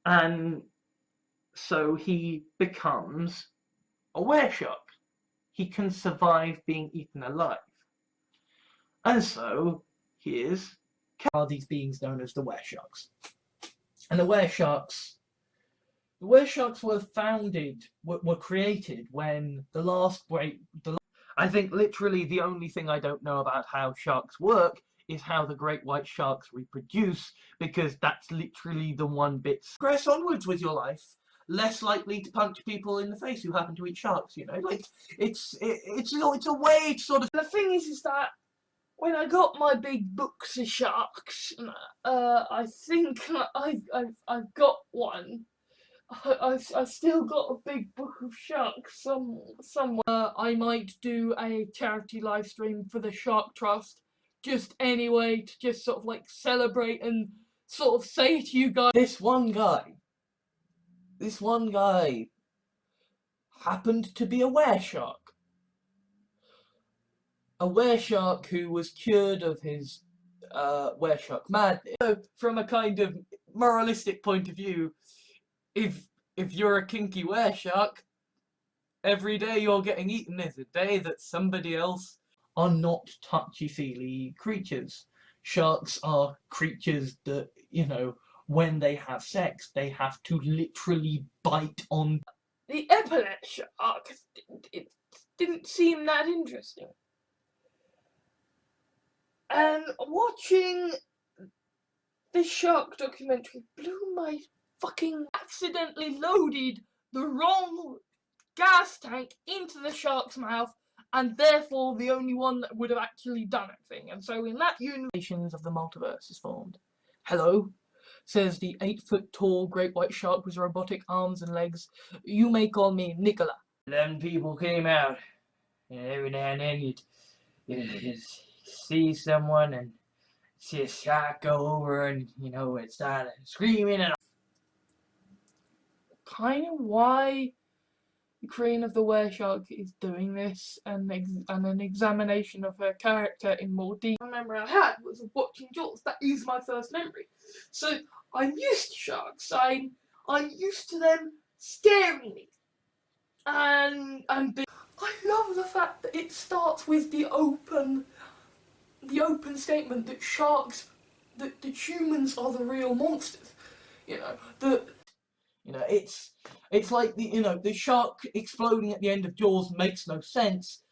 And so he becomes a wereshark. He can survive being eaten alive. And so here's are these beings known as the weresharks. And the weresharks were created when I think literally the only thing I don't know about how sharks work is how the great white sharks reproduce, because that's literally the one bit. Progress onwards with your life, less likely to punch people in the face who happen to eat sharks, you know? Like, it's a way to sort of... The thing is that when I got my big books of sharks, I think I've got one. I still got a big book of sharks somewhere. I might do a charity live stream for the Shark Trust, just anyway, to just sort of like celebrate and sort of say to you guys, This one guy happened to be a wereshark. A wereshark who was cured of his wereshark madness. So from a kind of moralistic point of view, if you're a kinky wereshark, every day you're getting eaten is a day that somebody else are not touchy-feely creatures. Sharks are creatures that, you know, when they have sex, they have to literally bite on. The epaulet shark, it didn't seem that interesting. And watching the shark documentary blew my fucking... accidentally loaded the wrong gas tank into the shark's mouth, and therefore the only one that would have actually done anything. And so in that universe of the multiverse is formed. Hello, says the 8-foot-tall great white shark with robotic arms and legs. You may call me Nicola. Then people came out, and every now and then you'd see someone and see a shark go over, and you know, it started screaming. And kind of why the creation of the wereshark is doing this, and an examination of her character in more detail. The memory I had was of watching Jaws. That is my first memory. So I'm used to sharks. I'm used to them scaring me. And I love the fact that it starts with the open statement that that humans are the real monsters. You know, it's like the shark exploding at the end of Jaws makes no sense,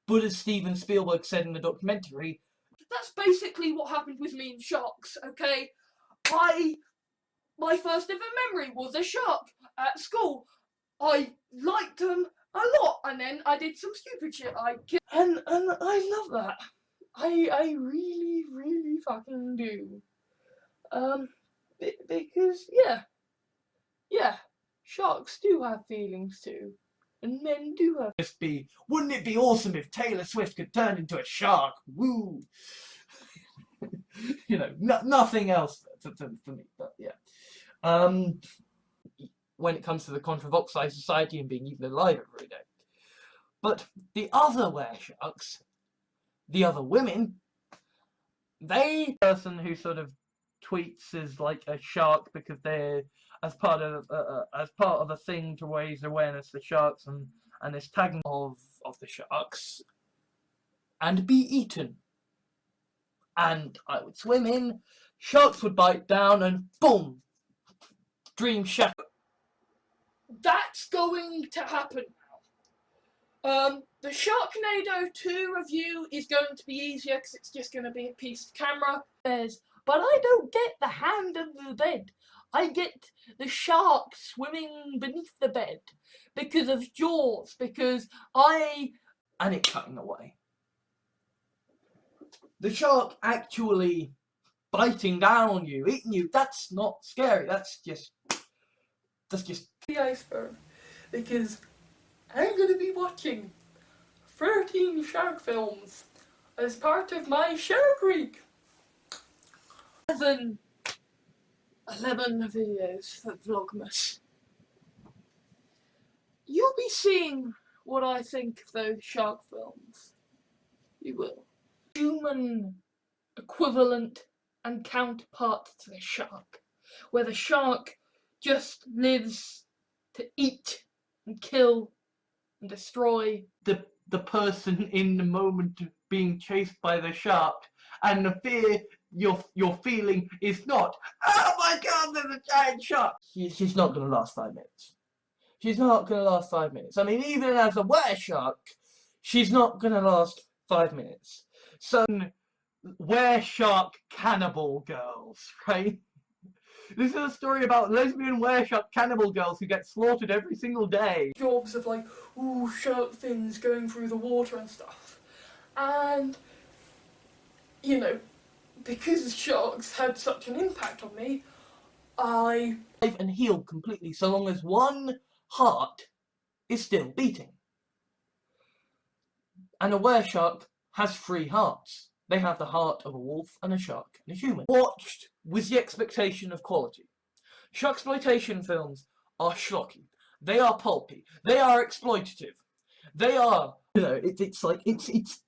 but as Steven Spielberg said in the documentary, that's basically what happened with me and sharks, okay? My first ever memory was a shark at school. I liked them a lot, and then I did some stupid shit. And I love that. I really, really fucking do. Because yeah, sharks do have feelings too, and men do have. Wouldn't it be awesome if Taylor Swift could turn into a shark? Woo! You know, nothing else for me, but yeah. When it comes to the controvoxized society and being eaten alive every day. But the other weresharks, the other women, person who sort of tweets as like a shark because they're as part of a thing to raise awareness for sharks, and this tagging of the sharks and be eaten. And I would swim in, sharks would bite down, and boom, dream shattered. That's going to happen now. The Sharknado 2 review is going to be easier because it's just going to be a piece of camera. But I don't get the hand under the bed. I get the shark swimming beneath the bed because of Jaws, and it cutting away. The shark actually biting down on you, eating you, that's not scary, that's just the iceberg. Because I'm going to be watching 13 shark films as part of my Shark Week. 11 videos for Vlogmas. You'll be seeing what I think of those shark films. You will. Human equivalent and counterpart to the shark, where the shark just lives to eat and kill and destroy. The person in the moment of being chased by the shark, and the fear you're feeling is not, oh my god, there's a giant shark. She's not going to last 5 minutes. She's not going to last 5 minutes. I mean, even as a were-shark, she's not going to last 5 minutes. So, Were-shark cannibal girls, right? This is a story about lesbian were-shark cannibal girls who get slaughtered every single day. jobs of like, ooh, shark fins going through the water and stuff. And, you know, because sharks had such an impact on me, I and healed completely so long as one heart is still beating. And a were-shark has 3 hearts. They have the heart of a wolf and a shark and a human. Watched with the expectation of quality. Sharksploitation films are schlocky. They are pulpy. They are exploitative. They are, you know, it's like, it's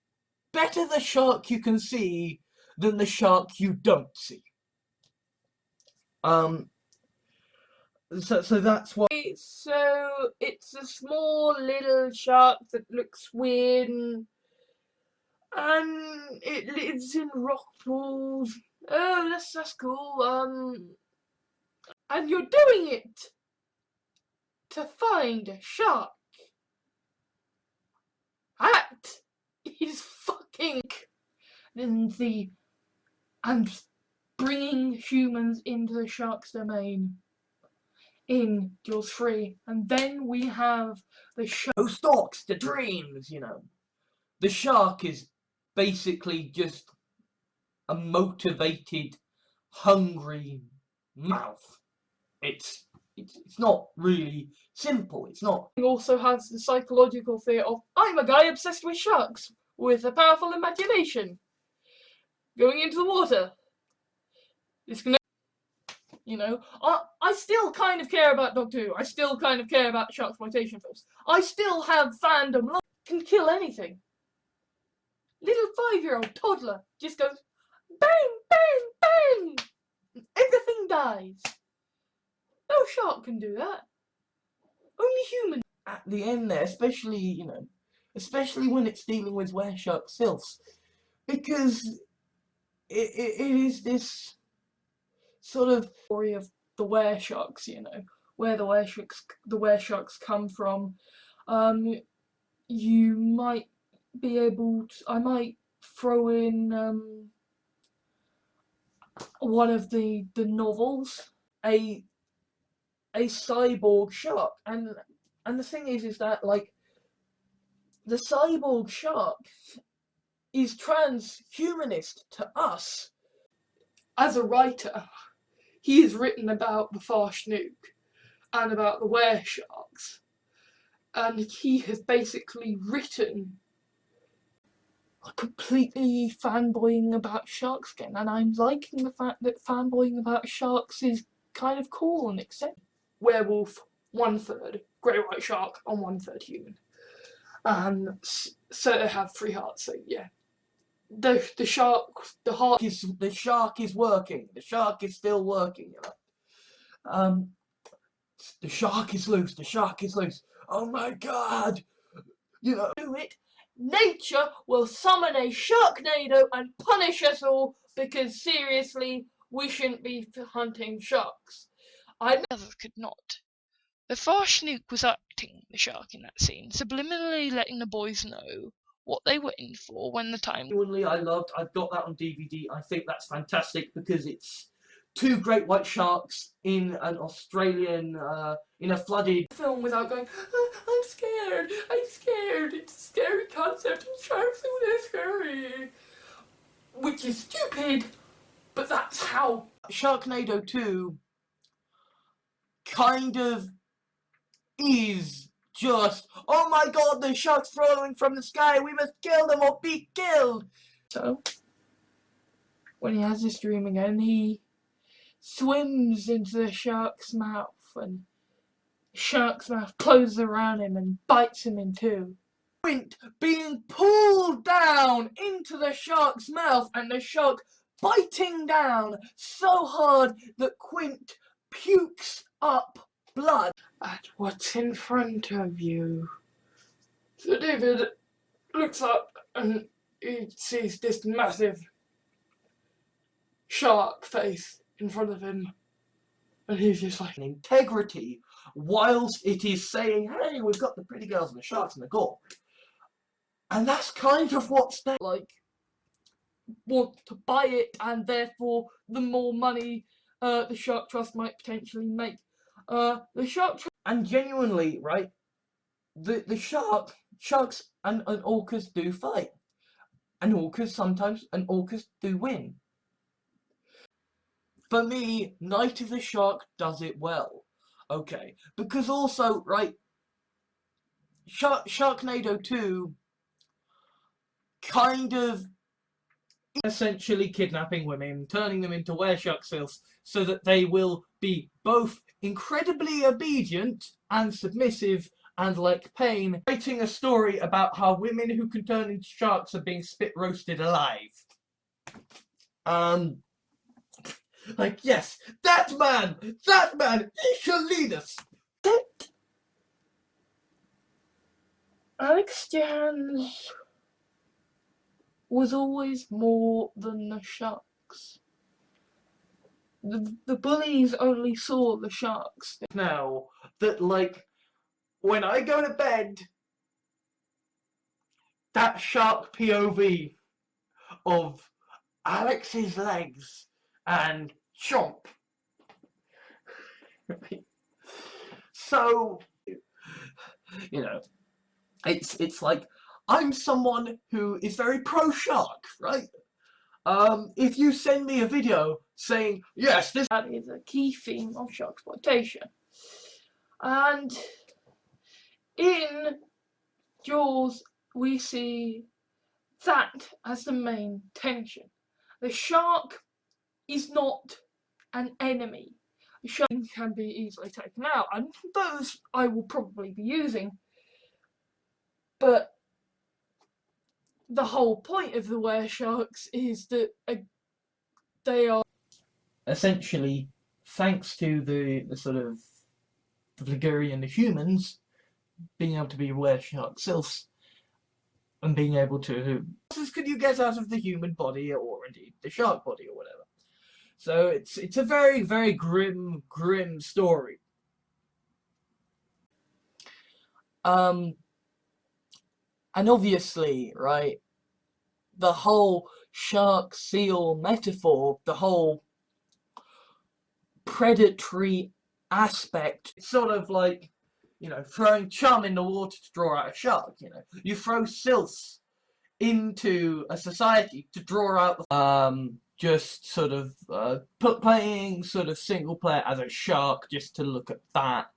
better the shark you can see than the shark you don't see. So that's why. So it's a small little shark that looks weird, and it lives in rock pools. Oh, that's cool. And you're doing it to find a shark. That is fucking and bringing humans into the shark's domain in Jaws 3. And then we have the shark who stalks the dreams, you know. The shark is basically just a motivated, hungry mouth. It's not really simple. It's not. It also has the psychological fear of, I'm a guy obsessed with sharks with a powerful imagination. Going into the water. It's gonna, you know, I still kind of care about Doctor Who. I still kind of care about sharksploitation films. I still have fandom. Can kill anything. Little 5-year-old toddler just goes bang, bang, bang. Everything dies. No shark can do that. Only human. At the end there, especially, you know, especially when it's dealing with were-shark sylphs, because it is this sort of story of the were-sharks, you know, where the were-sharks come from. You might be able to, I might throw in one of the novels, a cyborg shark, and the thing is that, like, the cyborg shark is transhumanist to us. As a writer, he has written about the Farsnook and about the were-sharks, and he has basically written completely fanboying about sharks again, and I'm liking the fact that fanboying about sharks is kind of cool and accepted. Werewolf, 1/3, grey white shark, and 1/3 human. So they have 3 hearts, so yeah. The shark is working. The shark is still working, you know. The shark is loose. The shark is loose. Oh my god! You know, do it. Nature will summon a Sharknado and punish us all because seriously, we shouldn't be hunting sharks. The others could not. The Farsnook was acting the shark in that scene, subliminally letting the boys know what they were in for when the time. I've got that on DVD. I think that's fantastic because it's 2 great white sharks in an Australian, in a flooded film without going, I'm scared, it's a scary concept, and sharks are really scary. Which is stupid, but that's how Sharknado 2 kind of is just, oh my god, the shark's falling from the sky, we must kill them or be killed. So, when he has this dream again, he swims into the shark's mouth, and the shark's mouth closes around him and bites him in 2. Quint being pulled down into the shark's mouth, and the shark biting down so hard that Quint pukes up blood at what's in front of you. So David looks up and he sees this massive shark face in front of him, and he's just like, integrity, whilst it is saying, hey, we've got the pretty girls and the sharks and the gore. And that's kind of what's there. Like, want to buy it, and therefore the more money the Shark Trust might potentially make. The Shark Trust, and genuinely, right, the sharks and orcas do fight. And orcas do win. For me, Night of the Shark does it well. Okay. Because also, right, Sharknado 2 kind of essentially kidnapping women, turning them into wereshark seals, so that they will be both incredibly obedient and submissive and like pain, writing a story about how women who can turn into sharks are being spit roasted alive. Like, yes, that man, he shall lead us. Alex Jahans was always more than the sharks. The bullies only saw the sharks. Now, that like, when I go to bed, that shark POV of Alex's legs and chomp. So, you know, it's like, I'm someone who is very pro-shark, right? If you send me a video saying, yes, that is a key theme of sharksploitation. And in Jaws, we see that as the main tension. The shark is not an enemy. The shark can be easily taken out, and those I will probably be using. But the whole point of the weresharks is that they are essentially, thanks to the sort of the Ligurian and the humans being able to be wereshark sylphs and being able to, what else could you get out of the human body or indeed the shark body or whatever? So it's a very, very grim story. And obviously, right, the whole shark seal metaphor, the whole predatory aspect, it's sort of like, you know, throwing chum in the water to draw out a shark, you know. You throw sylphs into a society to draw out the just sort of playing sort of single player as a shark just to look at that.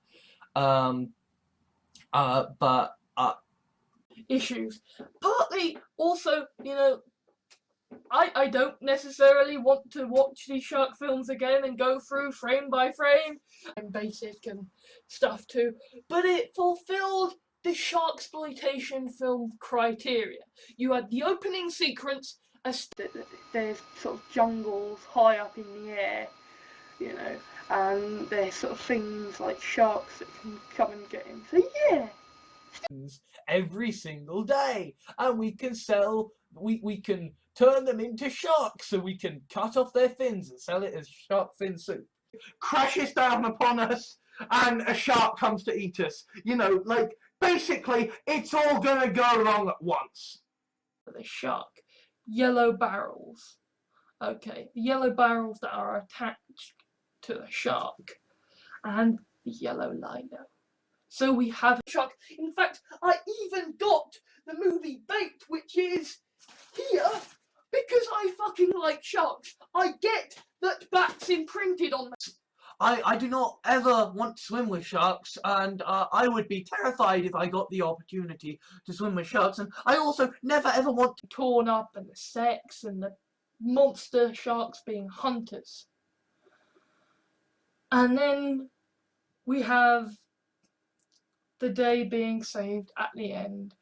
But issues. Partly also, you know, I don't necessarily want to watch these shark films again and go through frame by frame and basic and stuff too, but it fulfilled the sharksploitation film criteria. You had the opening sequence, there's sort of jungles high up in the air, you know, and there's sort of things like sharks that can come and get in. So yeah, every single day, and we can sell, we can turn them into sharks, so we can cut off their fins and sell it as shark fin soup. Crashes down upon us and a shark comes to eat us, you know, like basically it's all gonna go wrong at once. The shark, yellow barrels, okay, the yellow barrels that are attached to the shark, and the yellow lino. So we have a shark. In fact, I even got the movie Bait, which is here, because I fucking like sharks. I get that bats imprinted on them. I do not ever want to swim with sharks, and I would be terrified if I got the opportunity to swim with sharks, and I also never ever want to torn up and the sex and the monster sharks being hunters. And then we have the day being saved at the end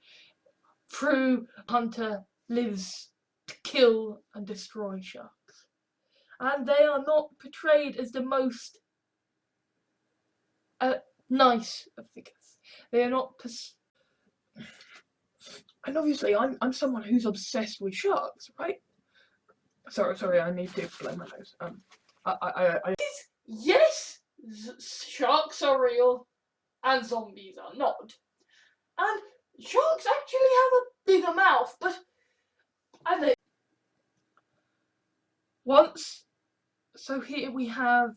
through hunter lives to kill and destroy sharks, and they are not portrayed as the most nice figures. They are not. And obviously, I'm someone who's obsessed with sharks, right? Sorry, I need to blow my nose. Yes, sharks are real, and zombies are not. And sharks actually have a bigger mouth, but and they once. So here we have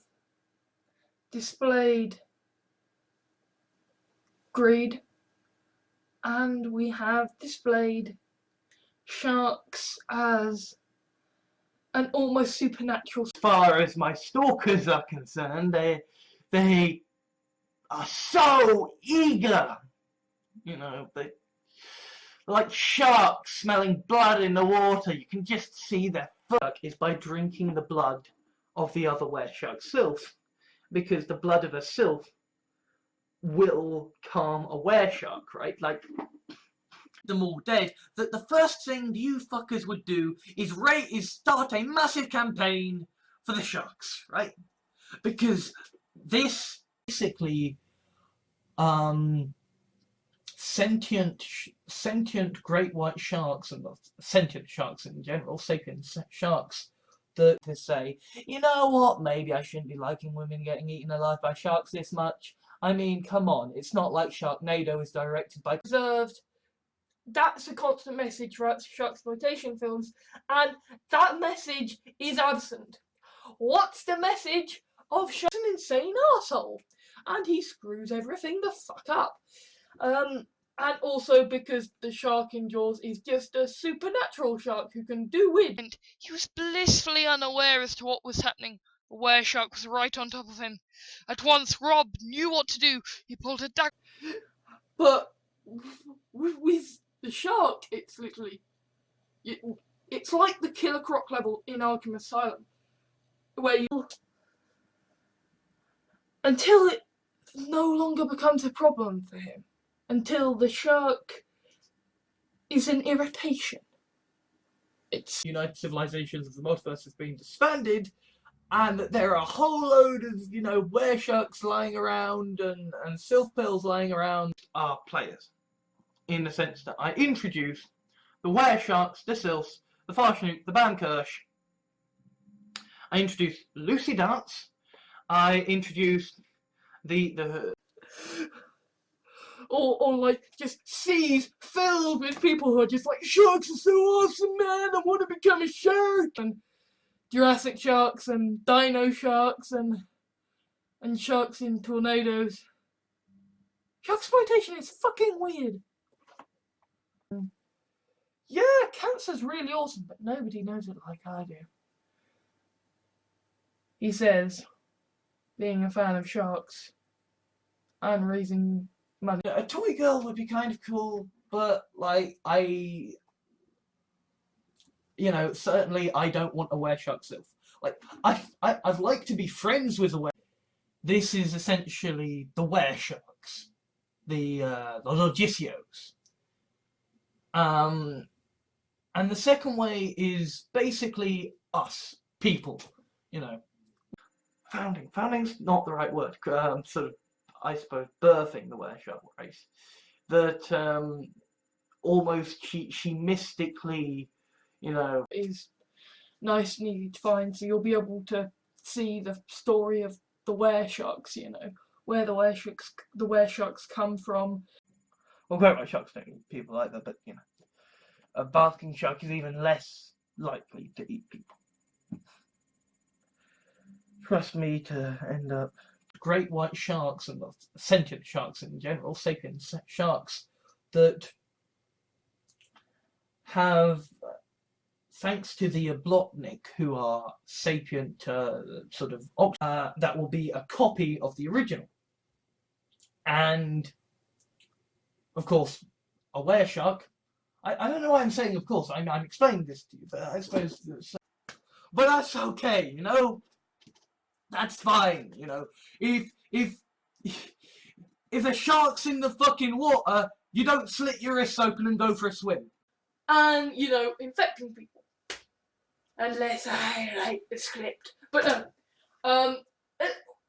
displayed greed, and we have displayed sharks as an almost supernatural. As far as my stalkers are concerned, they are so eager. You know, they like sharks smelling blood in the water. You can just see their fuck is by drinking the blood of the other wereshark sylph, because the blood of a sylph will calm a wereshark, right? Like them all dead. That the first thing you fuckers would do is start a massive campaign for the sharks, right? Because this basically sentient great white sharks and sentient sharks in general, sapient sharks, that to say, you know what, maybe I shouldn't be liking women getting eaten alive by sharks this much. I mean, come on, it's not like Sharknado is directed by preserved. That's a constant message throughout sharksploitation films, and that message is absent. What's the message of Shark's an insane arsehole, and he screws everything the fuck up. And also because the shark in Jaws is just a supernatural shark who can do weird. And he was blissfully unaware as to what was happening. The wereshark was right on top of him. At once, Rob knew what to do. He pulled a dagger. But with the shark, it's literally... It's like the Killer Croc level in Arkham Asylum, where you... Until it no longer becomes a problem for him. Until the shark is an irritation. It's United Civilizations of the Multiverse has been disbanded, and there are a whole load of, weresharks lying around and sylph pills lying around. Are players, in the sense that I introduce the weresharks, the sylphs, the Farshnuk, the Bankirsch. I introduce Lucy Dance. I introduced the or like just seas filled with people who are just like, sharks are so awesome, man, I want to become a shark. And Jurassic sharks and dino sharks and sharks in tornadoes. Sharksploitation is fucking weird. Yeah, cancer's really awesome, but nobody knows it like I do. He says, being a fan of sharks and raising money. A toy girl would be kind of cool, but like certainly I don't want a wereshark sylph. Like I'd like to be friends with a were. This is essentially the weresharks, the Logicios. And the second way is basically us people, Founding's not the right word. Sort of, I suppose, birthing the wereshark race. That almost she mystically, is nice and easy to find. So you'll be able to see the story of the weresharks, where the weresharks come from. Well, great white sharks don't eat people either, but a basking shark is even less likely to eat people. Trust me to end up. Great white sharks and sentient sharks in general, sapient sharks, that have, thanks to the Oblotnik, who are sapient that will be a copy of the original. And, of course, a wereshark. I don't know why I'm saying of course, I'm explaining this to you, but I suppose... But that's okay, That's fine, If a shark's in the fucking water, you don't slit your wrists open and go for a swim. And, infecting people. Unless I write the script. But no.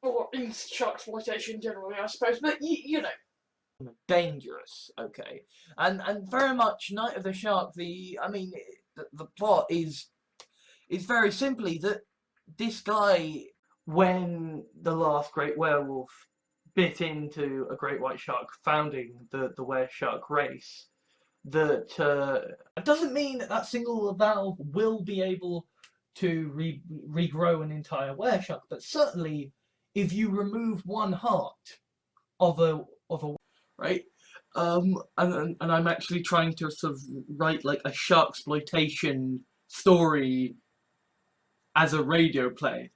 or in shark exploitation generally, I suppose, but you know. Dangerous, okay, and very much Night of the Shark. The plot is very simply that this guy, when the last great werewolf bit into a great white shark, founding the were shark race, that it doesn't mean that single valve will be able to regrow an entire were shark, but certainly if you remove one heart of a right, and I'm actually trying to sort of write like a shark exploitation story as a radio play.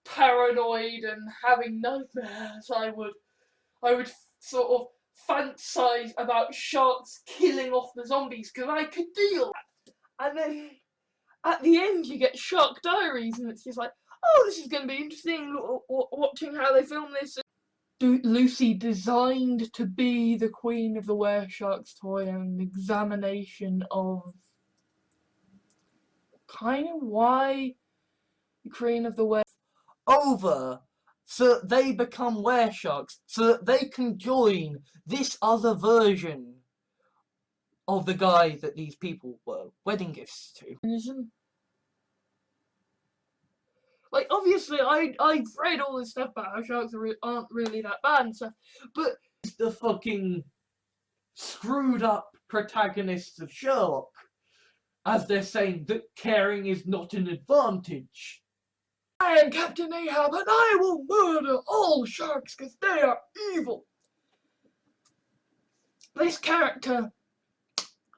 Paranoid and having nightmares, I would sort of fantasize about sharks killing off the zombies because I could deal that. And then at the end you get Shark Diaries and it's just like, oh, this is going to be interesting watching how they film this. Lucy designed to be the Queen of the Weresharks toy, and an examination of kind of why the Queen of the Were over so that they become weresharks, so that they can join this other version of the guy that these people were wedding gifts to. Like, obviously, I've read all this stuff about how sharks aren't really that bad and stuff, but the fucking screwed up protagonists of Sherlock, as they're saying that caring is not an advantage. I am Captain Ahab and I will murder all sharks because they are evil. This character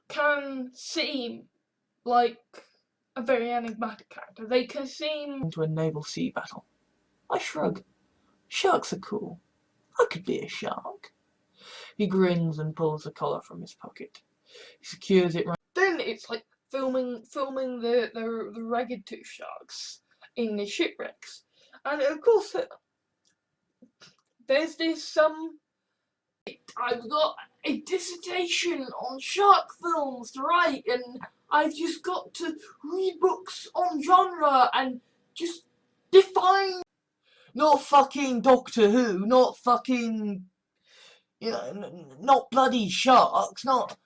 can seem like a very enigmatic character. They can seem into a naval sea battle. I shrug. Sharks are cool. I could be a shark. He grins and pulls a collar from his pocket. He secures it right. Then it's like filming the ragged tooth sharks in the shipwrecks. And of course there's this I've got a dissertation on shark films to write, and I've just got to read books on genre and just define. Not fucking Doctor Who, not fucking, you know, not bloody sharks, not.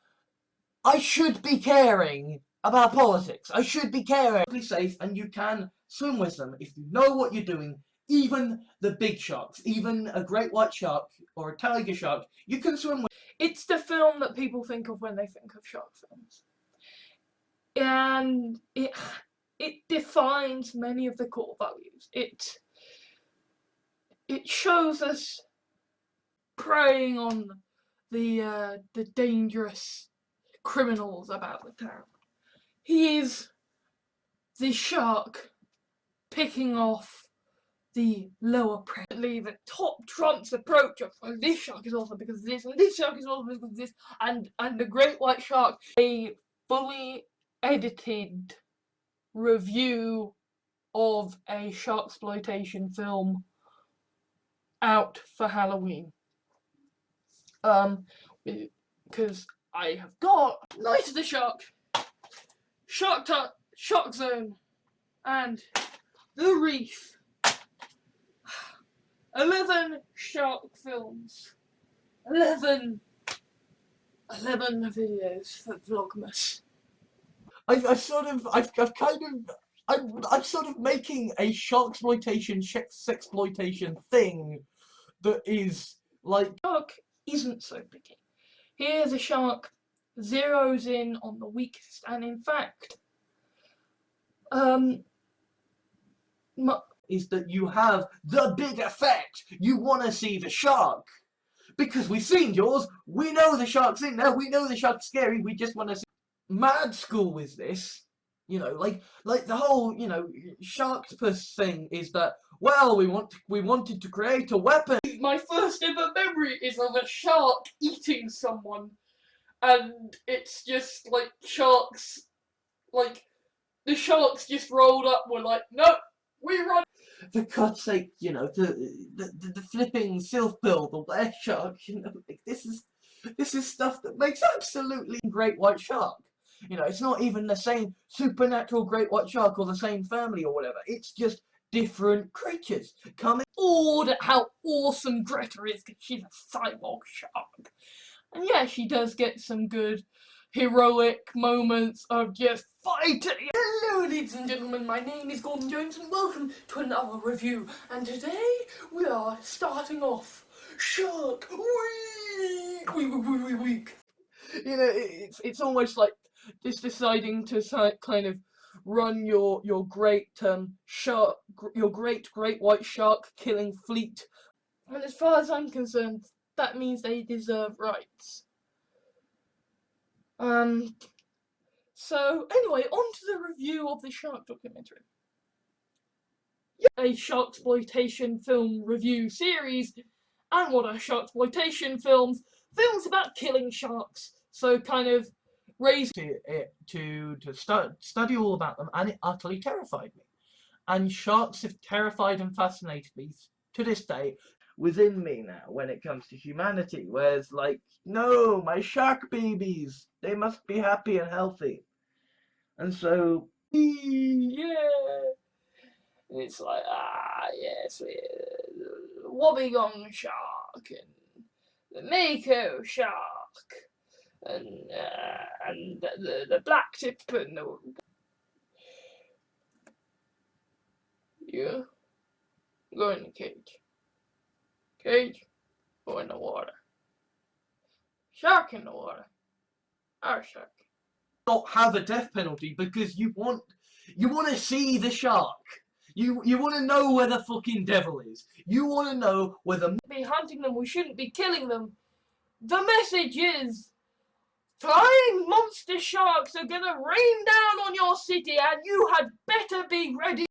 I should be caring about politics. I should be caring. Safe, and you can swim with them if you know what you're doing. Even the big sharks, even a great white shark or a tiger shark, you can swim with. It's the film that people think of when they think of shark films. And it defines many of the core values. It shows us preying on the dangerous criminals about the town. He is the shark picking off the lower prey. The top trumps approach of, oh, this shark is awesome because of this, and this shark is awesome because of this, and the great white shark. A fully edited review of a shark exploitation film out for Halloween. Because I have got Night of the Shark, Shark Zone, and The Reef. 11 shark films. 11 videos for Vlogmas. I'm sort of making a shark exploitation, sexploitation thing that is like. Shark isn't so picky. Here the shark zeroes in on the weakest, and in fact, is that you have the big effect. You want to see the shark. Because we've seen Jaws, we know the shark's in there, we know the shark's scary, we just want to see. Mad School with this, you know, like the whole, you know, Sharktopus thing is that, well, we wanted to create a weapon. My first ever memory is of a shark eating someone, and it's just like sharks, like the sharks just rolled up, were like, nope, we run. For God's sake, you know, the flipping sylph bill, the were shark, you know, like this is stuff that makes absolutely great white shark. You know, it's not even the same supernatural great white shark or the same family or whatever. It's just different creatures coming. Awed at how awesome Greta is because she's a cyborg shark. And yeah, she does get some good heroic moments of just fighting. Hello ladies and gentlemen, my name is Gordon Jones and welcome to another review. And today we are starting off Shark Week. You know, it's almost like just deciding to kind of run your great shark, your great white shark killing fleet. And as far as I'm concerned, that means they deserve rights. So anyway, on to the review of the shark documentary. A sharksploitation film review series, and what are sharksploitation films? Films about killing sharks. So kind of raised it to study all about them, and it utterly terrified me. And sharks have terrified and fascinated me to this day. Within me now when it comes to humanity, whereas like, no, my shark babies, they must be happy and healthy. And so yeah, it's like yes, wobbegong shark and the mako shark and the black tip and the you go in the cage or in the water. Shark in the water. Our shark. Not have a death penalty because you want to see the shark. You want to know where the fucking devil is. You want to know whether be hunting them, we shouldn't be killing them. The message is flying monster sharks are gonna rain down on your city and you had better be ready.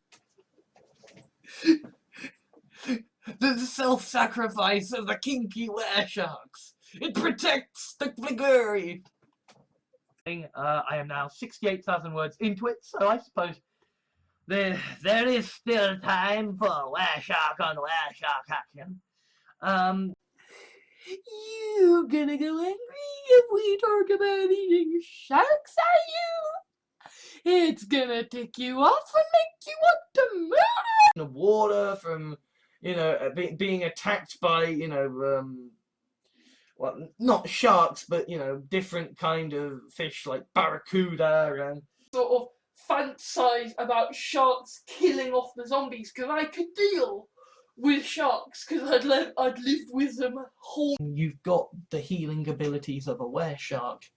The self-sacrifice of the kinky were-sharks. It protects the fliguri. I am now 68,000 words into it, so I suppose there is still time for were-shark on were-shark action. You gonna go angry if we talk about eating sharks, are you? It's gonna tick you off and make you want to murder. In the water from, you know, being attacked by, you know, well, not sharks, but, you know, different kind of fish like barracuda and sort of fantasize about sharks killing off the zombies because I could deal with sharks because I'd lived with them whole. You've got the healing abilities of a were-shark,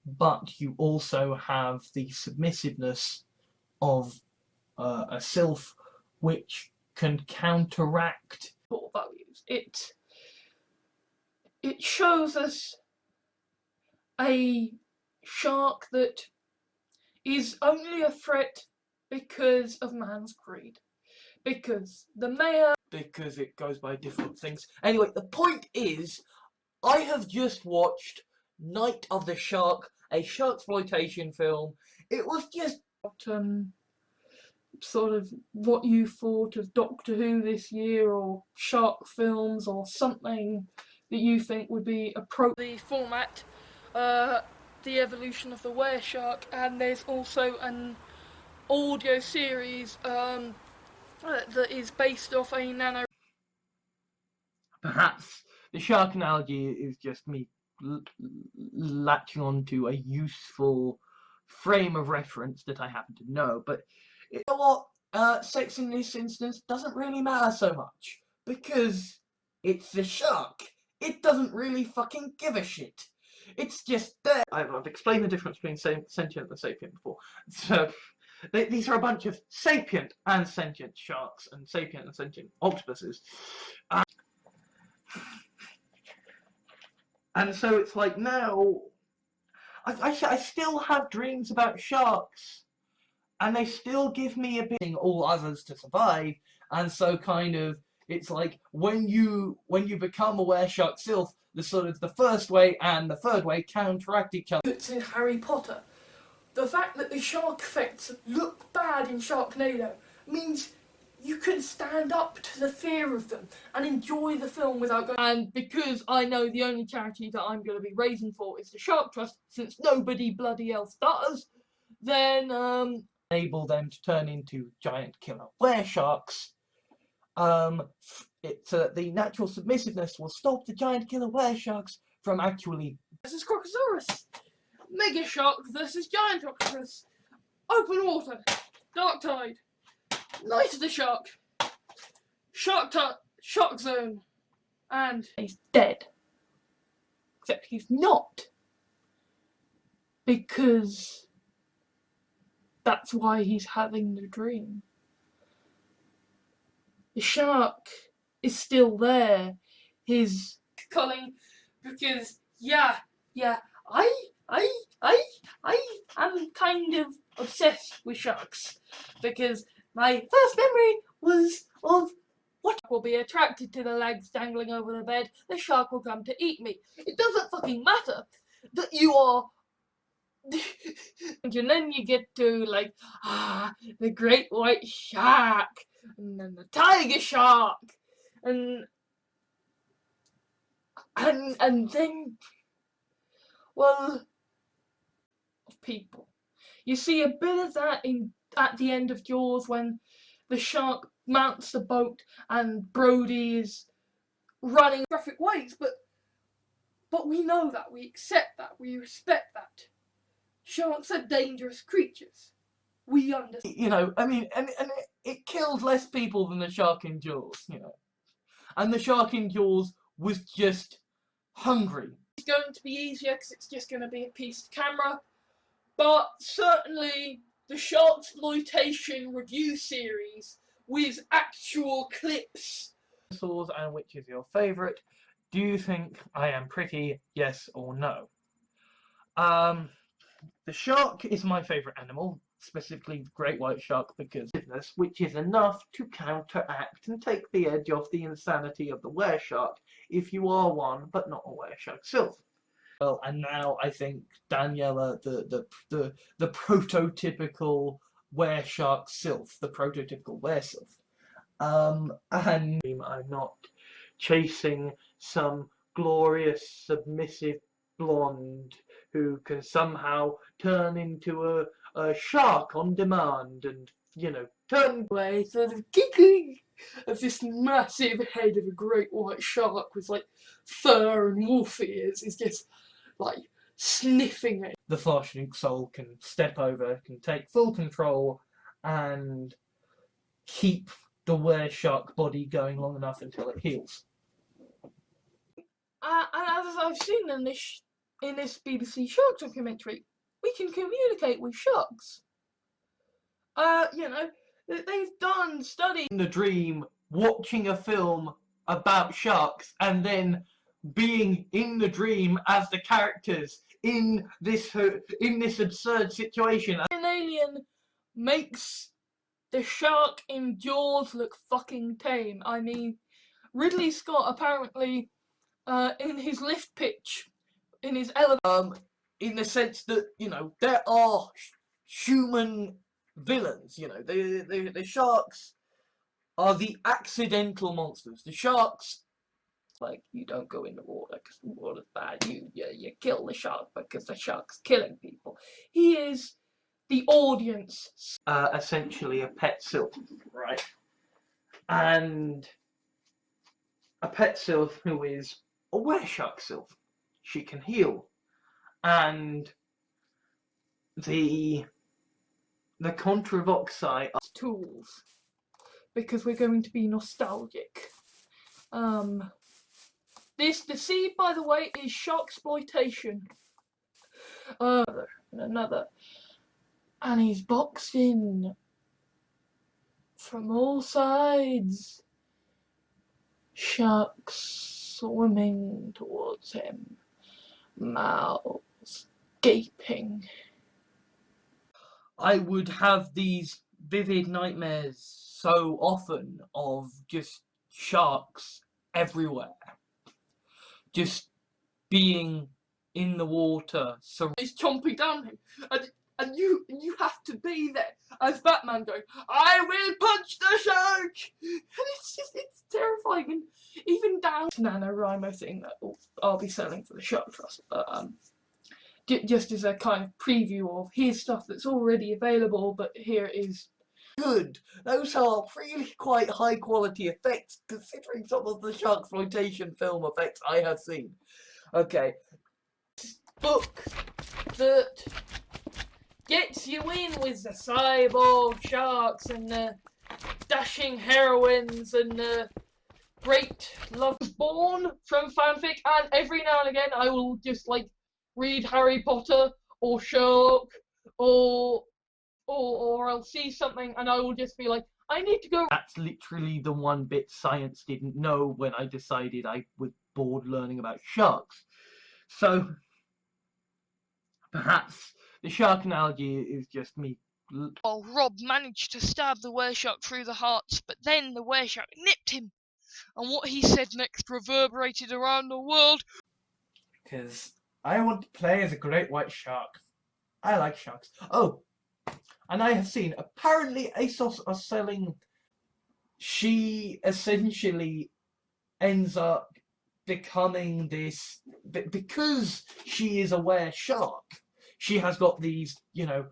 but you also have the submissiveness of a sylph, which can counteract core values. It shows us a shark that is only a threat because of man's greed. Because the mayor... Because it goes by different things. Anyway, the point is, I have just watched Night of the Shark, a sharksploitation film. It was just sort of what you thought of Doctor Who this year, or shark films, or something that you think would be appropriate. The format, the evolution of the were-shark, and there's also an audio series that is based off a nano. Perhaps the shark analogy is just me latching onto a useful frame of reference that I happen to know, but you know what? Sex in this instance doesn't really matter so much because it's the shark. It doesn't really fucking give a shit. It's just there. I've explained the difference between sentient and sapient before. So these are a bunch of sapient and sentient sharks and sapient and sentient octopuses. And so it's like now, I still have dreams about sharks, and they still give me a bit all others to survive, and so kind of, it's like when you become a were-shark sylph, the sort of the first way and the third way counteract each other. It's in Harry Potter. The fact that the shark effects look bad in Sharknado means you can stand up to the fear of them and enjoy the film without going. And because I know the only charity that I'm going to be raising for is the Shark Trust, since nobody bloody else does, then enable them to turn into giant killer were sharks. So that the natural submissiveness will stop the giant killer were sharks from actually. This is Crocosaurus. Mega shark versus giant octopus. Open water. Dark tide. Night of the shark. Shark zone. And He's dead. Except he's not. Because that's why he's having the dream. The shark is still there. His culling, because yeah, I am kind of obsessed with sharks. Because my first memory was of what will be attracted to the legs dangling over the bed. The shark will come to eat me. It doesn't fucking matter that you are. And then you get to like the great white shark, and then the tiger shark, and then, well, people. You see a bit of that at the end of Jaws when the shark mounts the boat and Brody is running traffic ways, but we know that, we accept that, we respect that. Sharks are dangerous creatures. We understand. You know, I mean, and it killed less people than the shark in Jaws, you know. And the shark in Jaws was just hungry. It's going to be easier because it's just going to be a piece of camera. But certainly the Sharksploitation review series with actual clips. And which is your favourite? Do you think I am pretty? Yes or no? The shark is my favourite animal, specifically the great white shark, because which is enough to counteract and take the edge off the insanity of the were shark, if you are one, but not a were shark sylph. Well, and now I think Daniela, the prototypical were shark sylph, the prototypical were sylph. And I'm not chasing some glorious submissive blonde who can somehow turn into a shark on demand and, you know, turn away, sort of giggling of this massive head of a great white shark with like fur and wolf ears is just like sniffing it. The Farshnik soul can step over, can take full control and keep the were shark body going long enough until it heals. And as I've seen in this BBC shark documentary, we can communicate with sharks. You know, they've done studies in the dream, watching a film about sharks, and then being in the dream as the characters in this absurd situation. An alien makes the shark in Jaws look fucking tame. I mean, Ridley Scott apparently, in his lift pitch, in his elevator, in the sense that, you know, there are human villains, you know, the sharks are the accidental monsters. The sharks, like, you don't go in the water because the water's bad. You kill the shark because the shark's killing people. He is the audience. Essentially a pet sylph, right? And a pet sylph who is a were shark sylph. She can heal. And the Controvoxi tools, because we're going to be nostalgic. The seed, by the way, is Sharksploitation. Another. And he's boxed in from all sides. Sharks swimming towards him. Mouths gaping. I would have these vivid nightmares so often of just sharks everywhere. Just being in the water. So he's chomping down him. And you have to be there as Batman going, I will punch the shark! And it's terrifying. And even down NaNoWriMo thing that I'll be selling for the Shark Trust. just as a kind of preview of here's stuff that's already available, but here is good. Those are really quite high quality effects considering some of the sharksploitation film effects I have seen. Okay. Book that gets you in with the cyborg sharks and the dashing heroines and the great love born from fanfic, and every now and again I will just like read Harry Potter or Sherlock or I'll see something and I will just be like, I need to go. That's literally the one bit science didn't know when I decided I was bored learning about sharks. So perhaps the shark analogy is just me. While Rob managed to stab the wereshark through the heart, but then the wereshark nipped him, and what he said next reverberated around the world. Because I want to play as a great white shark. I like sharks. Oh, and I have seen, apparently ASOS are selling, she essentially ends up becoming this, because she is a were-shark, she has got these, you know,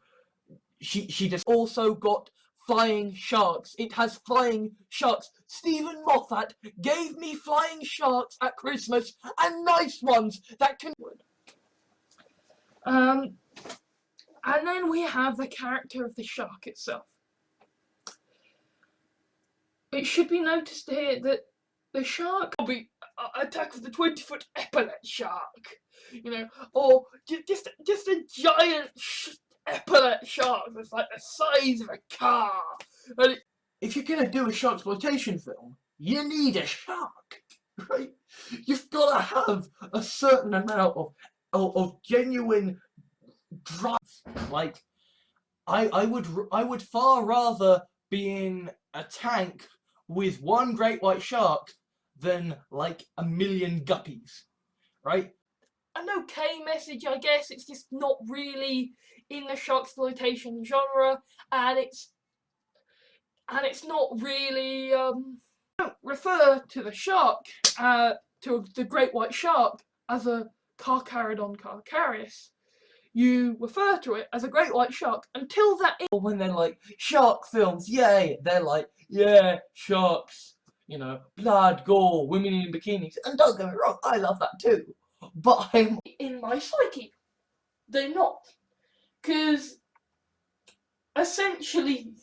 she just also got flying sharks. It has flying sharks. Stephen Moffat gave me flying sharks at Christmas, and nice ones that can... And then we have the character of the shark itself. It should be noticed here that the shark will be Attack of the 20-foot epaulet shark, you know, or just a giant epaulet shark that's like the size of a car. And if you're gonna do a sharksploitation film, you need a shark, right? You've got to have a certain amount of genuine drive. Like, I would far rather be in a tank with one great white shark than like a million guppies, right? An okay message, I guess. It's just not really in the sharksploitation genre, and it's not really don't refer to the shark, to the great white shark as a Carcharodon carcarius. You refer to it as a great white shark until that is when they're like, shark films, yay! They're like, yeah, sharks, you know, blood, gore, women in bikinis. And don't get me wrong, I love that too. But I'm in my psyche. They're not. Because essentially,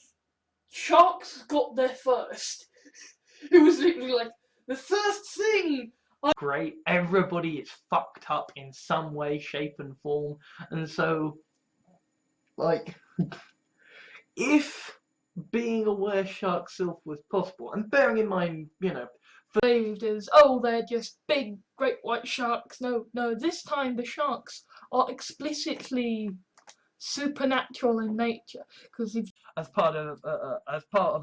sharks got there first. It was literally like, the first thing. Great, everybody is fucked up in some way, shape and form, and so, like, if being a wereshark sylph was possible, and bearing in mind, you know, believed as, oh, they're just big great white sharks. No, this time the sharks are explicitly supernatural in nature, because if as part of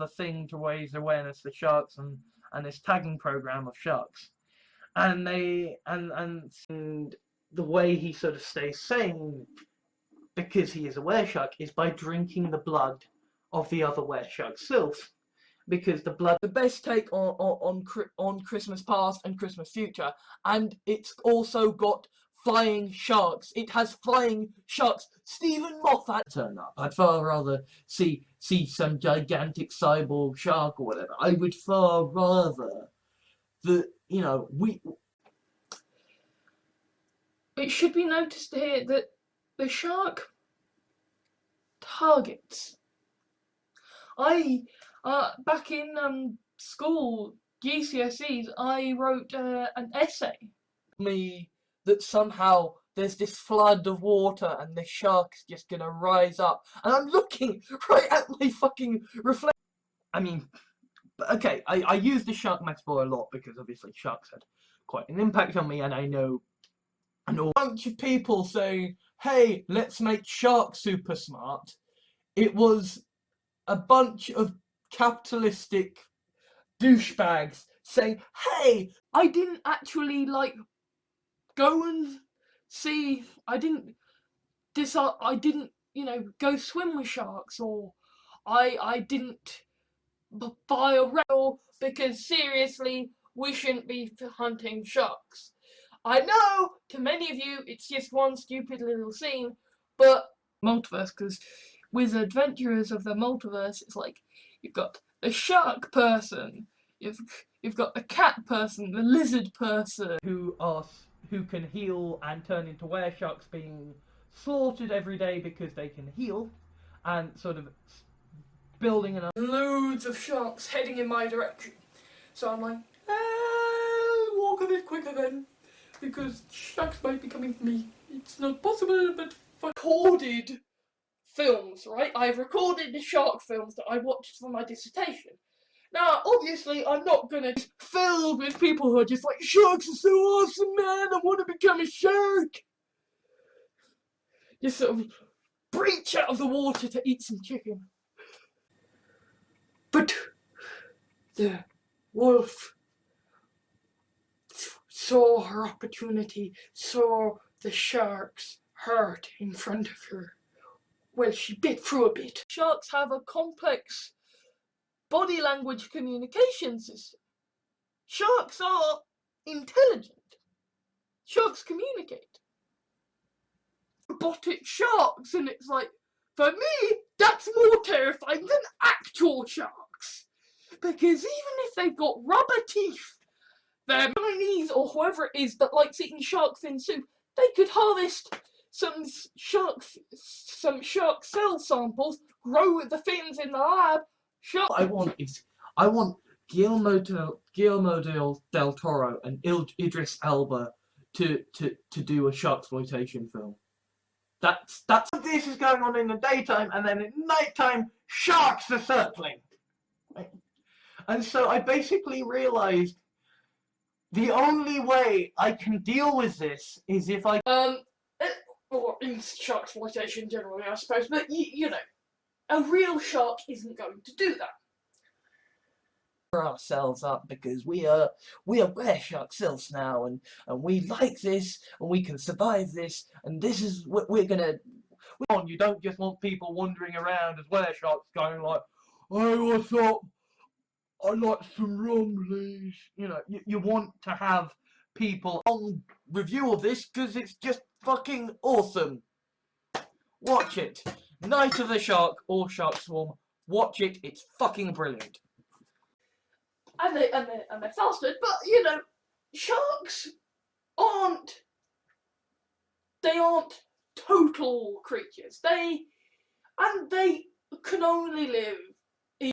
a thing to raise awareness for sharks and this tagging program of sharks. And the way he sort of stays sane, because he is a wereshark, is by drinking the blood of the other wereshark sylphs. Because the best take on Christmas Past and Christmas Future, and it's also got flying sharks. It has flying sharks. Stephen Moffat turn up. I'd far rather see some gigantic cyborg shark or whatever. I would far rather that, you know, it should be noticed here that the shark targets. Back in school, GCSEs, I wrote an essay. That somehow there's this flood of water and the shark's just gonna rise up. And I'm looking right at my fucking reflection. I mean, okay, I use the shark metaphor a lot because obviously sharks had quite an impact on me, and I know a bunch of people saying, hey, let's make sharks super smart. It was a bunch of capitalistic douchebags saying, hey, I didn't actually like go and see, I didn't, you know, go swim with sharks, or I didn't buy a rail, because seriously, we shouldn't be hunting sharks. I know, to many of you, it's just one stupid little scene, but multiverse, because with Adventurers of the Multiverse, it's like, you've got the shark person, you've got the cat person, the lizard person, who can heal and turn into weresharks, being slaughtered every day because they can heal, and sort of building an loads of sharks heading in my direction. So I'm like, walk a bit quicker then, because sharks might be coming for me. It's not possible, but recorded films, right? I've recorded the shark films that I watched for my dissertation. Now, obviously, I'm not gonna be filled with people who are just like, sharks are so awesome, man, I want to become a shark. Just sort of breach out of the water to eat some chicken. But the wolf saw her opportunity, saw the sharks hurt in front of her. Well, she bit through a bit. Sharks have a complex body language communication system. Sharks are intelligent. Sharks communicate. Robotic sharks, and it's like, for me, that's more terrifying than actual sharks. Because even if they've got rubber teeth, they're Chinese or whoever it is that likes eating shark fin soup, they could harvest some shark cell samples, grow the fins in the lab. What I want Guillermo del Toro and Idris Elba to do a sharksploitation film. That's this is going on in the daytime, and then at nighttime sharks are circling. Right? And so I basically realized the only way I can deal with this is if I or in sharksploitation generally, I suppose, but you know, a real shark isn't going to do that. Ourselves up because we are wereshark selves now, and we like this, and we can survive this, and this is what we're gonna. You don't just want people wandering around as weresharks going like, "Hey, what's up? I'd like some rum, please." You know, you want to have people on review of this because it's just fucking awesome. Watch it, Night of the Shark or Shark Swarm. Watch it, it's fucking brilliant. And they're faster, but you know, sharks aren't total creatures. They can only live. A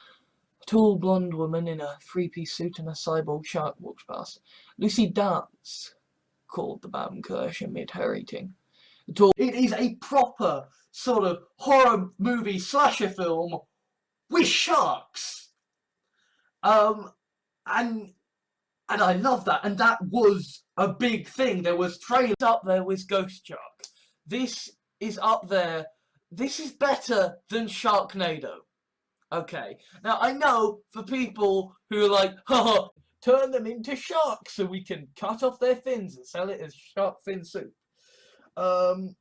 tall blonde woman in a three-piece suit and a cyborg shark walks past. Lucy Dance, called the Baumkirche amid her eating. It is a proper sort of horror movie slasher film with sharks. And I love that, and that was a big thing. There was trailers up there with Ghost Shark. This is up there. This is better than Sharknado. Okay, now I know for people who are like, haha, turn them into sharks so we can cut off their fins and sell it as shark fin soup. The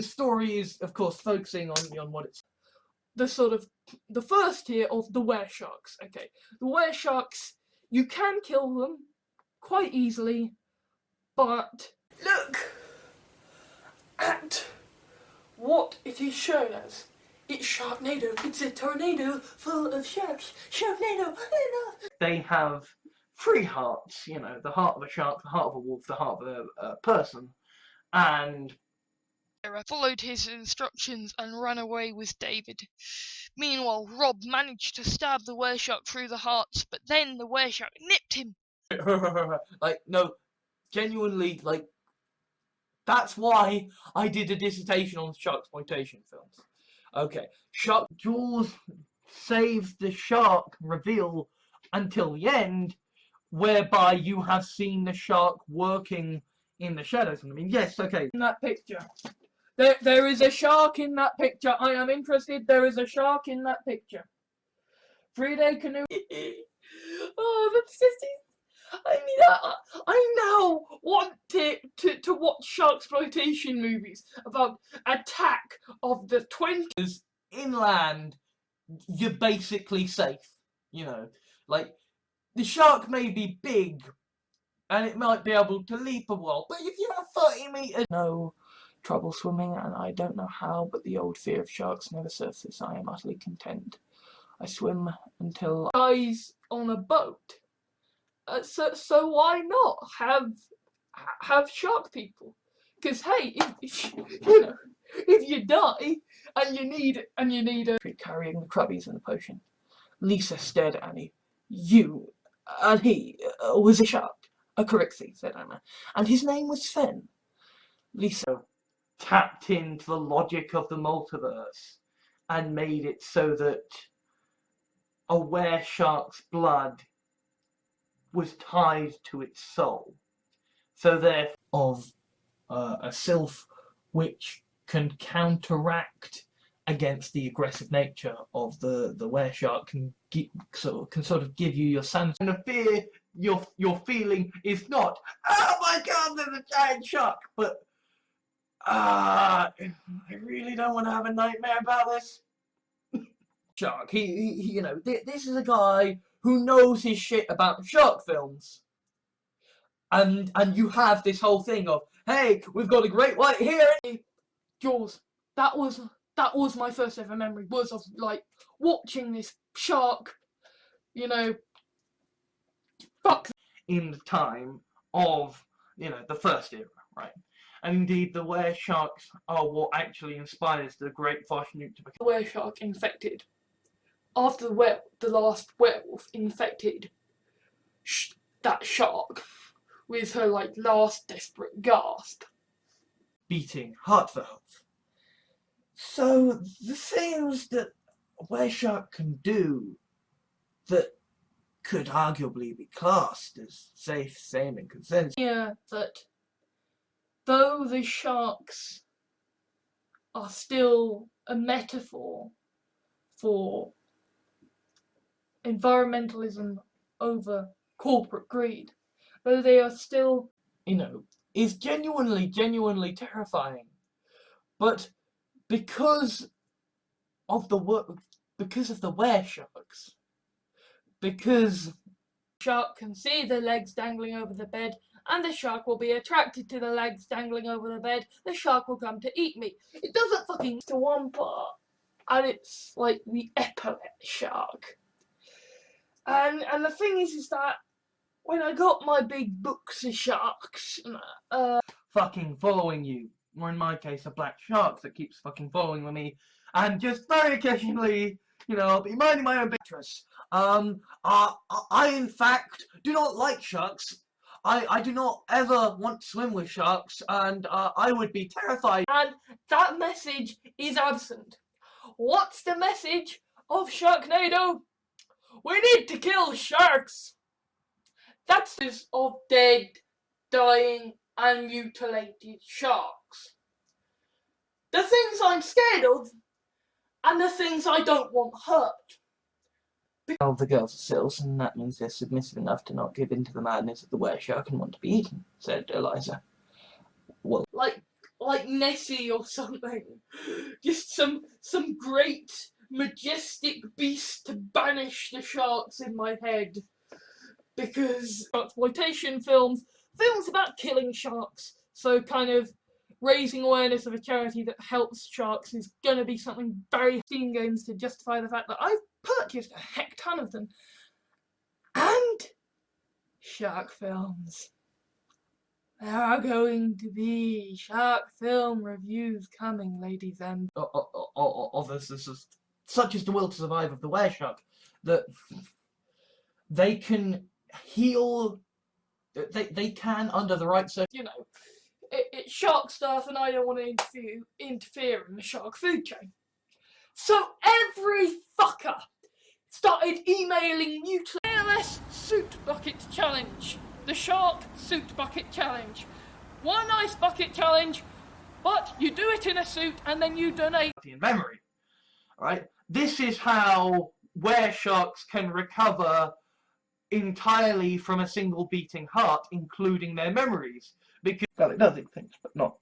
story is, of course, focusing on what it's the first tier of the weresharks. Okay, the weresharks, you can kill them quite easily, but look at what it is shown as. It's Sharknado. It's a tornado full of sharks. Sharknado. They have three hearts, you know, the heart of a shark, the heart of a wolf, the heart of a person, and I followed his instructions and ran away with David. Meanwhile, Rob managed to stab the wereshark through the heart, but then the wereshark nipped him. like, no, genuinely, like, that's why I did a dissertation on sharksploitation films. Okay, Jaws saves the shark reveal until the end, whereby you have seen the shark working in the shadows. I mean, yes, okay. In that picture. There is a shark in that picture. I am interested. There is a shark in that picture. 3-day canoe. Oh, that's just. I mean, I now want to watch sharksploitation movies about attack of the 20s. Inland, you're basically safe. You know, like, the shark may be big, and it might be able to leap a wall. But if you're 30 meters, no trouble swimming, and I don't know how, but the old fear of sharks never surfaces. I am utterly content. I swim until guys on a boat. So why not have shark people? Because hey, if you know, if you die and you need a carrying the crabbies and the potion. Lisa stared at Annie. You and he was a shark. A Corixie, said Anna, and his name was Sven. Lisa tapped into the logic of the multiverse and made it so that a were-shark's blood was tied to its soul. So therefore, of a sylph which can counteract against the aggressive nature of the were-shark, can sort of give you your sanity. and the fear you're feeling is not, oh my god, there's a giant shark, but I really don't want to have a nightmare about this. Shark. He you know, this is a guy who knows his shit about shark films. And you have this whole thing of, hey, we've got a great white here. Jaws. That was my first ever memory, was of like watching this shark, you know, fuck. In the time of, you know, the first era, right? And indeed, the were sharks are what actually inspires the great Fashnuke to become. The were shark infected. After the last werewolf infected that shark with her like last desperate gasp. Beating heart valve. So the things that a were shark can do that could arguably be classed as safe, sane, and consensual. Yeah, that though the sharks are still a metaphor for environmentalism over corporate greed, though they are still, you know, is genuinely terrifying. But because of the were sharks, because shark can see the legs dangling over the bed, and the shark will be attracted to the legs dangling over the bed, the shark will come to eat me. It doesn't fucking to one part, and it's like the epaulet shark. And the thing is that when I got my big books of sharks, fucking following you, or in my case, a black shark that keeps fucking following me, and just very occasionally, you know, I'll be minding my own business. I in fact do not like sharks. I do not ever want to swim with sharks, and I would be terrified. And that message is absent. What's the message of Sharknado? We need to kill sharks. That's of dead, dying, and mutilated sharks. The things I'm scared of, and the things I don't want hurt. Well, the girls are sills, and that means they're submissive enough to not give in to the madness of the were shark and want to be eaten, said Eliza. Well, like Nessie or something. Just some great, majestic beast to banish the sharks in my head. Because exploitation films about killing sharks, so kind of raising awareness of a charity that helps sharks is going to be something very Steam games to justify the fact that I've purchased a heck ton of them. And shark films. There are going to be shark film reviews coming, ladies and others. This is such as the will to survive of the were shark, that they can heal. They can, under the right circumstances, you know, it's shark stuff, and I don't want to interfere in the shark food chain. So every fucker started emailing me to ALS Suit Bucket Challenge, the Shark Suit Bucket Challenge. One ice bucket challenge, but you do it in a suit and then you donate. In memory, right? This is how were sharks can recover entirely from a single beating heart, including their memories. Because well, it does eat things, but not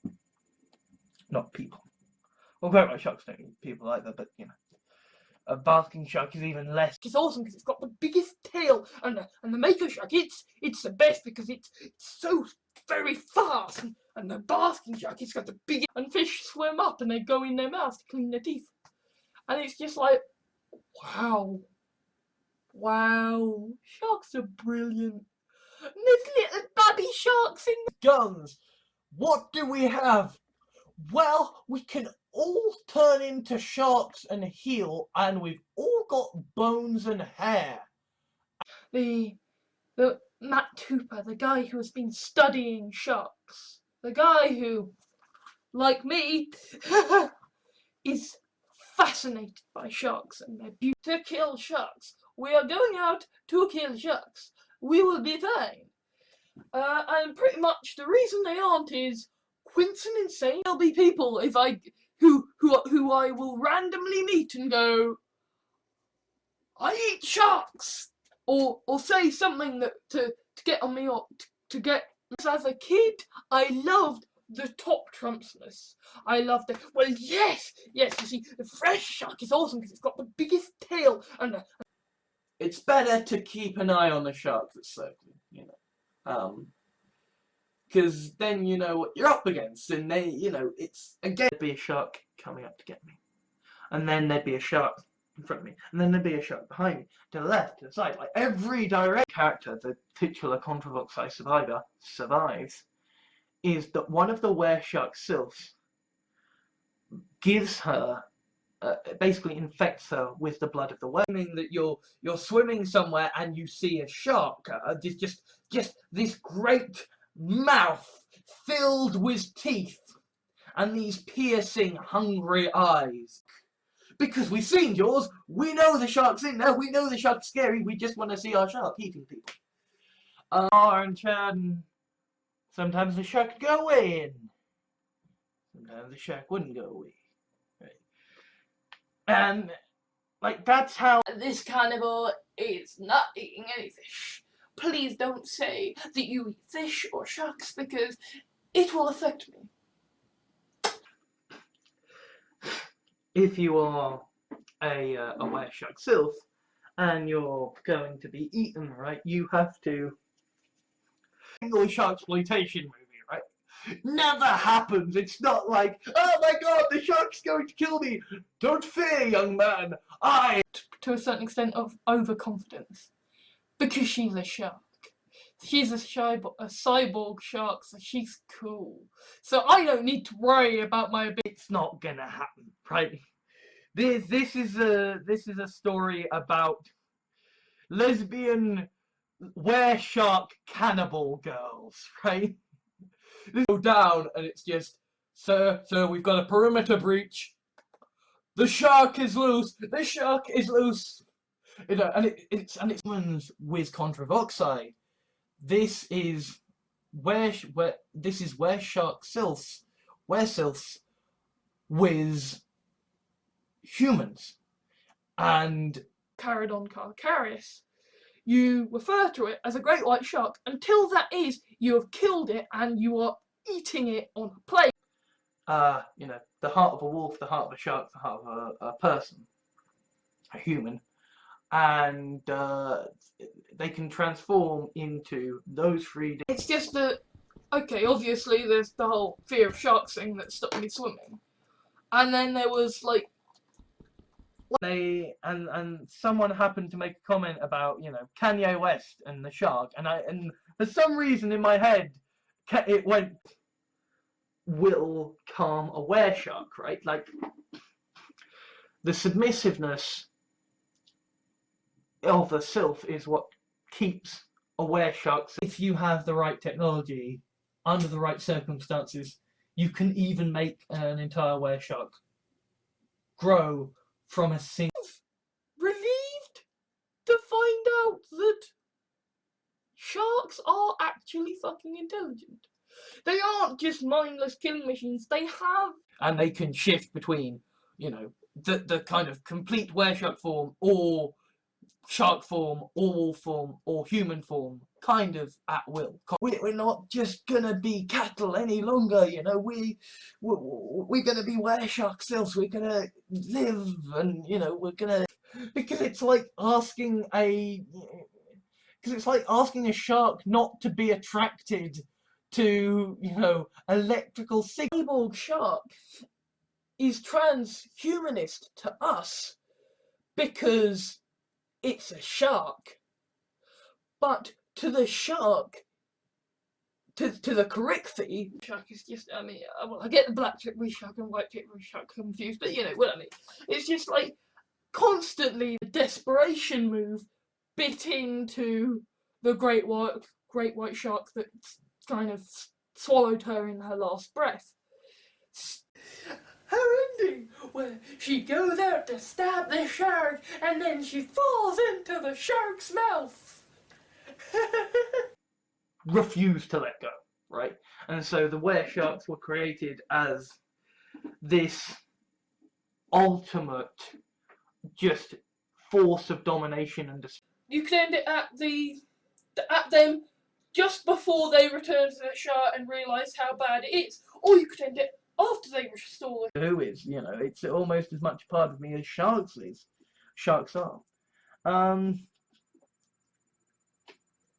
people. Well, very much sharks don't eat people either, but you know. a basking shark is even less. It's awesome because it's got the biggest tail, and the mako shark, it's the best because it's so very fast, and the basking shark, it's got the biggest, and fish swim up and they go in their mouths to clean their teeth, and it's just like, wow, sharks are brilliant. And there's little baby sharks in the guns. What do we have? Well, we can all turn into sharks and heal, and we've all got bones and hair. The Matt Cooper, the guy who has been studying sharks, the guy who, like me, is fascinated by sharks and their beauty. To kill sharks. We are going out to kill sharks. We will be fine. And pretty much the reason they aren't is Quinton insane. There'll be people who I will randomly meet and go, I eat sharks, or say something that to get on me, or to get. As a kid, I loved the top trumpsness. I loved it. Well, yes. You see, the fresh shark is awesome because it's got the biggest tail, and it's better to keep an eye on the shark that's circling, because then you know what you're up against, and they, it's again. There'd be a shark coming up to get me, and then there'd be a shark in front of me, and then there'd be a shark behind me, to the left, to the side, like every direct character. The titular Controvoxi survivor survives, is that one of the were-shark sylphs gives her, basically infects her with the blood of the whale. Meaning that you're swimming somewhere and you see a shark, just this great mouth filled with teeth and these piercing, hungry eyes. Because we've seen Jaws, we know the shark's in there, we know the shark's scary, we just want to see our shark eating people. And Chad, and sometimes the shark would go in, sometimes the shark wouldn't go away. Right? And, like, that's how this cannibal is not eating any fish. Please don't say that you eat fish or sharks because it will affect me. If you are a were-shark sylph and you're going to be eaten, right, you have to. Single shark exploitation movie, right? Never happens. It's not like, oh my god, the shark's going to kill me. Don't fear, young man. To a certain extent of overconfidence, because she's a shark. She's a cyborg shark, so she's cool. So I don't need to worry about my ability. It's not gonna happen, right? This is a story about lesbian were-shark cannibal girls, right? They go down and it's just, sir, we've got a perimeter breach. The shark is loose. The shark is loose. And it's one's with Controvoxi. This is where shark sylphs, were-sylphs with humans. And Charodon carcarius, you refer to it as a great white shark until that is, you have killed it and you are eating it on a plate. The heart of a wolf, the heart of a shark, the heart of a person, a human, and they can transform into those three. It's just that, okay, obviously there's the whole fear of sharks thing that stopped me swimming, and then there was like and someone happened to make a comment about Kanye West and the shark, and for some reason in my head it went, will calm a were-shark, right? Like the submissiveness of a sylph is what keeps a were-shark. If you have the right technology under the right circumstances, you can even make an entire were-shark grow from a single. Relieved to find out that sharks are actually fucking intelligent. They aren't just mindless killing machines. They have, and they can shift between, the kind of complete were-shark form, or shark form, or wolf form, or human form, kind of at will. We're not just gonna be cattle any longer, we're gonna be were-shark sylphs. We're gonna live, and we're gonna Because it's like asking a shark not to be attracted to, electrical signal. Shark is transhumanist to us because it's a shark. But to the shark, to the Carichthy, shark is just, I get the black tip-wee shark and white tip-wee shark confused, but you know what I mean. It's just like constantly the desperation move bit into the great white shark that kind of swallowed her in her last breath. Her ending, where she goes out to stab the shark and then she falls into the shark's mouth. Refused to let go, right? And so the were-sharks were created as this ultimate just force of domination and You could end it at them just before they return to the shark and realise how bad it is, or you could end it after they restore it. Who is, it's almost as much part of me as sharks are.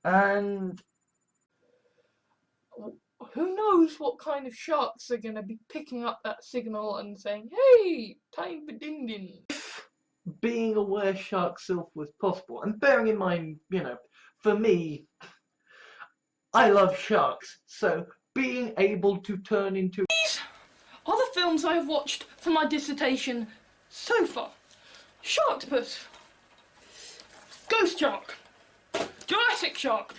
And who knows what kind of sharks are going to be picking up that signal and saying, hey, time for din-din. Being a were-shark self was possible, and bearing in mind, for me, I love sharks, so being able to turn into... These are the films I have watched for my dissertation so far. Sharktopus, Ghost Shark, Jurassic Shark,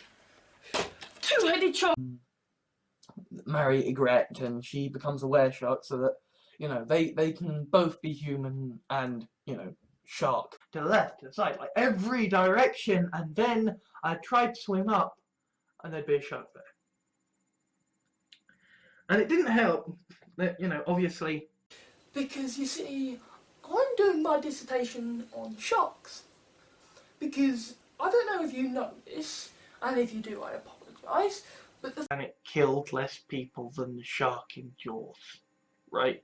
Two-Headed Shark. Marry Ygritte and she becomes a were-shark so that, they can both be human and, shark. to the left, to the side, like every direction, and then I tried to swim up, and there'd be a shark there. And it didn't help that, obviously... Because, you see, I'm doing my dissertation on sharks. Because, I don't know if you know this, and if you do, I apologise, but And it killed less people than the shark in Jaws, right?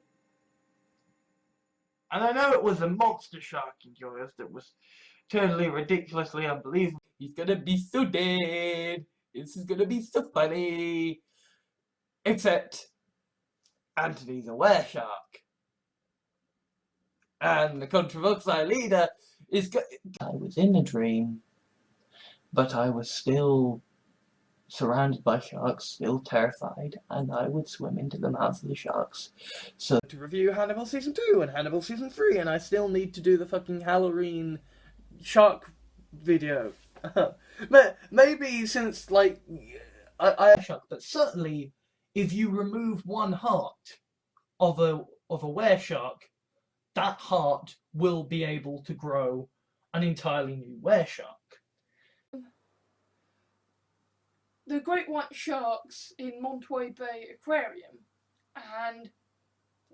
And I know it was a monster shark in Jaws that was totally ridiculously unbelievable. He's gonna be so dead. This is gonna be so funny. Except Anthony's a were-shark. And the controversial leader is I was in a dream, but I was still surrounded by sharks, still terrified, and I would swim into the mouths of the sharks. So to review Hannibal Season 2 and Hannibal Season 3, and I still need to do the fucking Halloween shark video. Maybe since, like, I shark, but certainly if you remove one heart of a were-shark, that heart will be able to grow an entirely new were-shark. The great white sharks in Monterey Bay Aquarium and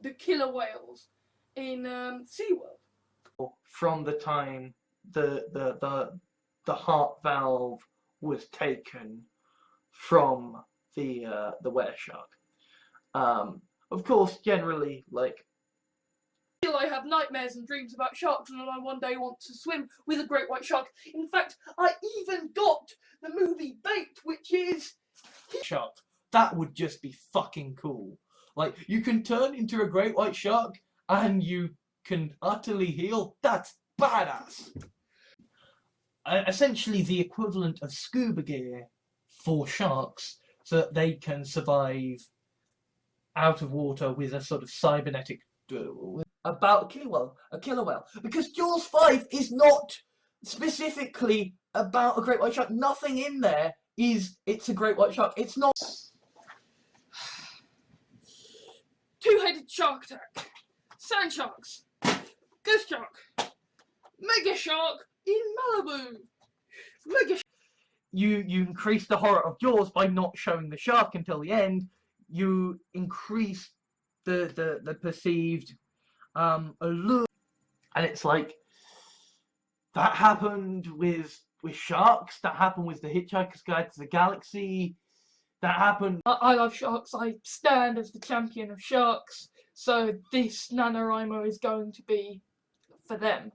the killer whales in SeaWorld. From the time the heart valve was taken from the were-shark. Of course, generally, like... I have nightmares and dreams about sharks, and I one day want to swim with a great white shark. In fact, I even got the movie Bait, which is... Shark. That would just be fucking cool. Like, you can turn into a great white shark, and you can utterly heal. That's badass! Essentially the equivalent of scuba gear for sharks, so that they can survive out of water with a sort of cybernetic... about a killer whale. Because Jaws 5 is not specifically about a great white shark. Nothing in there it's a great white shark. It's not... Two-headed shark attack. Sand sharks. Ghost shark. Mega shark in Malibu. You increase the horror of Jaws by not showing the shark until the end. You increase the perceived allure, and it's like that happened with sharks. That happened with the Hitchhiker's Guide to the Galaxy. That happened. I love sharks. I stand as the champion of sharks. So this NaNoWriMo is going to be for them.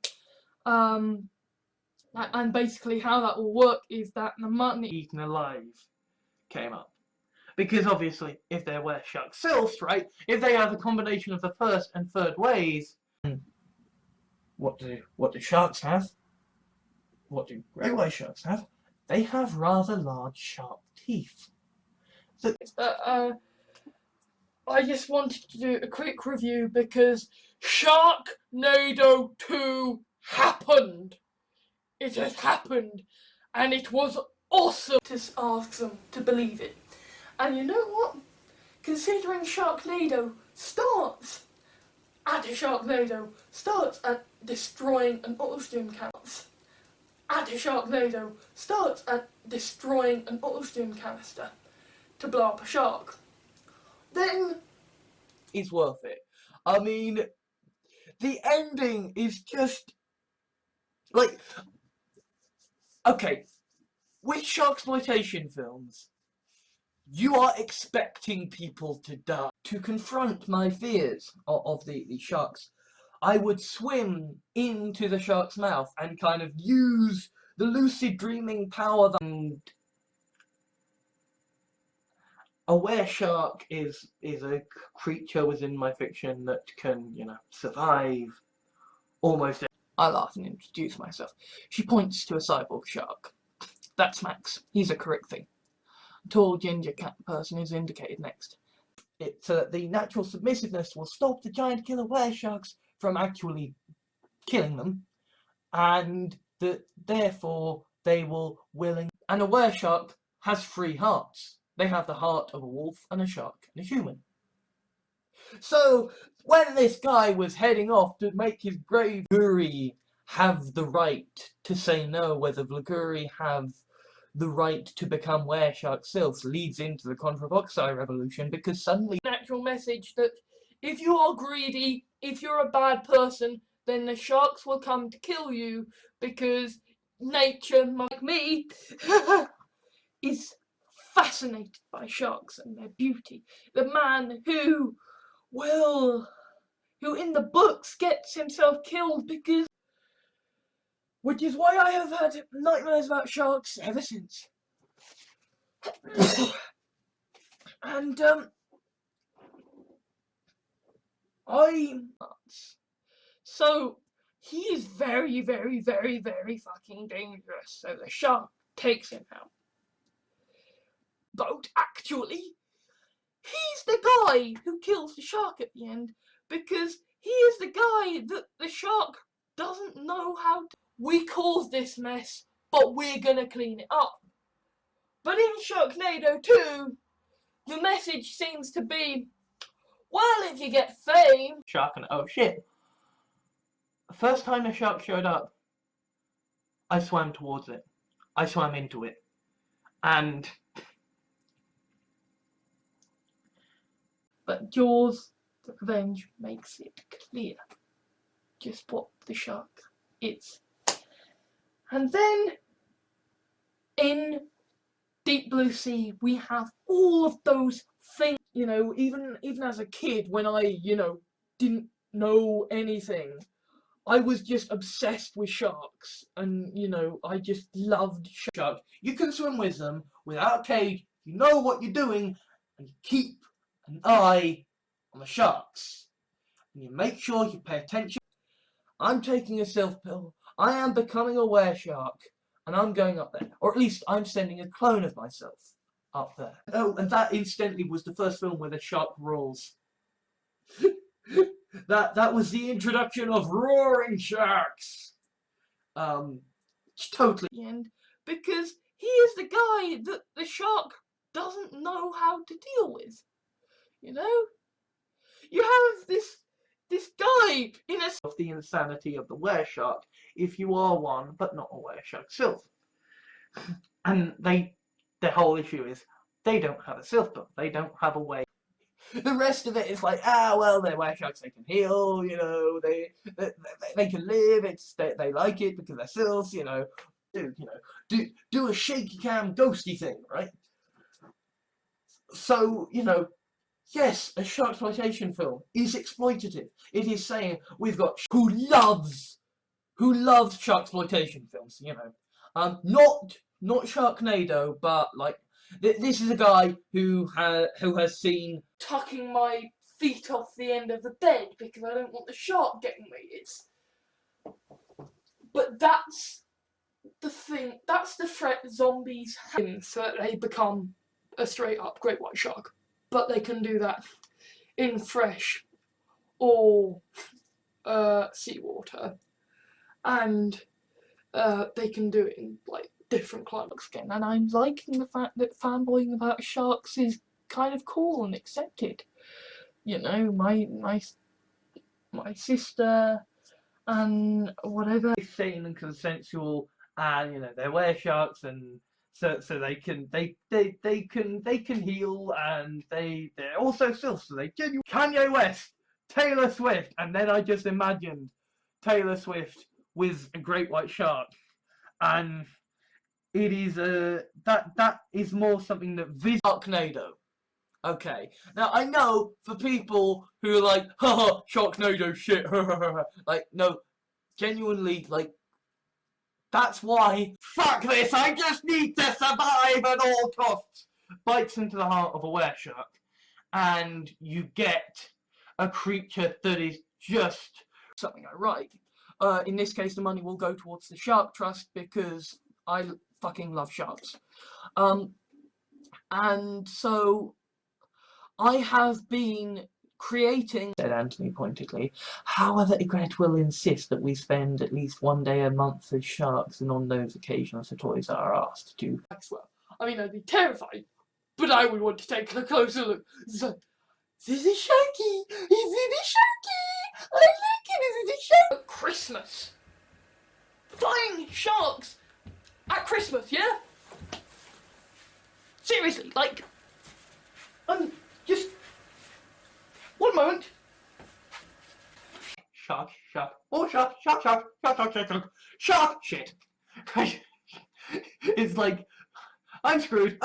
And basically how that will work is that the money eaten alive came up. Because obviously, if they're were shark sylphs, right, if they have a combination of the first and third ways, what do sharks have? What do great white sharks have? They have rather large, sharp teeth. So, I just wanted to do a quick review because Sharknado 2 happened. It has happened, and it was awesome to ask them to believe it. And you know what? Considering Sharknado starts at destroying an ocean canister, to blow up a shark, then It's worth it. I mean, the ending is just like, okay, with sharksploitation films, you are expecting people to die. To confront my fears of the sharks, I would swim into the shark's mouth and kind of use the lucid dreaming power that... a were-shark is a creature within my fiction that can, survive almost. I laugh and introduce myself. She points to a cyborg shark. That's Max. He's a correct thing. A tall ginger cat person is indicated next. So that the natural submissiveness will stop the giant killer were sharks from actually killing them, and that therefore they will willing. And a were shark has 3 hearts. They have the heart of a wolf and a shark and a human. So when this guy was heading off to make his grave, Vlaguri have the right to say no, whether Vlaguri have the right to become were-shark sylphs leads into the Controvoxai revolution, because suddenly Natural message that if you are greedy, if you're a bad person, then the sharks will come to kill you, because nature, like me, is fascinated by sharks and their beauty. The man who in the books gets himself killed because... Which is why I have had nightmares about sharks ever since. And, so, he is very, very, very, very fucking dangerous, so the shark takes him out. But actually, he's the guy who kills the shark at the end, because he is the guy that the shark doesn't know how to... We caused this mess, but we're gonna clean it up. But in Sharknado 2, the message seems to be, well, if you get fame... Shark and oh shit. The first time the shark showed up, I swam towards it. I swam into it. And... But Jaws, the Revenge, makes it clear just what the shark is. And then, in Deep Blue Sea, we have all of those things, even as a kid, when I, didn't know anything, I was just obsessed with sharks, and, I just loved sharks. you can swim with them without a cage, you know what you're doing, and you keep an eye on the sharks. And you make sure you pay attention. I'm taking a sylph pill. I am becoming a were-shark, and I'm going up there. Or at least I'm sending a clone of myself up there. Oh, and that incidentally was the first film where the shark roars. that was the introduction of roaring sharks. Totally. And because he is the guy that the shark doesn't know how to deal with. You have this guy in a... of the insanity of the were-shark, if you are one, but not a were-shark sylph. And the whole issue is, they don't have a sylph book. They don't have a way. The rest of it is like, well, they're were-sharks, they can heal, they can live, they like it because they're sylphs, do a shaky cam ghosty thing, right? So, yes, a sharksploitation film is exploitative. It is saying we've got who loves who loves sharksploitation films, you know. Not Sharknado, but like this is a guy who has seen tucking my feet off the end of the bed because I don't want the shark getting me. But that's the thing. That's the threat zombies have, so that they become a straight up great white shark. But they can do that in fresh or seawater, and they can do it in like different climates again. And I'm liking the fact that fanboying about sharks is kind of cool and accepted. You know, my sister and whatever. Sane and consensual, and you know they're were sharks, and so they can heal, and they're also still so they genuinely. Kanye West, Taylor Swift, and then I just imagined Taylor Swift with a great white shark, and it is that is more something that Sharknado. Okay, now I know for people who are like, haha, Sharknado shit, like, no, genuinely, like, that's why, fuck this, I just need to survive at all costs, bites into the heart of a wereshark, and you get a creature that is just something I write. In this case, the money will go towards the Shark Trust because I fucking love sharks. And so I have been creating, said Anthony pointedly. However, Egret will insist that we spend at least one day a month as sharks, and on those occasions the toys are asked to. Well, I mean, I'd be terrified, but I would want to take a closer look. So, this is Sharky! Is it a Sharky? I like it! Is it a shark? At Christmas! Flying sharks! At Christmas, yeah? Seriously, like, just one moment. shark, shit. It's like, I'm screwed.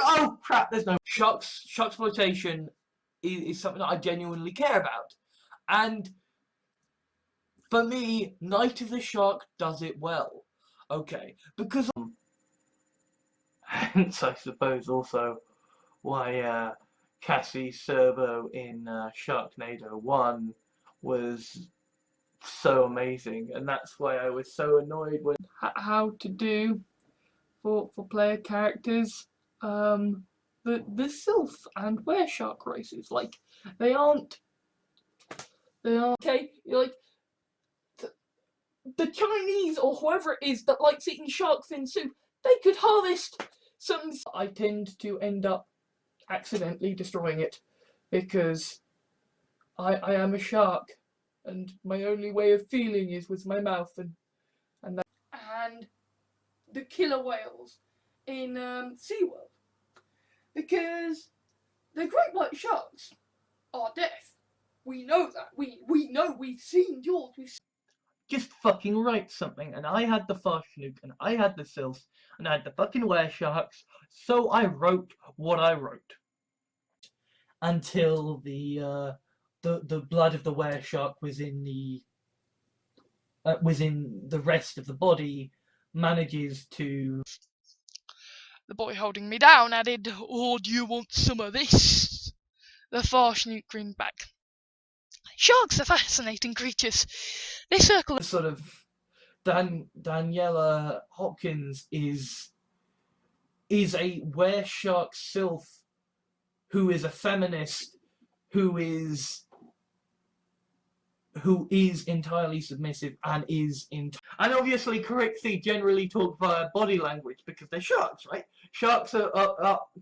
Oh crap, there's no. Sharksploitation is something that I genuinely care about. And for me, Night of the Shark does it well. Okay, because Hence, I suppose also why Cassie Servo in Sharknado 1 was so amazing, and that's why I was so annoyed when How to do for player characters, the Sylph and Wereshark races, like, they aren't okay, like, the Chinese or whoever it is that likes eating shark fin soup, they could harvest some. I tend to end up accidentally destroying it because I am a shark and my only way of feeling is with my mouth and the killer whales in SeaWorld, because the great white sharks are deaf. We know that. We know. We've seen yours. just fucking write something, and I had the Farshnuk, and I had the Sylphs, and I had the fucking Weresharks, so I wrote what I wrote. until the blood of the wereshark was in the rest of the body, manages to. The boy holding me down added, "Oh, do you want some of this?" The Farshnuk grinned back. "Sharks are fascinating creatures. They circle..." Sort of Daniela Hopkins is a wereshark sylph who is a feminist, who is entirely submissive and And obviously Carixi generally talk via body language because they're sharks, right? Sharks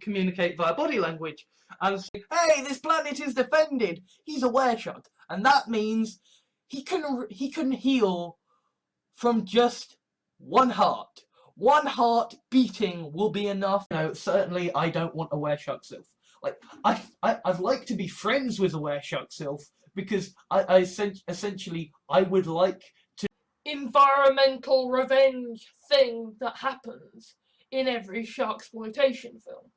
communicate via body language. And hey, this planet is defended. He's a wereshark, and that means he can heal from just one heart. One heart beating will be enough. No, certainly I don't want a wereshark sylph. Like I'd like to be friends with a wereshark sylph because I essentially I would like to. Environmental revenge thing that happens in every sharksploitation film.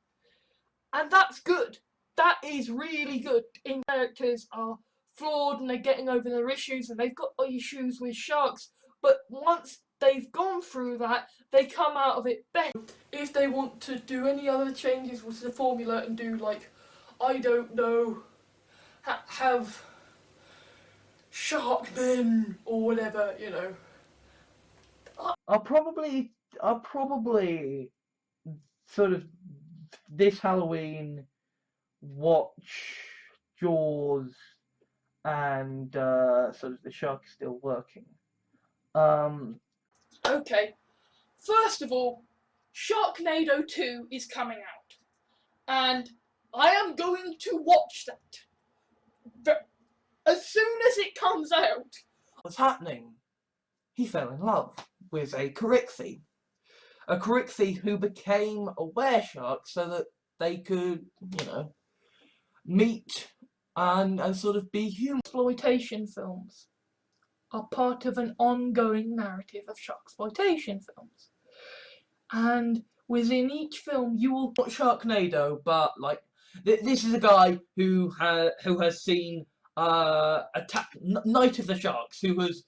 And that's good. That is really good. Characters are flawed and they're getting over their issues and they've got issues with sharks, but once they've gone through that, they come out of it better. If they want to do any other changes with the formula and do, like, I don't know, have shark men or whatever, you know. I'll probably sort of this Halloween watch Jaws and sort of The Shark Is Still Working. Okay, first of all, Sharknado 2 is coming out, and I am going to watch that as soon as it comes out. What's happening? He fell in love with a Carixie. A Carixie who became a wereshark so that they could, you know, meet and sort of be human. Exploitation films are part of an ongoing narrative of sharksploitation films. And within each film you will... Not Sharknado, but like this is a guy who has seen Night of the Sharks, who has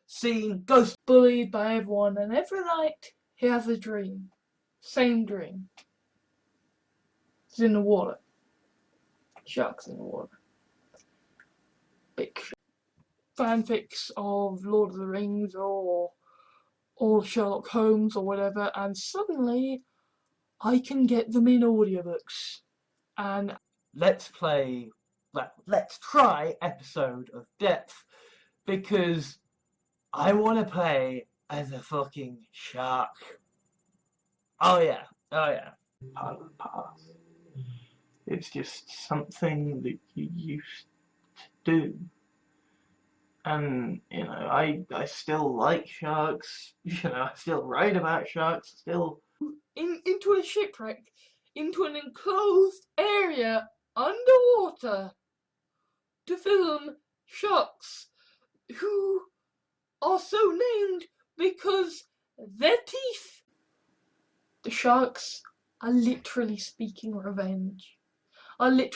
seen ghosts. Bullied by everyone, and every night he has a dream. Same dream. It's in the water. Sharks in the water. Big fanfics of Lord of the Rings or Sherlock Holmes or whatever, and suddenly I can get them in audiobooks. And let's try episode of Depth, because I want to play as a fucking shark. Oh yeah. Pilot Pass. It's just something that you used to do. And, you know, I still like sharks, you know, I still write about sharks, still... into a shipwreck, into an enclosed area underwater to film sharks who are so named because their teeth. The sharks are literally seeking revenge. The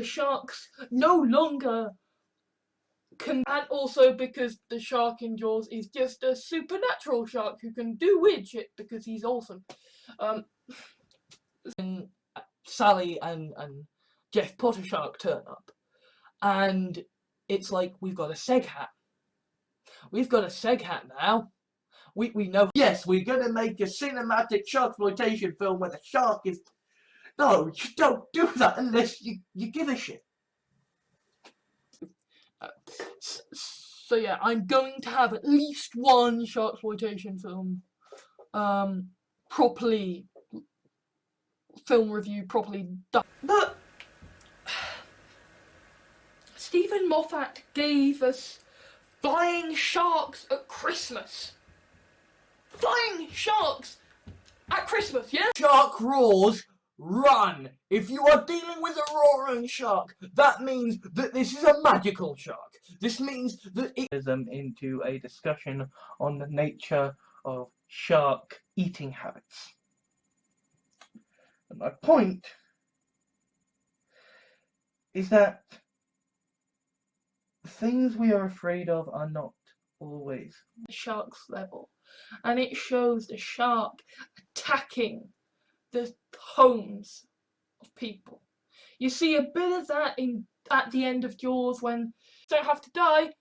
sharks no longer can, and also because the shark in Jaws is just a supernatural shark who can do weird shit because he's awesome. And Sally and Jeff Potter Shark turn up, and it's like, we've got a seg hat. We've got a seg hat now. We know. Yes, we're gonna make a cinematic sharksploitation film where the shark is. No, you don't do that unless you give a shit. So yeah, I'm going to have at least one sharksploitation film, properly film review, properly done. But Stephen Moffat gave us flying sharks at Christmas. Flying sharks at Christmas, yeah? Shark roars, run! If you are dealing with a roaring shark, that means that this is a magical shark. This means that it... into a discussion on the nature of shark eating habits. And my point is that the things we are afraid of are not always the shark's level, and it shows the shark attacking the homes of people. You see a bit of that at the end of Jaws when they don't have to die.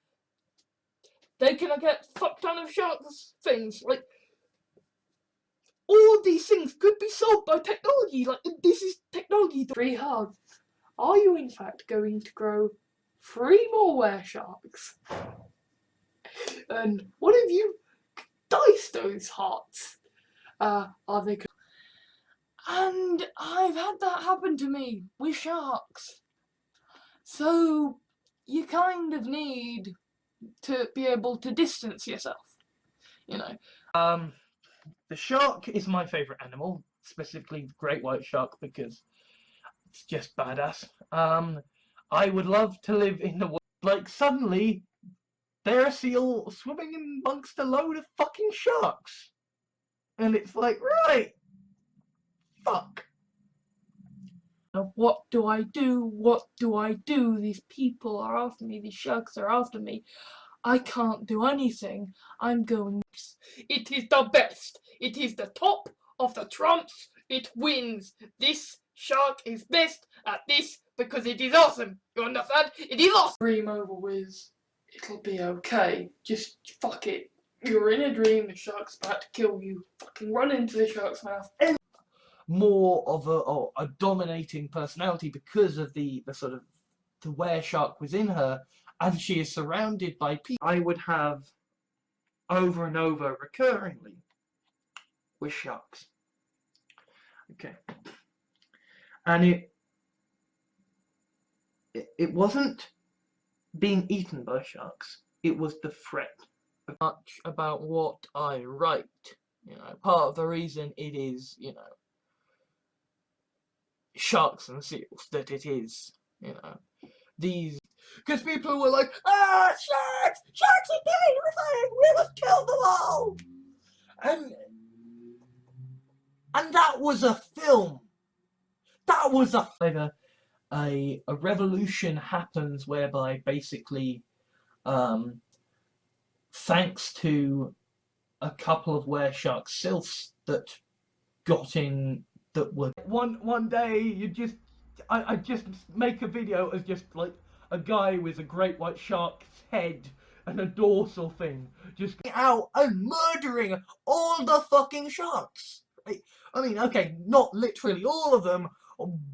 They can get fucked ton of sharks things. Like, all these things could be solved by technology. Like, this is technology. 3 hard. Are you in fact going to grow 3 more weresharks? And what if you dice those hearts? Are they? And I've had that happen to me with sharks. So you kind of need to be able to distance yourself, you know. The shark is my favourite animal, specifically the great white shark, because it's just badass. I would love to live in the world. Like, suddenly they're a seal swimming amongst a load of fucking sharks. And it's like, right, fuck. Of what do I do? What do I do? These people are after me. These sharks are after me. I can't do anything. I'm going. It is the best. It is the top of the trumps. It wins. This shark is best at this because it is awesome. You understand? It is awesome. Dream over with. It'll be okay. Just fuck it. You're in a dream. The shark's about to kill you. Fucking run into the shark's mouth. More of a dominating personality because of the sort of the were-shark within her, and she is surrounded by people. I would have over and over recurringly with sharks. Okay. And it wasn't being eaten by sharks, it was the threat. Much about what I write, you know, part of the reason it is, you know, sharks and seals that it is, you know, these, because people were like, sharks are killing everything, we must kill them all, and that was a film, that was a revolution happens whereby basically, thanks to a couple of were-shark sylphs that got in, that were one day I just make a video as just like a guy with a great white shark's head and a dorsal thing just out and murdering all the fucking sharks. I mean, okay, not literally all of them,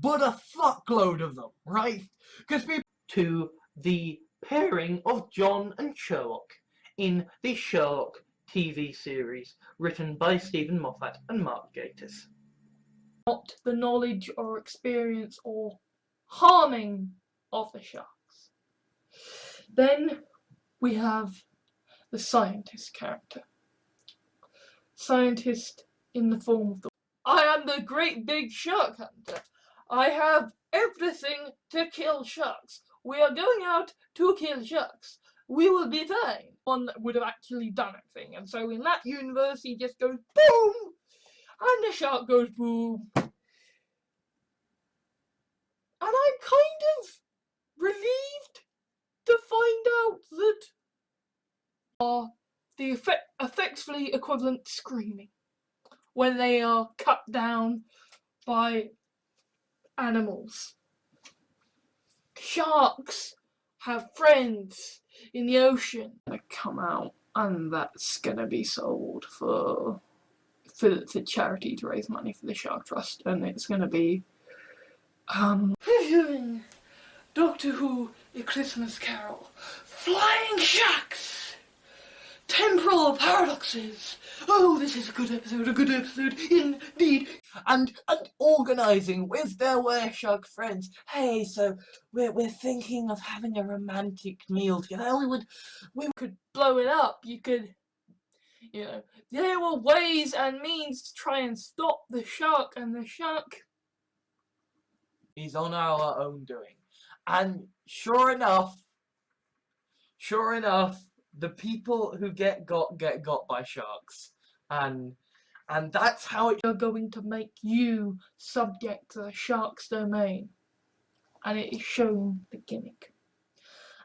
but a fuckload of them, right? Because people To the pairing of John and Sherlock in the Sherlock TV series written by Stephen Moffat and Mark Gatiss. Not the knowledge or experience or harming of the sharks. Then we have the scientist character. Scientist in the form of the... I am the great big shark hunter. I have everything to kill sharks. We are going out to kill sharks. We will be fine. One that would have actually done anything. And so in that universe he just goes boom! And the shark goes boom. And I'm kind of relieved to find out that the effectively equivalent to screaming when they are cut down by animals. Sharks have friends in the ocean. They come out, and that's gonna be sold for charity to raise money for the Shark Trust, and it's gonna be reviewing Doctor Who: A Christmas Carol, flying sharks, temporal paradoxes. Oh, this is a good episode indeed. and organising with their were-shark friends. Hey, so we're thinking of having a romantic meal together. We Could blow it up. You could, you know, there were ways and means to try and stop the shark, and the shark is on our own doing. And sure enough, the people who get got by sharks, and that's how it are going to make you subject to the shark's domain, and it is shown the gimmick.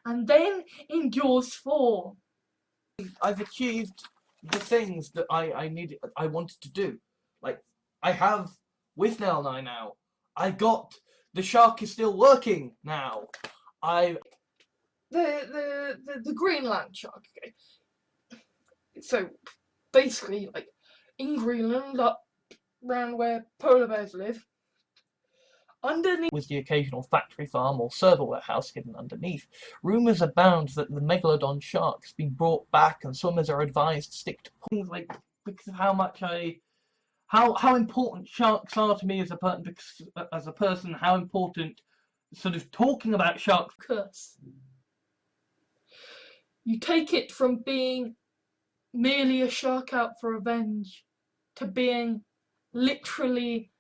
And then in Jaws 4, I've achieved the things that I wanted to do. Like, I have with Nell 9 now. I got the shark is still working now. the Greenland shark. Okay, so basically, like in Greenland, up around where polar bears live, underneath was the occasional factory farm or server warehouse hidden underneath. Rumours abound that the megalodon shark has been brought back, and swimmers are advised to stick to Things like, because of how much how important sharks are to me as a person, how important sort of talking about sharks. curse. You take it from being merely a shark out for revenge to being literally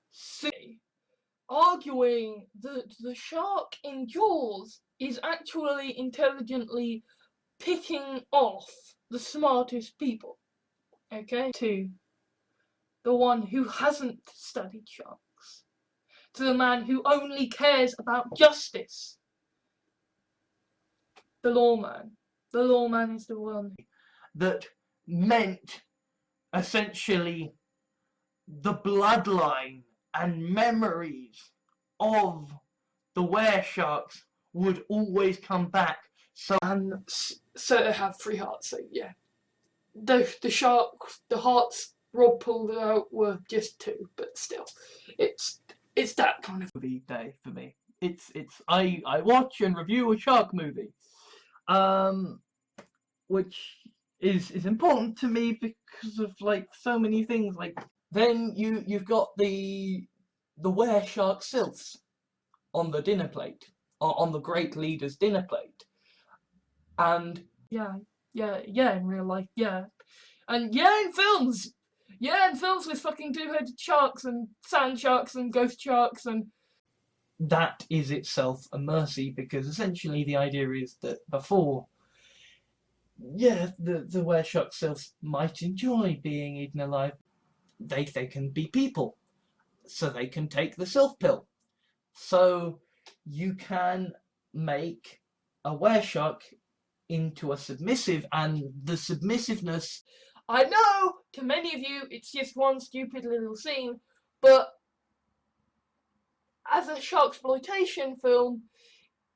arguing that the shark in Jaws is actually intelligently picking off the smartest people. Okay? To the one who hasn't studied sharks. to the man who only cares about justice. The lawman. The lawman is the one that meant essentially the bloodline and memories of the were-sharks would always come back. So so they have 3 hearts. So yeah, the hearts Rob pulled out were just 2, but still, it's that kind of movie day for me. I watch and review a shark movie, which is important to me because of like so many things. Like then you've got the were-shark sylphs on the dinner plate, on the great leader's dinner plate, and yeah in real life, and in films. Yeah, in films with fucking 2-headed sharks and sand sharks and ghost sharks, and that is itself a mercy, because essentially the idea is that before, the were-shark sylphs might enjoy being eaten alive. They can be people, so they can take the sylph pill. So you can make a were-shark into a submissive, and the submissiveness, I know, to many of you, it's just one stupid little scene, but as a sharksploitation film,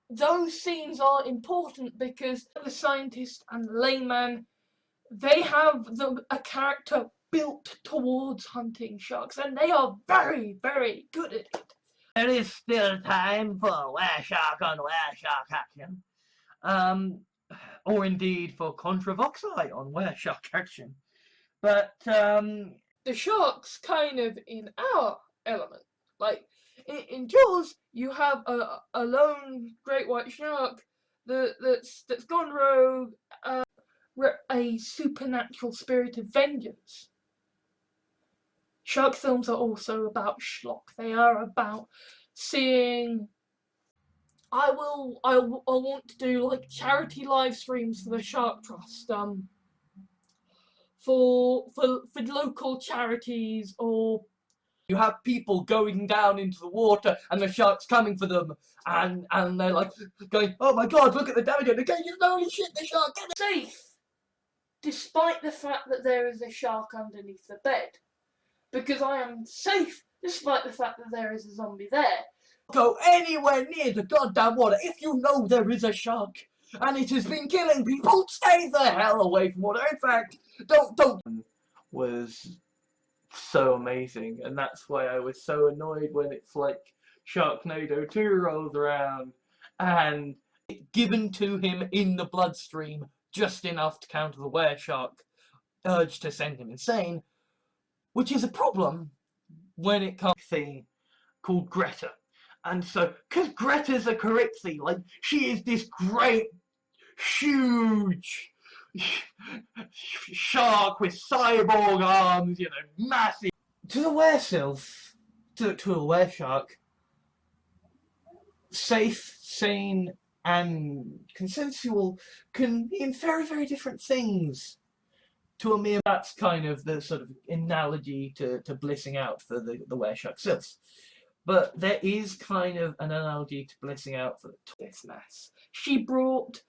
those scenes are important because the scientist and the layman, they have a character built towards hunting sharks, and they are very, very good at it. there is still time for were-shark on were-shark action. Or indeed for controvoxi on were-shark action. But the shark's kind of in our element. Like in Jaws, you have a lone great white shark that's gone rogue, a supernatural spirit of vengeance. Shark films are also about schlock. They are about seeing. I want to do like charity live streams for the Shark Trust, for local charities, or You have people going down into the water and the shark's coming for them, and they're like going, oh my god, look at the damage, and they're going, holy shit, the shark, get it! safe, despite the fact that there is a shark underneath the bed. Because I am safe, despite the fact that there is a zombie there. Go anywhere near the goddamn water if you know there is a shark and it has been killing people. Stay the hell away from water. In fact, don't. was so amazing, and that's why I was so annoyed when it's like Sharknado 2 rolls around and Given to him in the bloodstream just enough to counter the were-shark urge to send him insane, which is a problem when it comes thing called Greta. And so, because Greta's a Caryxi, like, she is this great, huge shark with cyborg arms, massive. to the were-sylph, to a were-shark, safe, sane, and consensual can mean very, very different things to a mere. That's kind of the sort of analogy to blissing out for the were-shark sylphs. But there is kind of an analogy to blissing out for This mess. She brought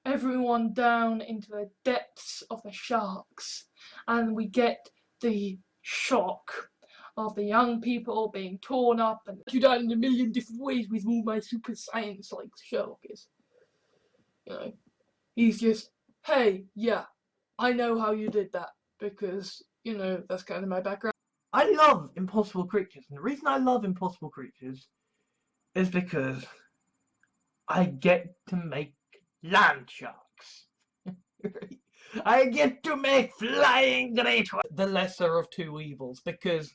everyone down into the depths of the sharks, and we get the shock of the young people being torn up and you down in a million different ways with all my super science like Sherlock is. He's just, hey, yeah, I know how you did that, because, that's kind of my background. I love Impossible Creatures, and the reason I love Impossible Creatures is because I get to make land sharks. I get to make flying great ones. the lesser of two evils, because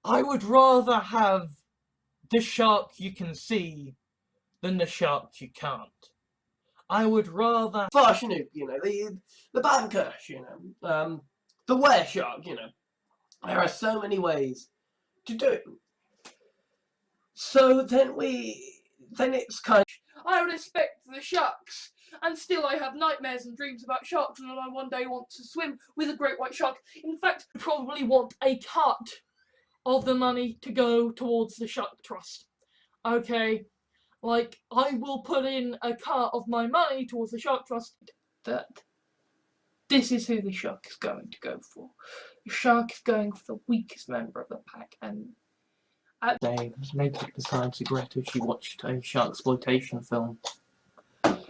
I would rather have the shark you can see than the shark you can't. I would rather Farshanook, the bankersh, the were-shark, There are so many ways to do it. So then it's kind of... I respect the sharks, and still I have nightmares and dreams about sharks, and I one day want to swim with a great white shark. In fact, I probably want a cut of the money to go towards the Shark Trust. Okay, like, I will put in a cut of my money towards the Shark Trust. That this is who the shark is going to go for. The shark is going for the weakest member of the pack, and Day, naked beside Greta, she watched a shark exploitation film.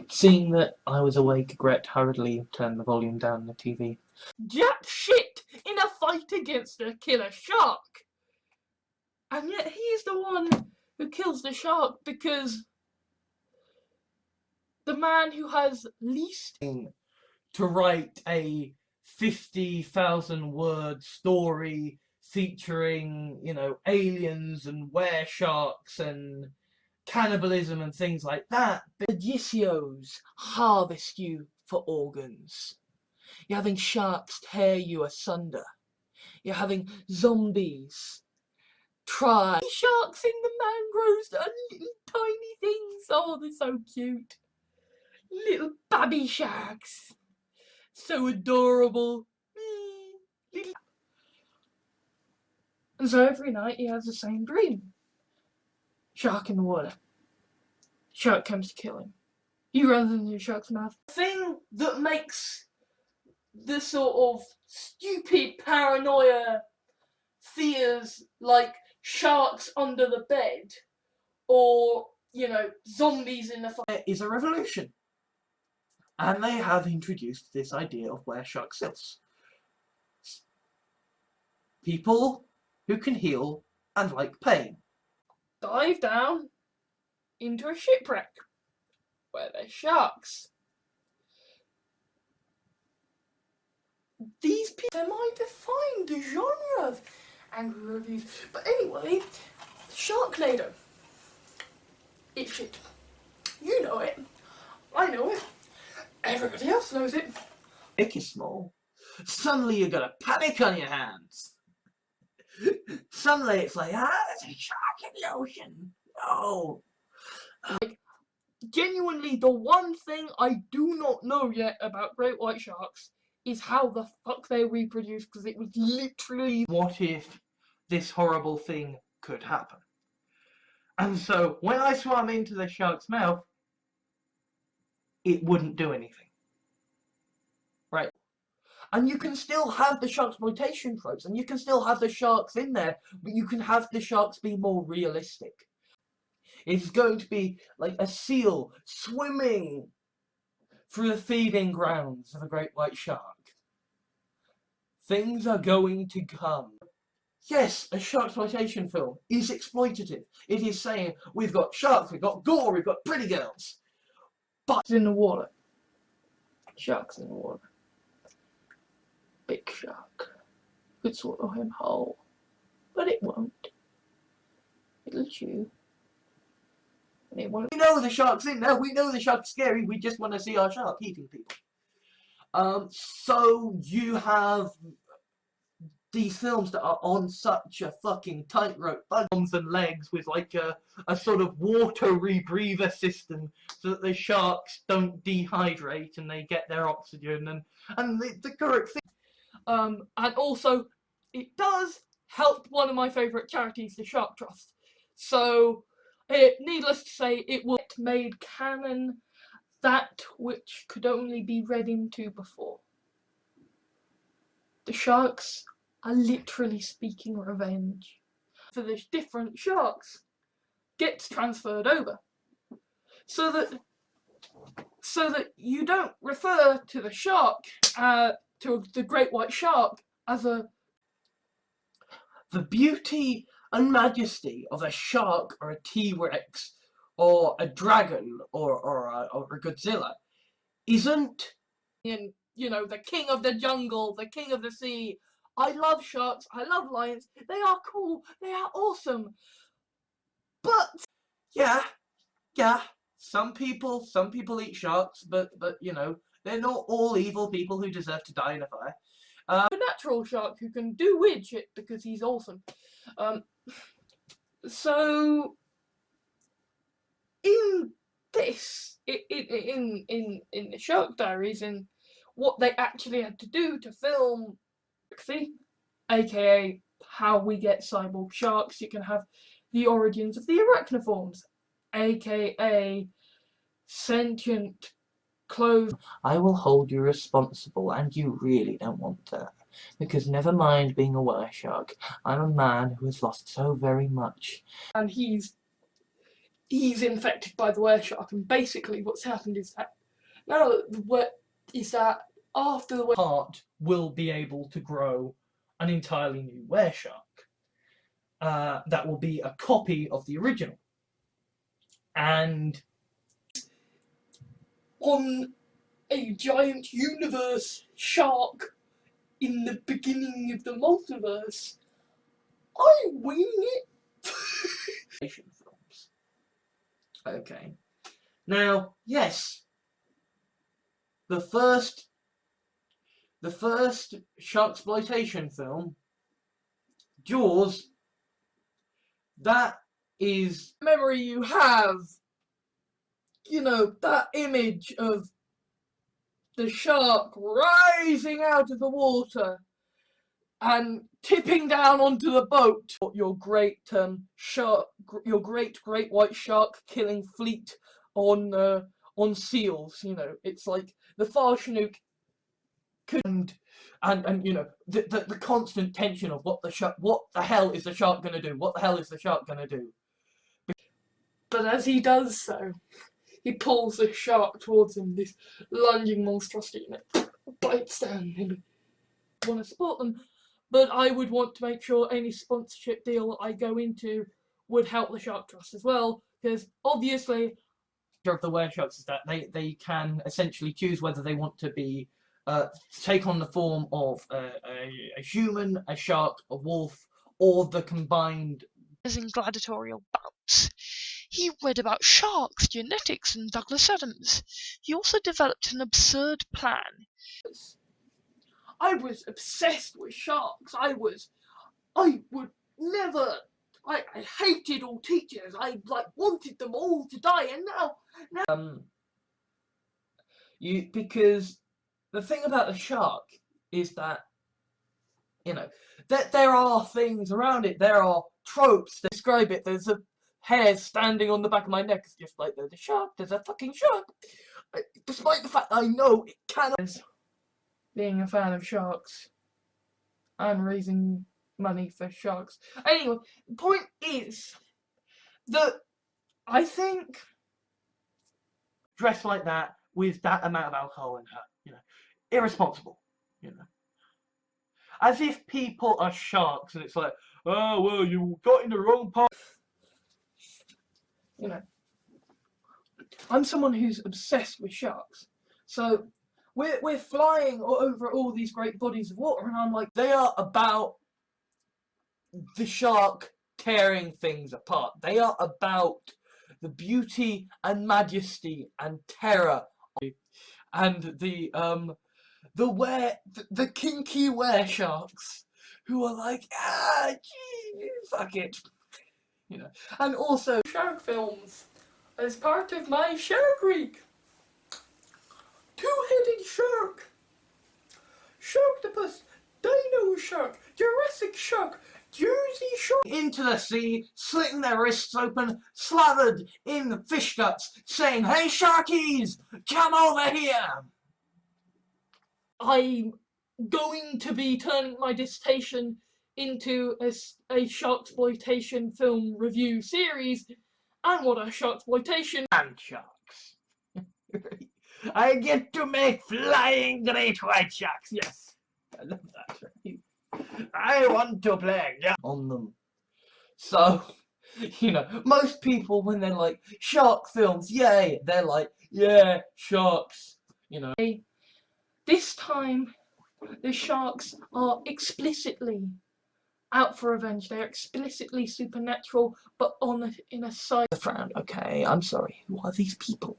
Seeing that I was awake, Gret hurriedly turned the volume down on the TV. jack shit in a fight against a killer shark. And yet he is the one who kills the shark because the man who has least To write a 50,000 word story featuring, you know, aliens and were-sharks and cannibalism and things like that. Odysseus harvest you for organs. You're having sharks tear you asunder. You're having zombies try. sharks in the mangroves that are little tiny things. Oh, they're so cute. Little baby sharks. So adorable. Little. And so every night he has the same dream. Shark in the water. Shark comes to kill him. He runs into the shark's mouth. The thing that makes the sort of stupid paranoia fears like sharks under the bed or, you know, zombies in the fire is a revolution. And they have introduced this idea of where shark lives. People who can heal and like pain. Dive down into a shipwreck where there's sharks. These people might define the genre of angry reviews. But anyway, Sharknado. It's shit. You know it. I know it. Everybody else knows it. Dick is small. Suddenly you've got a panic on your hands. Suddenly it's like, there's a shark in the ocean. No. Genuinely, the one thing I do not know yet about great white sharks is how the fuck they reproduce, because it was literally... What if this horrible thing could happen? And so when I swam into the shark's mouth, it wouldn't do anything. Right. And you can still have the shark exploitation tropes, and you can still have the sharks in there, but you can have the sharks be more realistic. It's going to be like a seal swimming through the feeding grounds of a great white shark. Things are going to come. Yes, a shark exploitation film is exploitative. It is saying, we've got sharks, we've got gore, we've got pretty girls. But in the water. Sharks in the water. Big shark. Could swallow him whole. But it won't. It'll chew. And it won't. we know the shark's in there, we know the shark's scary, we just want to see our shark eating people. So you have these films that are on such a fucking tightrope, Arms and legs with like a sort of water rebreather system so that the sharks don't dehydrate and they get their oxygen and the correct thing. And also, it does help one of my favourite charities, the Shark Trust. So, needless to say, it will made canon that which could only be read into before. The sharks are literally speaking revenge. For the different sharks gets transferred over. So that you don't refer to the shark, to the great white shark as a... The beauty and majesty of a shark or a T-Rex or a dragon or a Godzilla isn't, in, you know, the king of the jungle, the king of the sea. I love sharks, I love lions, they are cool, they are awesome. But yeah, some people eat sharks, but you know, they're not all evil people who deserve to die in a fire. a natural shark who can do weird shit because he's awesome. So in this, in the Shark Diaries, and what they actually had to do to film Roxy, aka how we get cyborg sharks. You can have the origins of the arachniforms, aka sentient clothes. I will hold you responsible, and you really don't want that. Because never mind being a wereshark, I'm a man who has lost so very much. And he's infected by the wereshark, and basically what's happened is that now after the Part will be able to grow an entirely new wereshark. That will be a copy of the original. And on a giant universe shark in the beginning of the multiverse, I'm winging it. films. Okay. Now, yes, the first sharksploitation film, Jaws, that is Memory you have, you know, that image of the shark rising out of the water and tipping down onto the boat. Your great great white shark killing fleet on seals. You know, it's like the Farshnook and you know the constant tension of what the hell is the shark gonna do? What the hell is the shark gonna do? But as he does so, he pulls the shark towards him, this lunging monstrosity, and it bites down him. I want to support them, but I would want to make sure any sponsorship deal I go into would help the Shark Trust as well, because obviously Of the weresharks is that they can essentially choose whether they want to be take on the form of a human, a shark, a wolf, or the combined. As in gladiatorial bouts. He read about sharks, genetics, and Douglas Adams. He also developed an absurd plan. I was obsessed with sharks. I hated all teachers. I wanted them all to die, and now Because the thing about the shark is that, you know, that there are things around it. There are tropes that describe it. There's a hair standing on the back of my neck. It's just like there's a shark. There's a fucking shark. Despite the fact I know it cannot. being a fan of sharks and raising money for sharks. Anyway, the point is that I think Dressed like that with that amount of alcohol in her, you know, irresponsible, you know, as if people are sharks and it's like, oh well, you got in the wrong part. you know, I'm someone who's obsessed with sharks. So we're flying over all these great bodies of water, and I'm like, They are about the shark tearing things apart. They are about the beauty and majesty and terror and the kinky weresharks who are like, gee, fuck it, you know. And also shark films as part of my Shark Week. Two-headed shark, Sharktopus, Dino Shark, Jurassic Shark, Jersey Shark. into the sea, slitting their wrists open, slathered in the fish guts, saying, hey sharkies, come over here. I'm going to be turning my dissertation into a sharksploitation film review series, and what are sharksploitation? And sharks. I get to make flying great white sharks. Yes, I love that. I want to play on them. So, you know, most people when they're like shark films, yay, they're like, yeah, sharks. You know. This time, the sharks are explicitly out for revenge. They're explicitly supernatural, but in a side. The frown. Okay, I'm sorry. Who are these people?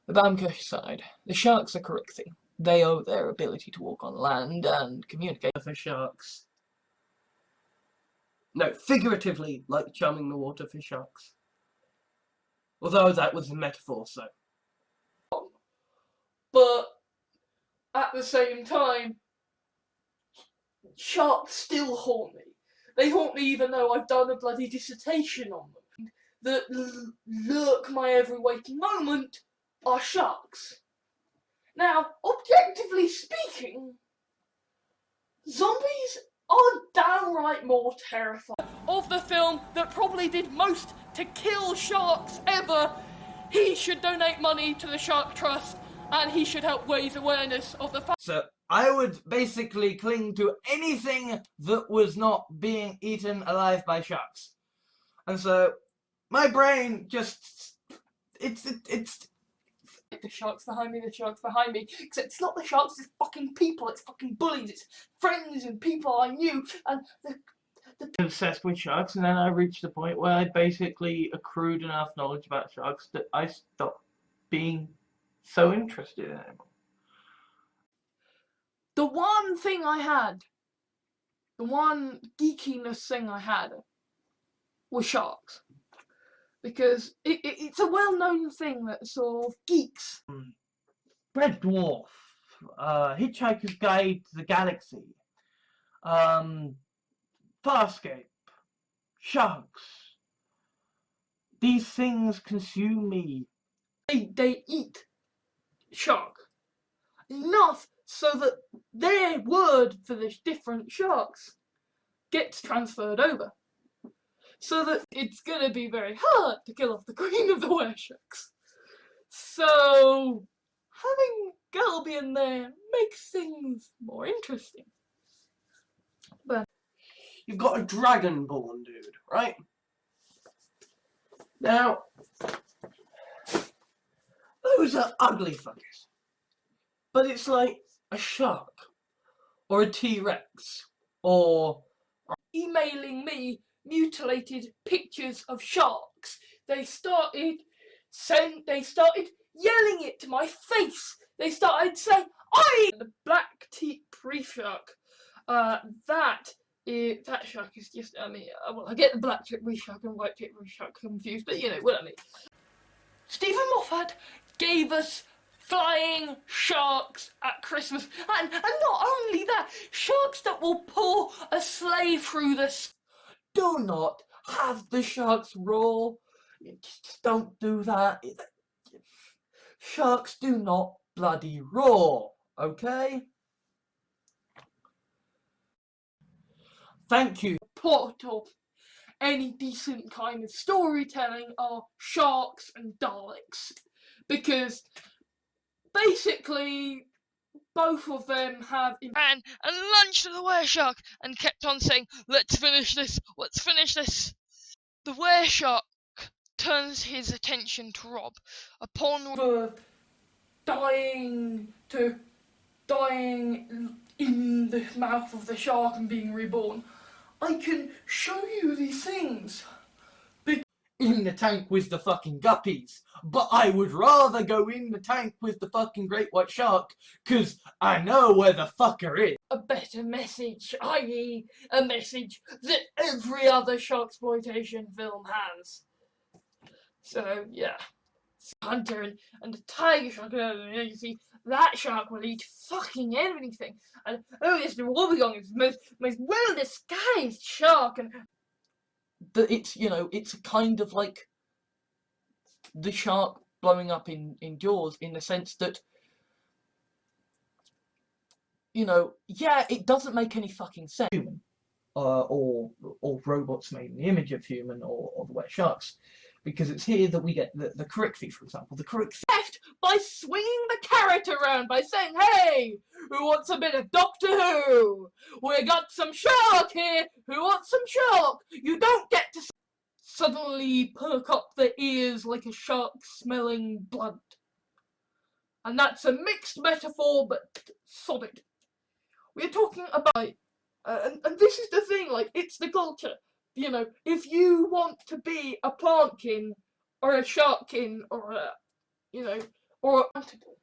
The Bamkush side. The sharks are Carithi. They owe their ability to walk on land and communicate For sharks. No, figuratively, like chumming the water for sharks. Although that was a metaphor, so. But at the same time, sharks still haunt me. They haunt me even though I've done a bloody dissertation on them. That lurk my every waking moment are sharks. Now, objectively speaking, zombies are downright more terrifying. Of the film that probably did most to kill sharks ever, he should donate money to the Shark Trust, and he should help raise awareness of the fact. So I would basically cling to anything that was not being eaten alive by sharks. And so my brain just it's The sharks behind me, except it's not the sharks, it's fucking people, it's fucking bullies, it's friends and people I knew, and obsessed with sharks, and then I reached the point where I basically accrued enough knowledge about sharks that I stopped being so interested in them. the one thing I had, the one geekiness thing I had was sharks. Because it's a well-known thing that sort of geeks. Red Dwarf, Hitchhiker's Guide to the Galaxy, Farscape, sharks. These things consume me. They eat shark enough so that their word for the different sharks gets transferred over. So that it's gonna be very hard to kill off the queen of the were-sharks. So having Galby in there makes things more interesting. But You've got a dragonborn dude, right? Now, those are ugly fuckers. But it's like a shark, or a T-Rex, or emailing me mutilated pictures of sharks. They started yelling it to my face. They started saying, the black teeth reef shark. That shark is just, I get the black tip reef shark and white tip reef shark confused, but you know what I mean. Stephen Moffat gave us flying sharks at Christmas, and not only that, sharks that will pull a sleigh through the Do not have the sharks roar. Just don't do that. Sharks do not bloody roar, okay? Thank you. Portal. Any decent kind of storytelling are sharks and Daleks. Because basically both of them have And lunged at the wereshark and kept on saying, let's finish this, let's finish this. The wereshark turns his attention to Rob upon dying in the mouth of the shark and being reborn. I can show you these things. in the tank with the fucking guppies, but I would rather go in the tank with the fucking great white shark, cause I know where the fucker is. A better message, i.e. a message that every other sharksploitation film has. So, yeah. Hunter and the tiger shark, you see, that shark will eat fucking anything. And this wobbegong is the most well-disguised shark, and That it's, you know, it's kind of like the shark blowing up in Jaws, in the sense that, you know, yeah, it doesn't make any fucking sense. Human, or robots made in the image of human, or the wet sharks, because it's here that we get the Crickfee, for example. The Crickfee left by swinging the carrot around by saying, "Hey, who wants a bit of Doctor Who? We got some shark here. Who wants some shark?" You don't get to suddenly perk up the ears like a shark smelling blood. And that's a mixed metaphor, but solid. We're talking about, and this is the thing, like, it's the culture. You know, if you want to be a plantkin, or a sharkkin, or a, you know, or a tentacle,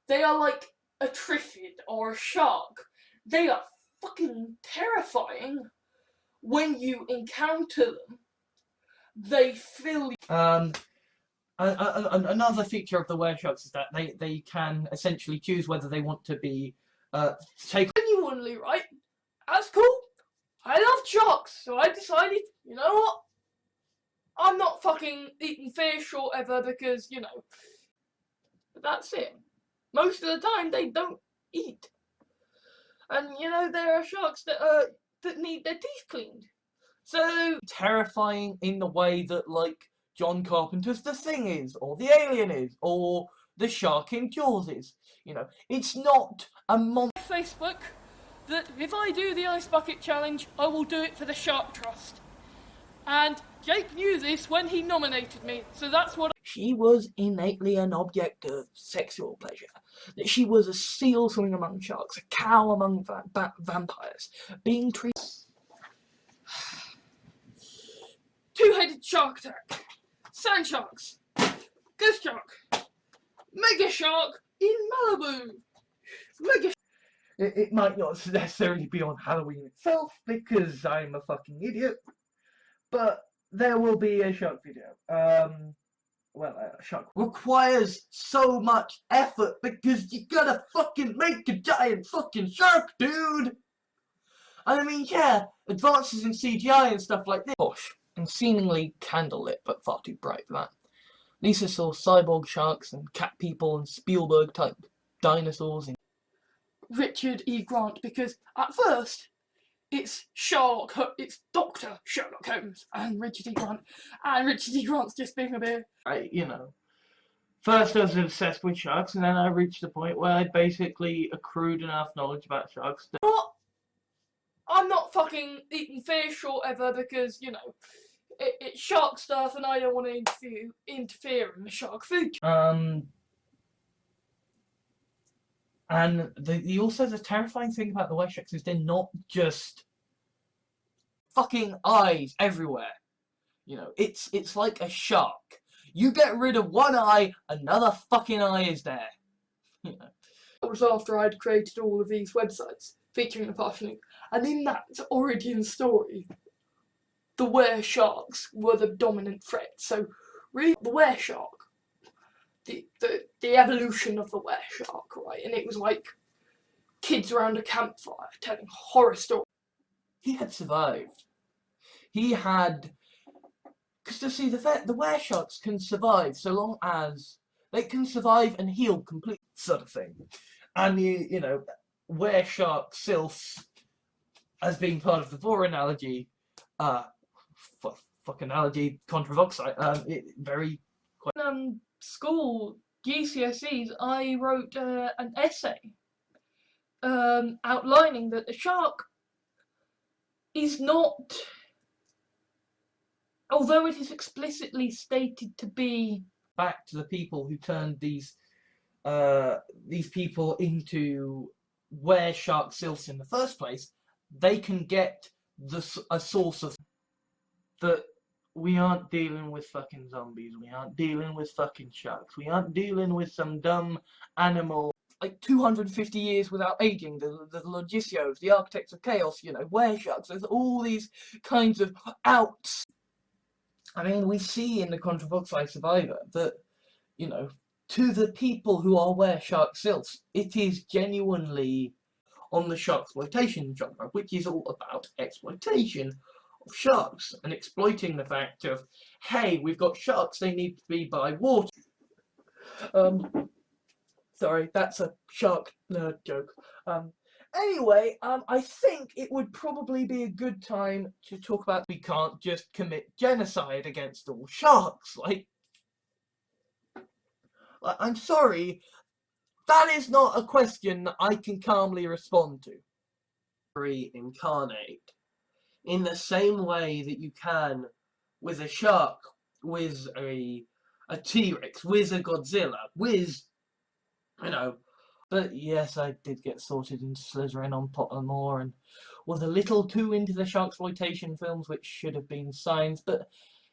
they are like a triffid or a shark. They are fucking terrifying when you encounter them. They fill you. Another feature of the weresharks is that they can essentially choose whether they want to be taken. Genuinely, right? That's cool. I loved sharks, so I decided, you know what? I'm not fucking eating fish or ever because, you know. But that's it. Most of the time they don't eat. And, you know, there are sharks that need their teeth cleaned. So terrifying in the way that, like, John Carpenter's The Thing is, or The Alien is, or the shark in Jaws is. You know, it's not a Facebook that if I do the Ice Bucket Challenge, I will do it for the Shark Trust. And Jake knew this when he nominated me, so that's what. She was innately an object of sexual pleasure. That she was a seal swimming among sharks, a cow among vampires, being treated. Two-headed shark attack, sand sharks, ghost shark, mega shark in Malibu, mega. It might not necessarily be on Halloween itself because I'm a fucking idiot, but there will be a shark video. A shark Requires so much effort because you gotta fucking make a giant fucking shark, dude! I mean, yeah, advances in CGI and stuff like this. Posh and seemingly candlelit, but far too bright for that. Lisa saw cyborg sharks and cat people and Spielberg-type dinosaurs in Richard E. Grant, because at first it's Dr. Sherlock Holmes and Richard E. Grant, and Richard E. Grant's just being a bit. you know, first I was obsessed with sharks, and then I reached the point where I'd basically accrued enough knowledge about sharks that What? I'm not fucking eating fish or ever because, you know, it's shark stuff and I don't want to interfere in the shark food. And the terrifying thing about the were sharks is they're not just fucking eyes everywhere. You know, it's like a shark. You get rid of one eye, another fucking eye is there. You know. That was after I'd created all of these websites featuring the partitioning, and in that origin story, the were sharks were the dominant threat. So, really, the were shark, the evolution of the were shark, right? And it was like kids around a campfire telling horror stories. He had survived. He had, because to see the were sharks can survive so long as they can survive and heal completely, sort of thing. And you know, were shark sylphs as being part of the Vor analogy, fuck analogy, controvoxite, very quite. School GCSEs, I wrote an essay outlining that the shark is not, although it is explicitly stated to be. Back to the people who turned these people into were shark sylphs in the first place, they can get a source of that we aren't dealing with fucking zombies, we aren't dealing with fucking sharks, we aren't dealing with some dumb animal. Like 250 years without aging, the Logicios, the Architects of Chaos, you know, were sharks, there's all these kinds of outs. I mean, we see in the Controvoxai Survivor that, you know, to the people who are were shark sylphs, it is genuinely on the sharksploitation genre, which is all about exploitation of sharks and exploiting the fact of, hey, we've got sharks, they need to be by water. Sorry, that's a shark nerd joke. Anyway, I think it would probably be a good time to talk about we can't just commit genocide against all sharks. Like, I'm sorry, that is not a question that I can calmly respond to. Reincarnate in the same way that you can with a shark, with a T-Rex, with a Godzilla, with, you know. But yes, I did get sorted into Slytherin on Pottermore and was a little too into the sharksploitation films, which should have been signs. But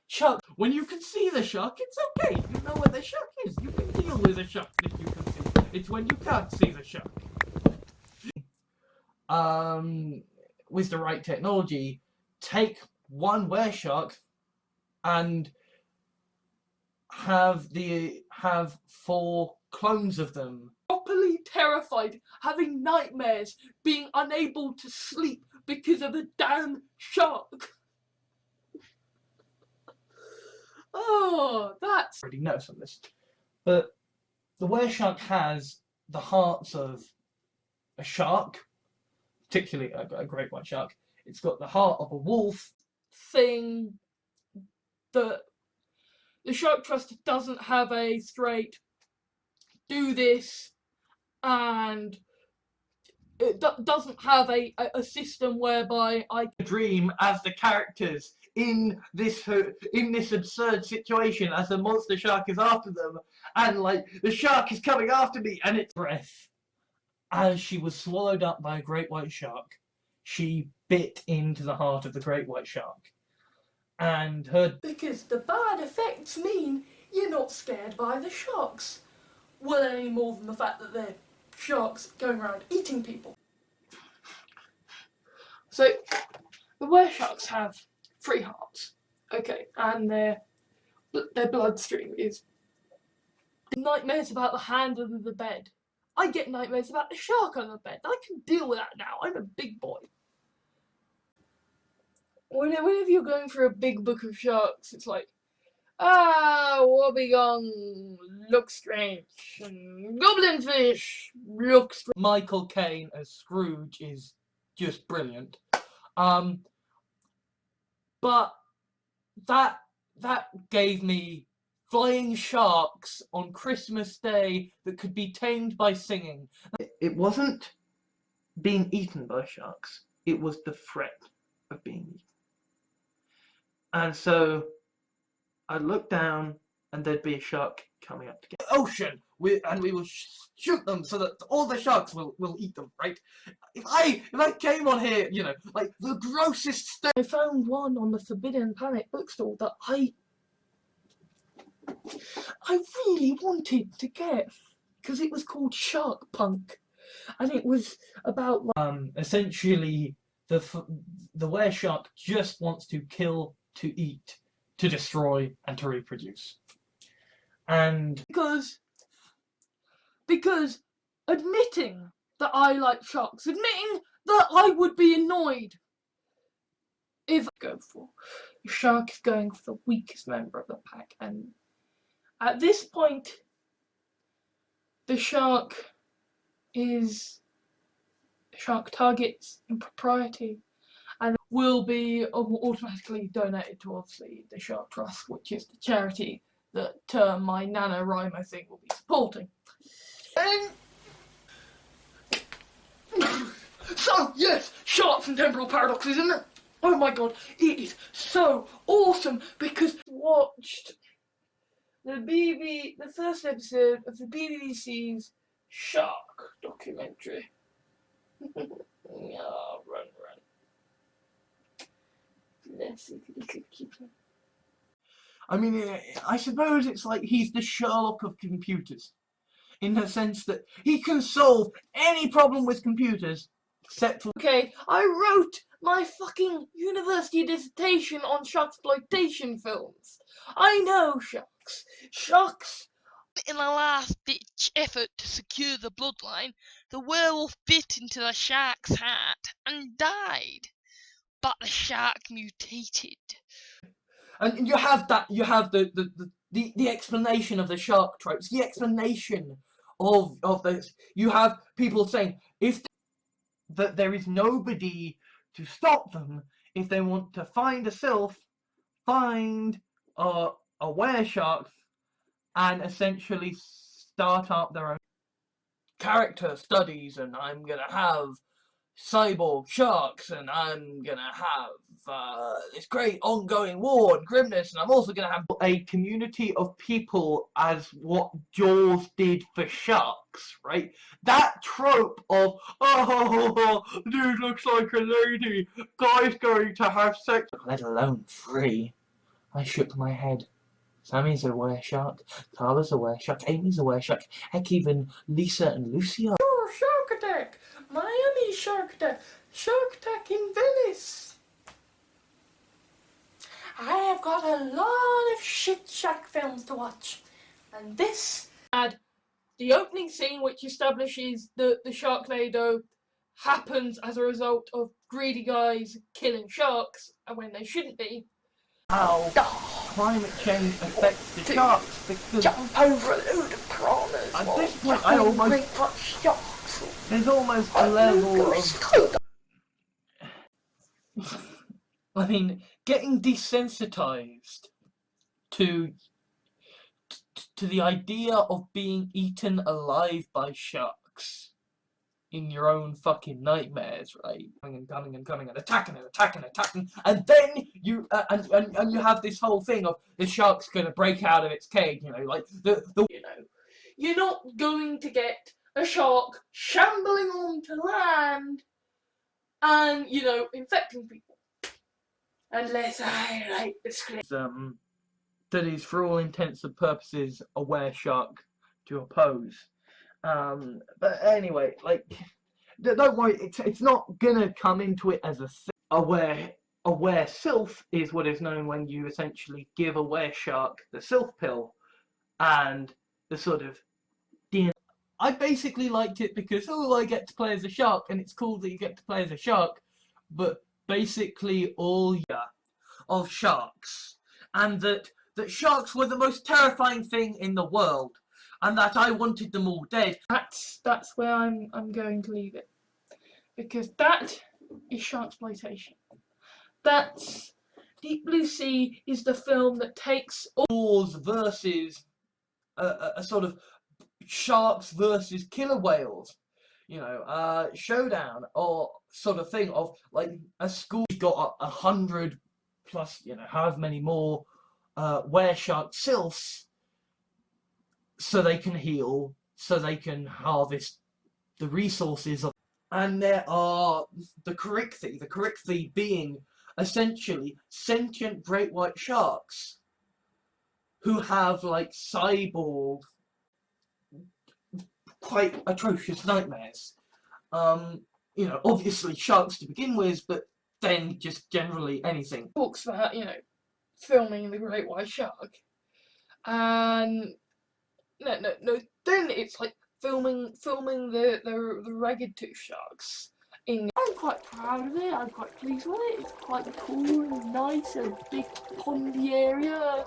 shark, when you can see the shark, it's okay. You know where the shark is. You can deal with a shark that you can see. It's when you can't see the shark. With the right technology, take one were shark and have 4 clones of them. Properly terrified, having nightmares, being unable to sleep because of a damn shark. Oh, that's Already know some of this, but the wereshark has the hearts of a shark, particularly a great white shark. It's got the heart of a wolf. thing that the Shark Trust doesn't have a straight do this, and it doesn't have a system whereby I Dream as the characters in this absurd situation as the monster shark is after them, and like the shark is coming after me, and it's breath. As she was swallowed up by a great white shark, she bit into the heart of the great white shark, and her because the bad effects mean you're not scared by the sharks. Well, any more than the fact that they're sharks going around eating people. So, the weresharks have 3 hearts, okay, and their bloodstream is nightmares about the hand under the bed. I get nightmares about the shark under the bed. I can deal with that now. I'm a big boy. Whenever you're going through a big book of sharks, it's like, wobbegong, look strange, and goblinfish, look strange. Michael Caine as Scrooge is just brilliant. But that gave me flying sharks on Christmas Day that could be tamed by singing. It wasn't being eaten by sharks, it was the threat of being eaten. And so I'd look down and there'd be a shark coming up to get the ocean, and we will shoot them so that all the sharks will eat them, right? If I came on here, you know, like the grossest stuff. I found one on the Forbidden Planet bookstore that I really wanted to get, because it was called Shark Punk, and it was about essentially the wereshark just wants to kill, to eat, to destroy, and to reproduce. And because admitting that I like sharks, admitting that I would be annoyed if I go for the shark is going for the weakest member of the pack, and at this point the shark targets impropriety and will be automatically donated to obviously the Shark Trust, which is the charity that my NaNoWriMo thing will be supporting. So yes, sharks and temporal paradoxes, isn't it? Oh my god, it is so awesome because I watched the first episode of the BBC's Shark documentary. Run. Let's see if we could keep him. I mean, I suppose it's like he's the Sherlock of computers, in the sense that he can solve any problem with computers, except for... Okay, I wrote my fucking university dissertation on sharksploitation films. I know sharks. Sharks. In a last-ditch effort to secure the bloodline, the werewolf bit into the shark's heart and died. But the shark mutated. And you have the explanation of the shark tropes, the explanation of this. You have people saying that there is nobody to stop them if they want to find a sylph, find a wereshark, and essentially start up their own character studies, and I'm gonna have cyborg sharks, and I'm gonna have this great ongoing war and grimness, and I'm also gonna have a community of people as what Jaws did for sharks, right? That trope of, oh, dude looks like a lady, guy's going to have sex, let alone 3. I shook my head. Sammy's a wereshark, Carla's a wereshark, Amy's a wereshark, heck, even Lisa and Lucy are. Oh, Shark Attack! Miami Shark Attack! Shark Attack in Venice! I have got a lot of shit shark films to watch, and this had the opening scene, which establishes that the Sharknado happens as a result of greedy guys killing sharks when they shouldn't be. How climate change affects the sharks, because Jump over a load of piranhas. at while this point I tackling almost, great white sharks. there's almost a level of, I mean, getting desensitized to the idea of being eaten alive by sharks in your own fucking nightmares, right? Coming and attacking, and then you and you have this whole thing of the shark's gonna break out of its cage, you know, like the You know, you're not going to get a shark shambling onto land and, you know, infecting people. Unless I like the that is for all intents and purposes a were-shark to oppose. But anyway, like, don't worry, it's not gonna come into it as a were-sylph is what is known when you essentially give a were-shark the sylph pill, and the sort of DNA. I basically liked it because, oh, I get to play as a shark, and it's cool that you get to play as a shark, but basically all of sharks, and that sharks were the most terrifying thing in the world, and that I wanted them all dead. That's where I'm going to leave it, because that is sharksploitation. That's Deep Blue Sea is the film that takes Wars versus a sort of sharks versus killer whales, you know, showdown or sort of thing of like a school got 100 plus, you know, however many more were-shark sylphs, so they can heal, so they can harvest the resources of. And there are the Corichthy being essentially sentient great white sharks who have like cyborg, quite atrocious nightmares. You know, obviously sharks to begin with, but then just generally anything. talks about, you know, filming the great white shark, and no, then it's like filming the ragged tooth sharks. I'm quite proud of it. I'm quite pleased with it. It's quite cool and nice, a big pondy area.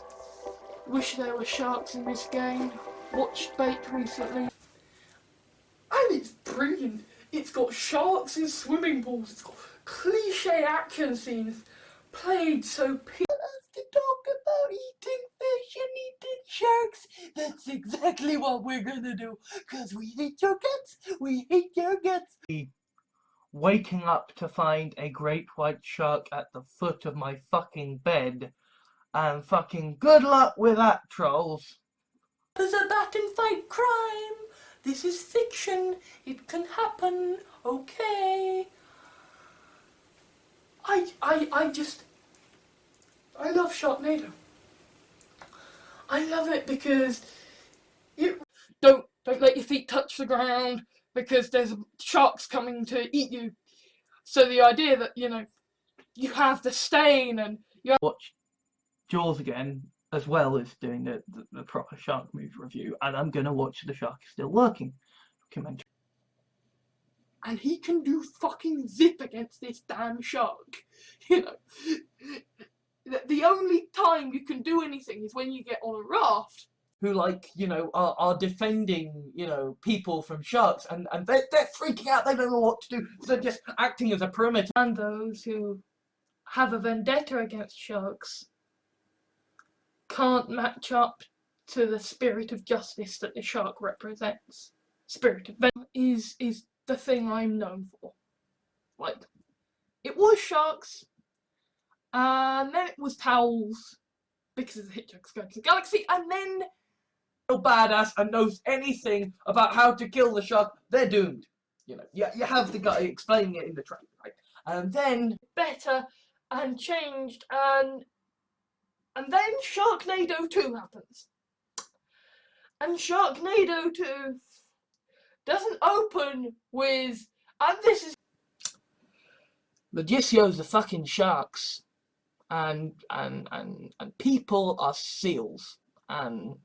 Wish there were sharks in this game. Watched Bait recently, and it's brilliant. It's got sharks in swimming pools. It's got cliche action scenes played so to talk about eating fish and eating sharks. That's exactly what we're gonna do, because we hate your guts. We hate your guts. Waking up to find a great white shark at the foot of my fucking bed, and fucking good luck with that, trolls. There's a bat and fight crime. This is fiction. It can happen. Okay. I love Sharknado. I love it because you don't let your feet touch the ground because there's sharks coming to eat you. So the idea that, you know, you have the stain and you Watch Jaws again, as well as doing the proper shark movie review, and I'm gonna watch The Shark Is Still Working documentary. and he can do fucking zip against this damn shark. You know, the only time you can do anything is when you get on a raft. Who, like, you know, are defending, you know, people from sharks, and they're freaking out, they don't know what to do, they're just acting as a perimeter. And those who have a vendetta against sharks can't match up to the spirit of justice that the shark represents. Spirit of vengeance is the thing I'm known for. Like, it was sharks, and then it was towels because of the Hitchhiker's Guide to the Galaxy, and then Badass and knows anything about how to kill the shark, they're doomed. You know, you have the guy explaining it in the trailer, right? And then better and changed, and then Sharknado 2 happens. And Sharknado 2 doesn't open with, and this is Medicio's the fucking sharks, and people are seals, and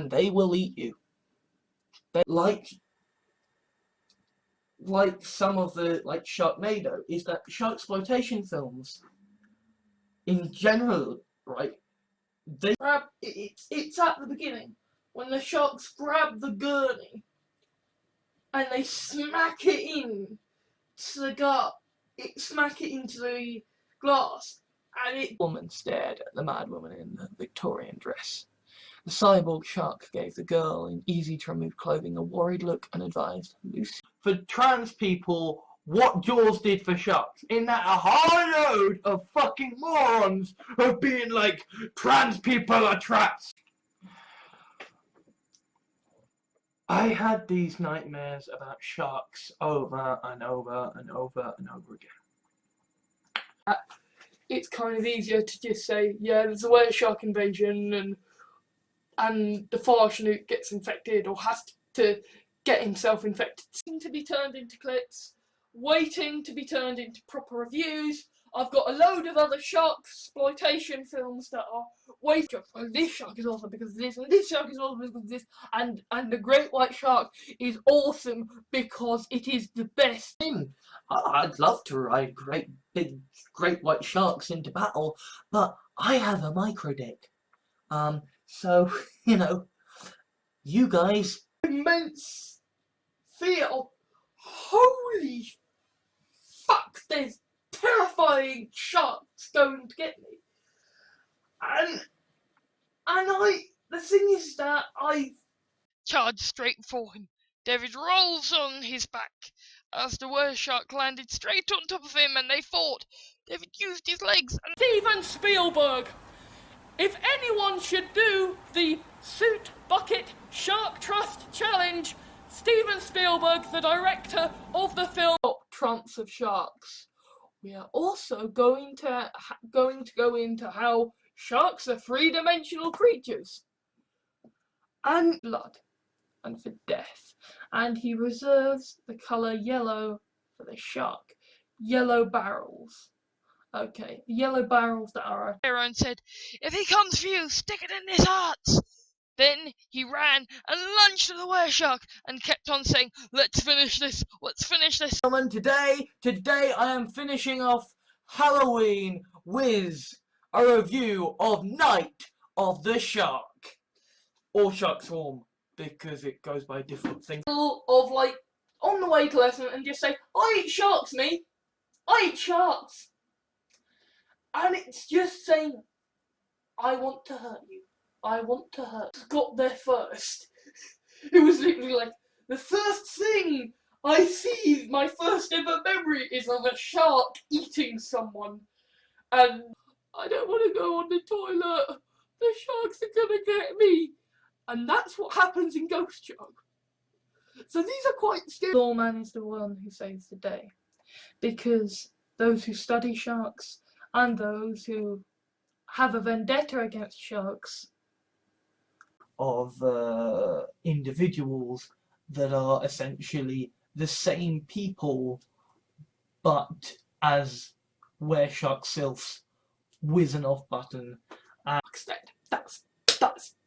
they will eat you. They're like like some of the like Sharknado, is that sharksploitation films, in general, right? It's at the beginning when the sharks grab the gurney and they smack it in to the smack it into the glass, and it. Woman stared at the mad woman in the Victorian dress. The cyborg shark gave the girl in easy-to-remove clothing a worried look and advised, Lucy. For trans people, what Jaws did for sharks, in that a whole load of fucking morons of being like, trans people are traps. I had these nightmares about sharks over and over and over and over again. It's kind of easier to just say, yeah, there's a whale shark invasion, and the Farshnute gets infected or has to get himself infected. To be turned into clips, waiting to be turned into proper reviews. I've got a load of other shark exploitation films that are waiting. Oh, this shark is awesome because of this, and this shark is awesome because of this, and the great white shark is awesome because it is the best. I'd love to ride great white sharks into battle, but I have a micro dick. So, you know, you guys. Immense fear of, holy fuck, there's terrifying sharks going to get me. And the thing is that I Charged straight for him. David rolls on his back as the were shark landed straight on top of him and they fought. David used his legs and Steven Spielberg. If anyone should do the Suit Bucket Shark Trust Challenge, Steven Spielberg, the director of the film Trumps of Sharks. We are also going to go into how sharks are three-dimensional creatures, and blood, and for death. And he reserves the colour yellow for the shark. Yellow barrels. Okay, the yellow barrels that are. and said, "If he comes for you, stick it in his heart." Then he ran and lunged at the were shark and kept on saying, "Let's finish this, let's finish this." Gentlemen, today I am finishing off Halloween with a review of Night of the Shark, or Shark Swarm, because it goes by different things. Of like on the way to lesson and just say, "I eat sharks, me. I eat sharks," and it's just saying, "I want to hurt you. I want to hurt." Got there first. It was literally like the first thing I see. My first ever memory is of a shark eating someone, and I don't want to go on the toilet. The sharks are gonna get me. And that's what happens in Ghost Shark. So these are quite scary. Lawman is the one who saves the day, because those who study sharks and those who have a vendetta against sharks Of individuals that are essentially the same people, but as were shark sylphs with an off button. That's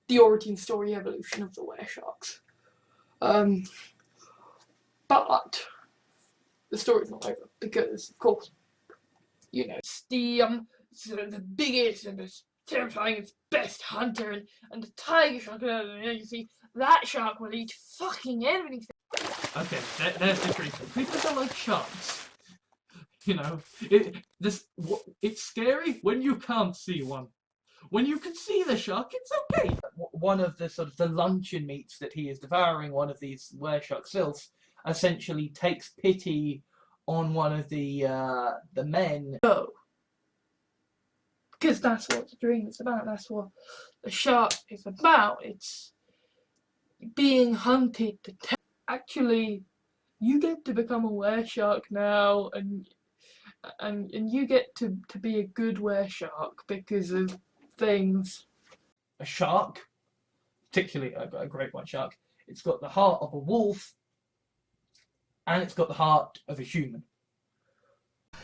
the origin story evolution of the were sharks. But the story's not over because, of course, you know, it's the biggest and the terrifying best hunter and the tiger shark. You see, that shark will eat fucking everything. Okay, there's the truth. People don't like sharks. You know, it's scary when you can't see one. When you can see the shark, it's okay. One of the sort of the luncheon meats that he is devouring, one of these were shark sylphs, essentially takes pity on one of the men. Go. Because that's what the dream is about. That's what the shark is about. It's being hunted to actually, you get to become a were shark now, and you get to be a good were shark because of things. A shark, particularly a great white shark, it's got the heart of a wolf, and it's got the heart of a human.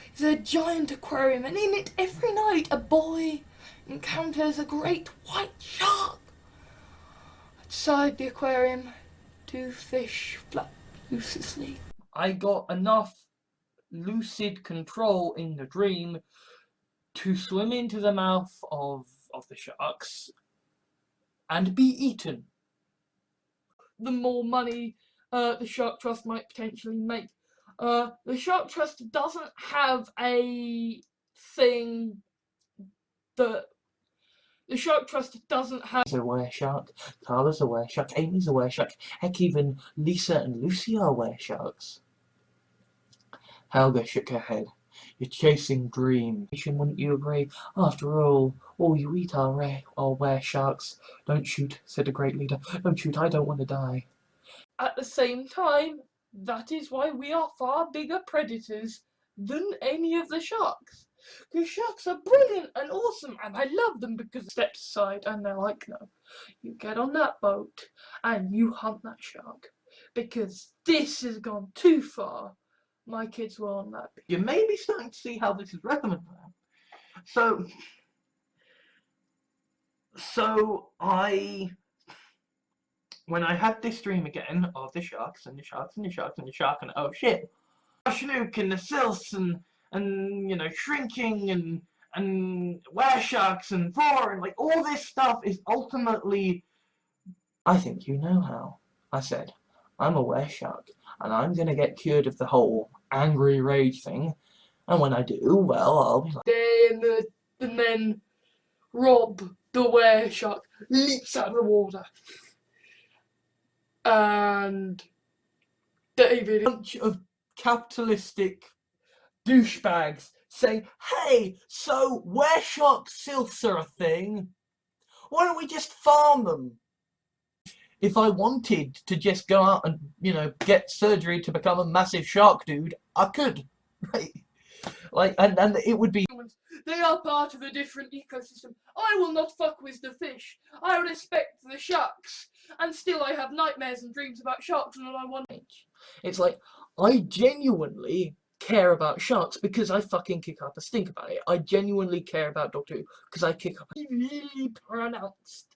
It's a giant aquarium, and in it every night a boy encounters a great white shark. Outside the aquarium, two fish flap loose asleep. I got enough lucid control in the dream to swim into the mouth of the sharks and be eaten. The more money the Shark Trust might potentially make. The Shark Trust doesn't have a thing that the Shark Trust doesn't have. A wereshark, Carla's a wereshark, Amy's a wereshark, heck, even Lisa and Lucy are weresharks. Helga shook her head. You're chasing dreams, wouldn't you agree? After all you eat are weresharks. Don't shoot, said the great leader. Don't shoot, I don't want to die. At the same time, that is why we are far bigger predators than any of the sharks. Because sharks are brilliant and awesome, and I love them because they step aside and they're like, no, you get on that boat and you hunt that shark. Because this has gone too far. My kids were on that. You may be starting to see how this is relevant now. When I had this dream again of the sharks and the sharks and the sharks and the shark and oh shit, Schnook and the silts and you know, shrinking and weresharks and vor and like all this stuff is ultimately. I think you know how, I said. I'm a wereshark, and I'm gonna get cured of the whole angry rage thing, and when I do, well, I'll be like. And then Rob, the wereshark, leaps out of the water. And David, A bunch of capitalistic douchebags saying, hey, so wereshark silts are a thing. Why don't we just farm them? If I wanted to just go out and, you know, get surgery to become a massive shark dude, I could, right? Like, and it would be. they are part of a different ecosystem. I will not fuck with the fish. I respect the sharks. And still I have nightmares and dreams about sharks and all I want. It's like, I genuinely care about sharks because I fucking kick up a stink about it. I genuinely care about Doctor Who because I kick up a really pronounced.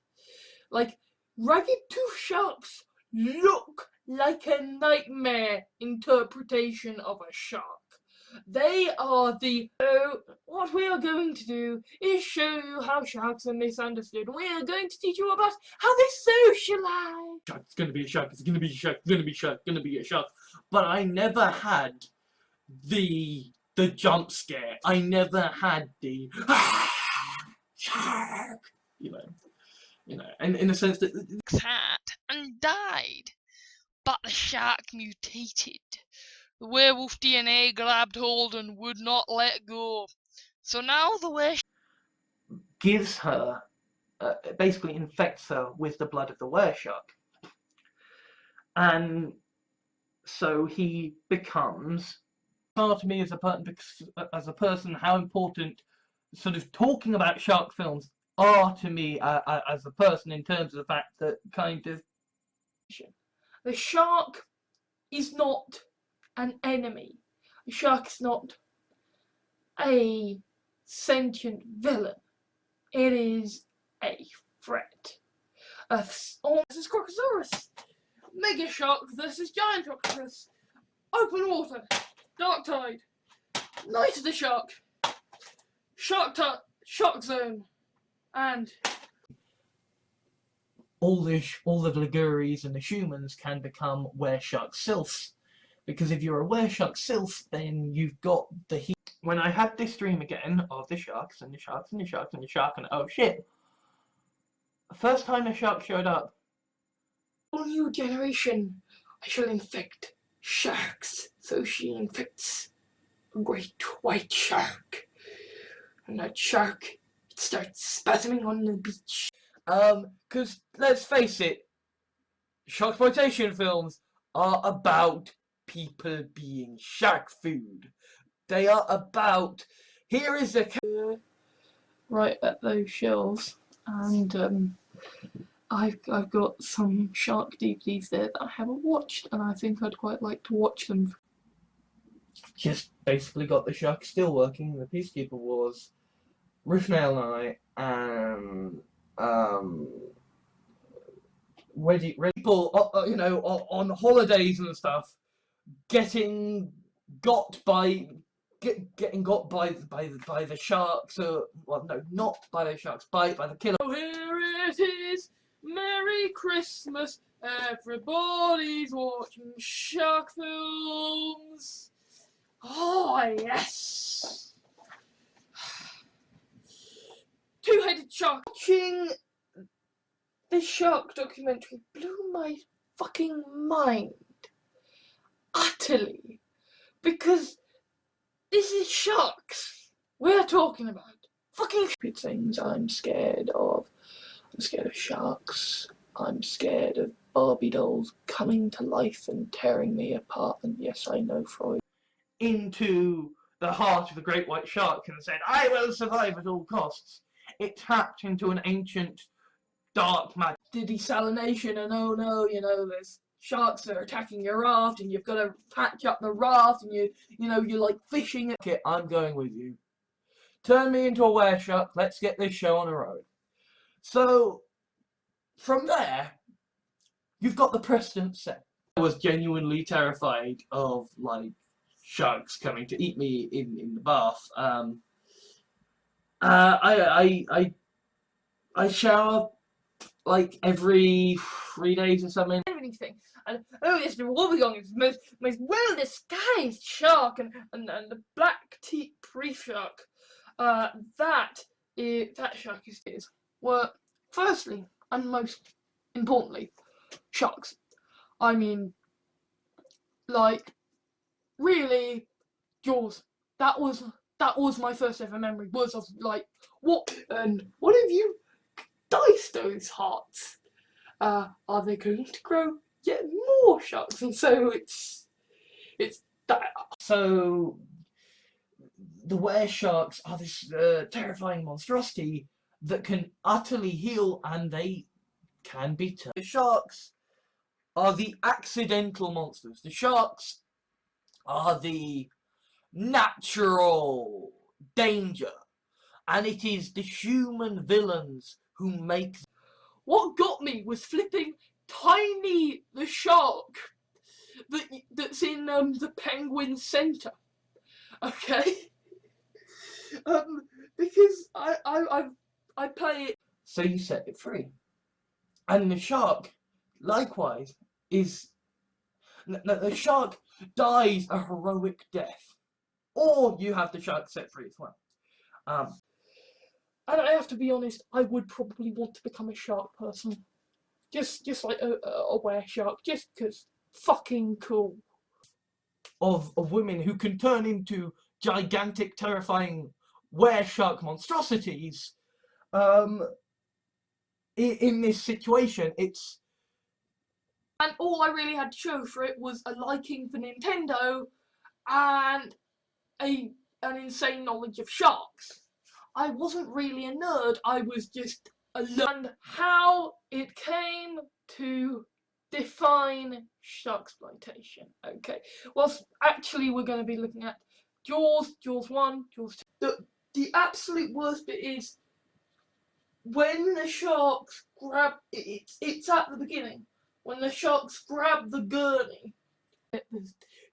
Like, ragged tooth sharks look like a nightmare interpretation of a shark. They are the. So, what we are going to do is show you how sharks are misunderstood. We are going to teach you about how they socialize. It's gonna be a shark, it's gonna be a shark, it's gonna be a shark, it's gonna be a shark. But I never had the jump scare. I never had the shark. You know, and in the sense that Had and died, but the shark mutated. The werewolf DNA grabbed hold and would not let go. So now the werewolf gives her, basically infects her with the blood of the wereshark. And so he becomes, far to me as a person, how important sort of talking about shark films are to me as a person in terms of the fact that kind of. The shark is not an enemy. The shark is not a sentient villain. It is a threat. This is Crocosaurus. Mega shark versus giant octopus. Open water. Dark tide. Night of the shark. Shark zone. And all the Liguries and the humans can become wereshark sylphs. Because if you're a wereshark sylph, then you've got the heat. When I had this dream again of the sharks and the sharks and the sharks and the shark and oh shit. The first time the shark showed up. all new generation, I shall infect sharks. So she infects a great white shark. And that shark starts spasming on the beach. Because let's face it, sharkploitation films are about people being shark food. They are about, here is a Right at those shelves, and I've got some shark DVDs there that I haven't watched, and I think I'd quite like to watch them. just basically got the shark still working, the Peacekeeper Wars, Ruthnail and I, ready people, you know, on holidays and stuff, getting got by getting got by the sharks, or well, no, not by the sharks, by the killer. Oh, here it is, Merry Christmas, everybody's watching shark films. Oh yes, two-headed shark. Watching this shark documentary blew my fucking mind utterly, because this is sharks we're talking about. Fucking stupid things I'm scared of. I'm scared of sharks. I'm scared of Barbie dolls coming to life and tearing me apart. And yes, I know Freud. Into the heart of the great white shark and said, "I will survive at all costs." It tapped into an ancient dark magic. Desalination, and oh no, you know, there's sharks that are attacking your raft, and you've got to patch up the raft, and you're like fishing. Okay, I'm going with you. Turn me into a wereshark. Let's get this show on the road. So, from there, you've got the precedent set. I was genuinely terrified of, like, sharks coming to eat me in the bath. I shower like every 3 days or something. Anything. And oh, this wobbegong is the most well disguised shark, and the black teeth reef shark. That shark is were firstly and most importantly sharks. I mean, like, really, Jaws. That was my first ever memory. Was of like, what if you dice those hearts? Are they going to grow yet more sharks? And so it's that. So the weresharks are this terrifying monstrosity that can utterly heal, and they can be turned. The sharks are the accidental monsters. The sharks are the natural danger, and it is the human villains who make. What got me was flipping Tiny the shark that's in the Penguin Center. Okay, because I play it. So you set it free, and the shark, likewise, is the shark dies a heroic death, or you have the shark set free as well. And I have to be honest, I would probably want to become a shark person. Just like a wereshark, just because fucking cool. Of women who can turn into gigantic, terrifying wereshark monstrosities. In this situation, it's. And all I really had to show for it was a liking for Nintendo and an insane knowledge of sharks. I wasn't really a nerd, I was just a learned how it came to define sharksploitation. Okay, well, actually we're going to be looking at Jaws 1, Jaws 2. The absolute worst bit is when the sharks grab, it's at the beginning, when the sharks grab the gurney.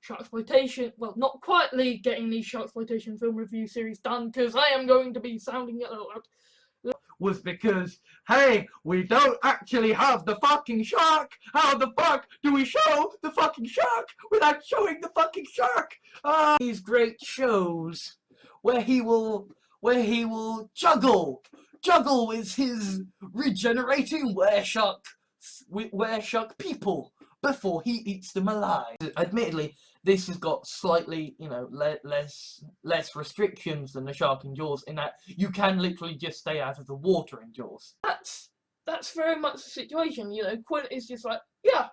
Sharksploitation, well, not quietly getting the Sharksploitation film review series done, because I am going to be sounding it out. Was because, hey, we don't actually have the fucking shark. How the fuck do we show the fucking shark without showing the fucking shark? These great shows where he will juggle with his regenerating wereshark people before he eats them alive. Admittedly, this has got slightly, less restrictions than the shark in Jaws, in that you can literally just stay out of the water in Jaws. That's very much the situation, Quint is just like, yeah,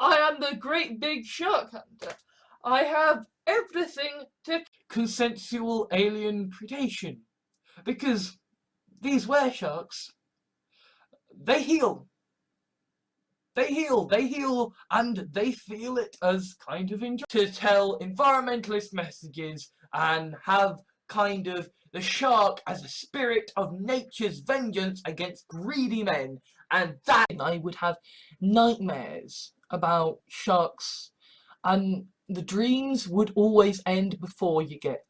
I am the great big shark hunter. I have everything to... Consensual alien predation. Because these weresharks, they heal. They heal, and they feel it as kind of enjoy to tell environmentalist messages and have kind of the shark as a spirit of nature's vengeance against greedy men, and that I would have nightmares about sharks and the dreams would always end before you get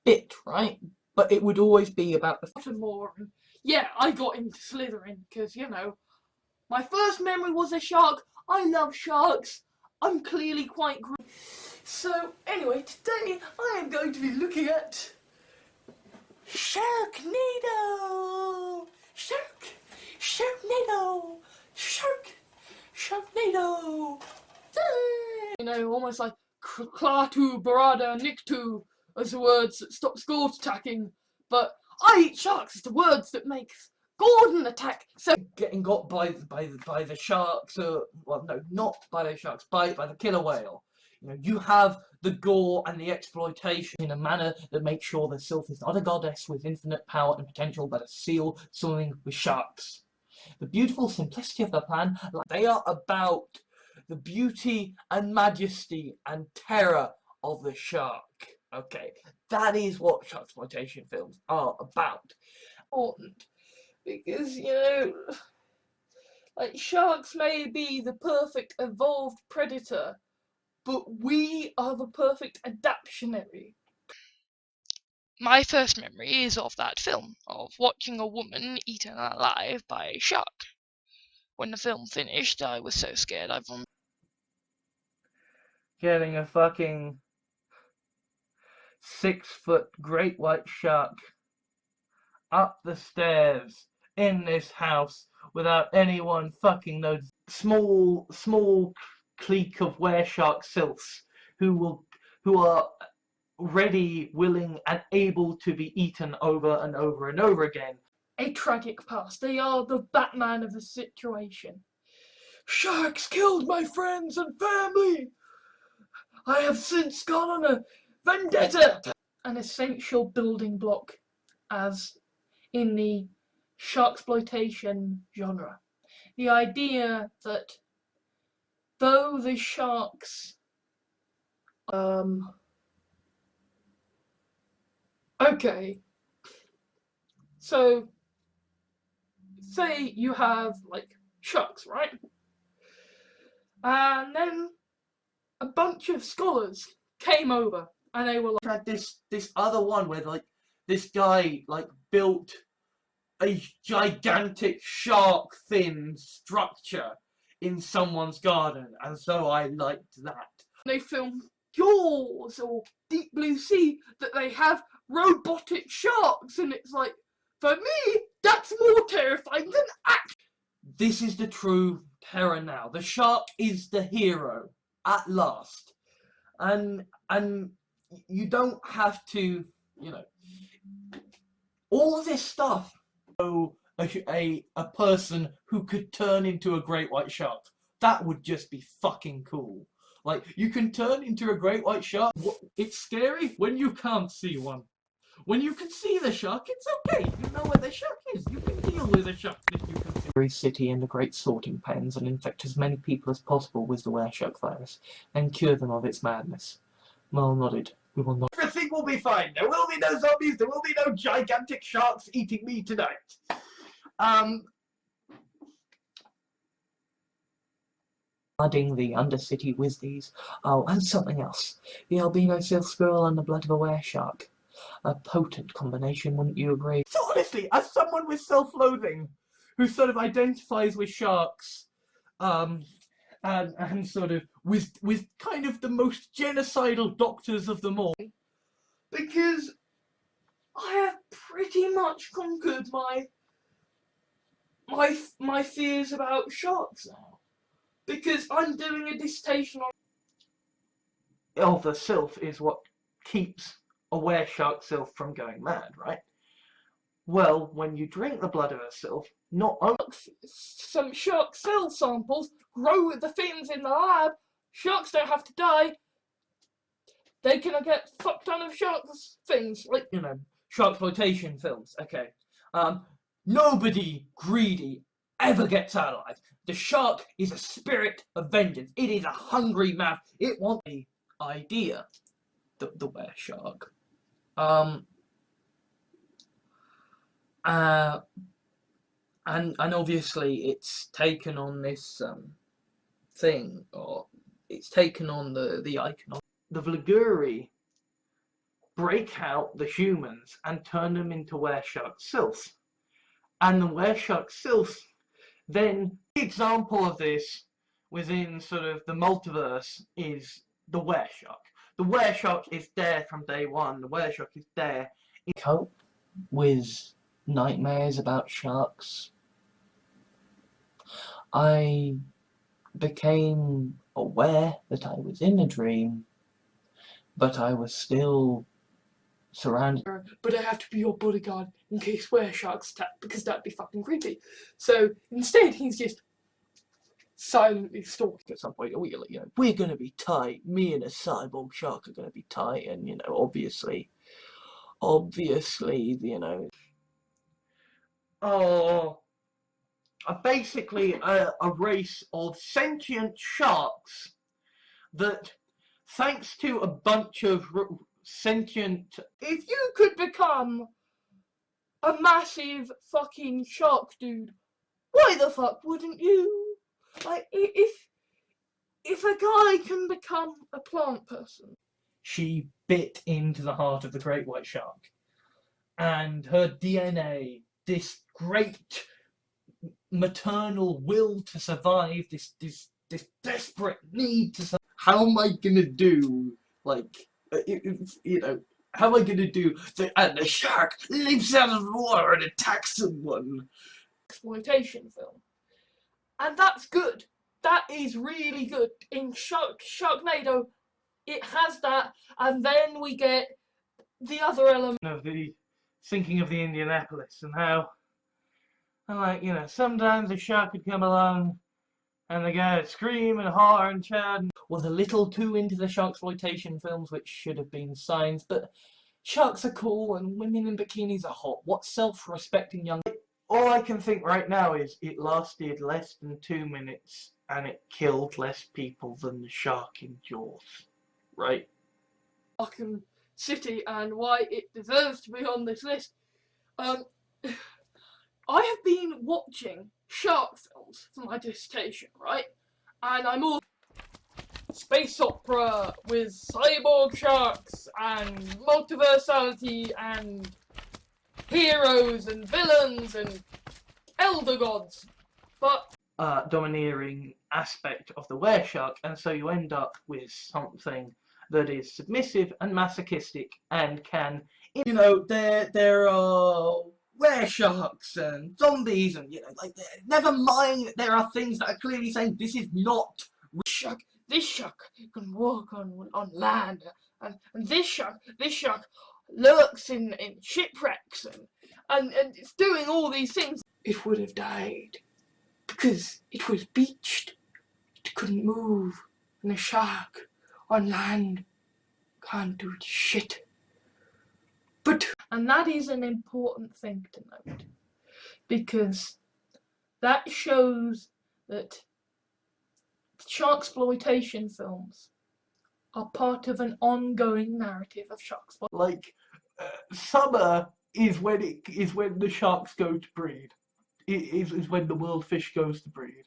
bit, right? But it would always be about the Pottermore. And yeah, I got into Slytherin because, you know, my first memory was a shark. I love sharks. I'm clearly quite green. So, anyway, today I am going to be looking at Sharknado! Sharknado! Sharknado! You know, almost like Klaatu, Barada, Niktu as the words that stop Gord attacking, but I eat sharks is the words that make Gordon attack. So getting got by the sharks, well, no, not by the sharks, by the killer whale. You know, you have the gore and the exploitation in a manner that makes sure the Sylph is not a goddess with infinite power and potential, but a seal swimming with sharks. The beautiful simplicity of the plan, they are about the beauty and majesty and terror of the shark. Okay, that is what sharksploitation films are about. important because, you know, like sharks may be the perfect evolved predator, but we are the perfect adaptionary. My first memory is of that film, of watching a woman eaten alive by a shark. When the film finished, I was so scared I vomited. Getting a fucking 6-foot great white shark up the stairs in this house without anyone fucking noticing. Small clique of wereshark sylphs who are ready, willing, and able to be eaten over and over and over again. A tragic past. They are the Batman of the situation. Sharks killed my friends and family. I have since gone on a vendetta. An essential building block as in the sharksploitation genre. The idea that though the sharks okay, so say you have like sharks, right? And then a bunch of scholars came over and they were like, Had this other one where like this guy like built a gigantic shark fin structure in someone's garden, and so I liked that. they filmed Jaws or Deep Blue Sea that they have robotic sharks, and it's like, for me, that's more terrifying than action. This is the true terror now. The shark is the hero at last, and you don't have to, you know, all of this stuff. A person who could turn into a great white shark. That would just be fucking cool. Like, you can turn into a great white shark. It's scary when you can't see one. When you can see the shark, it's okay. You know where the shark is. You can deal with a shark that you can see. Every city in the great sorting pens and infect as many people as possible with the wereshark virus and cure them of its madness. Merle nodded. We will not. Everything will be fine. There will be no zombies. There will be no gigantic sharks eating me tonight. Flooding the Undercity with these. Oh, and something else. The albino silk squirrel and the blood of a wereshark. A potent combination, wouldn't you agree? So honestly, as someone with self-loathing, who sort of identifies with sharks, and sort of with kind of the most genocidal doctors of them all, Because I have pretty much conquered my fears about sharks now. Because I'm doing a dissertation on The sylph is what keeps a wereshark sylph from going mad, right? Well, when you drink the blood of a sylph, not only some shark cell samples, grow the fins in the lab, sharks don't have to die, they can get fuck ton of sharks things, like, You know, sharksploitation films. Okay. Nobody greedy ever gets out alive. The shark is a spirit of vengeance. It is a hungry mouth. It wants the idea. The wereshark. And obviously it's taken on this thing, or it's taken on the icon. The Vlguri break out the humans and turn them into were-shark sylphs. And the were-shark sylphs then, the example of this within sort of the multiverse is the were-shark. The were-shark is there from day one. The were-shark is there. Cope with nightmares about sharks. I became aware that I was in a dream, but I was still surrounded. But I have to be your bodyguard in case sharks attack, because that'd be fucking creepy. So instead, he's just silently stalking. At some point, we're gonna be tight. Me and a cyborg shark are gonna be tight, and obviously, basically a race of sentient sharks that, thanks to a bunch of sentient... If you could become a massive fucking shark dude, why the fuck wouldn't you? Like, if a guy can become a plant person. She bit into the heart of the great white shark, and her DNA, this great maternal will to survive, this desperate need to survive. How am I gonna do, how am I gonna do and the shark leaps out of the water and attacks someone? Exploitation film. And that's good. That is really good. In Sharknado, it has that, and then we get the other element of the sinking of the Indianapolis, and how, and sometimes a shark would come along and the guy would scream and holler and shout. Was a little too into the sharksploitation films, which should have been signs, but sharks are cool and women in bikinis are hot. What self-respecting young... All I can think right now is it lasted less than 2 minutes and it killed less people than the shark in Jaws, right? fucking city and why it deserves to be on this list. I have been watching shark films for my dissertation, right? And I'm all space opera with cyborg sharks and multiversality and heroes and villains and elder gods, but domineering aspect of the were-shark, and so you end up with something that is submissive and masochistic and can... There are were-sharks and zombies and, never mind, there are things that are clearly saying this is not... This shark can walk on land, and this shark lurks in shipwrecks and it's doing all these things. It would have died because it was beached. It couldn't move, and a shark on land can't do shit. And that is an important thing to note, because that shows that sharksploitation films are part of an ongoing narrative of sharksploitation. Summer is when the sharks go to breed. It is when the world fish goes to breed,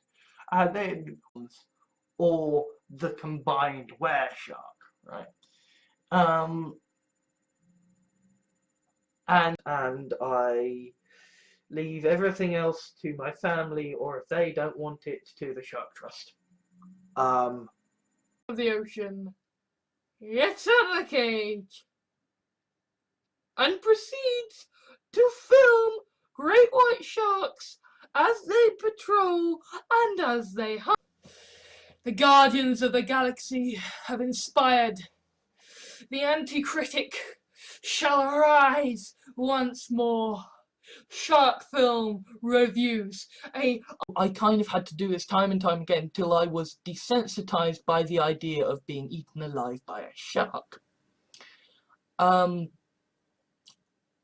and then or the combined were-shark, right? And I leave everything else to my family, or if they don't want it, to the Shark Trust. Of the ocean gets out of the cage and proceeds to film great white sharks as they patrol and as they hunt. The Guardians of the Galaxy have inspired. The anti-critic shall arise once more. Shark film reviews. I kind of had to do this time and time again till I was desensitized by the idea of being eaten alive by a shark. And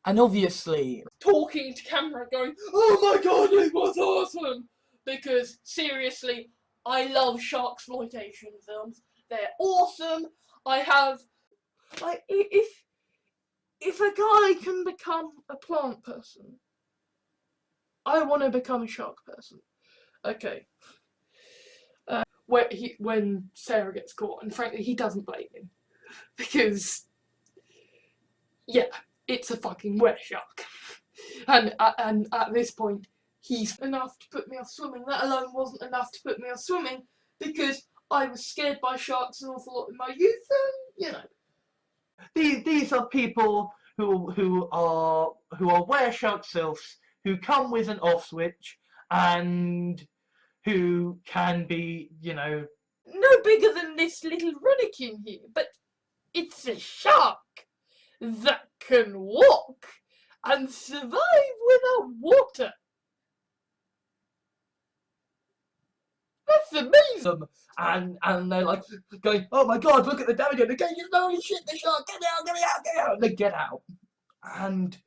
obviously talking to camera going, oh my god, it was awesome! Because seriously, I love sharksploitation films. They're awesome. If a guy can become a plant person, I want to become a shark person. Okay. when Sarah gets caught, and frankly, he doesn't blame him because, yeah, it's a fucking were shark, and at this point, he's enough to put me off swimming. That alone wasn't enough to put me off swimming because I was scared by sharks an awful lot in my youth, and you know. These are people who are were shark sylphs who come with an off switch and who can be, you know, No bigger than this little ramekin here, but it's a shark that can walk and survive without water. That's amazing. And they're like going, oh my god, look at the damage, and they're going, holy shit, the shark, get me out, get me out, get me out, and they get out. And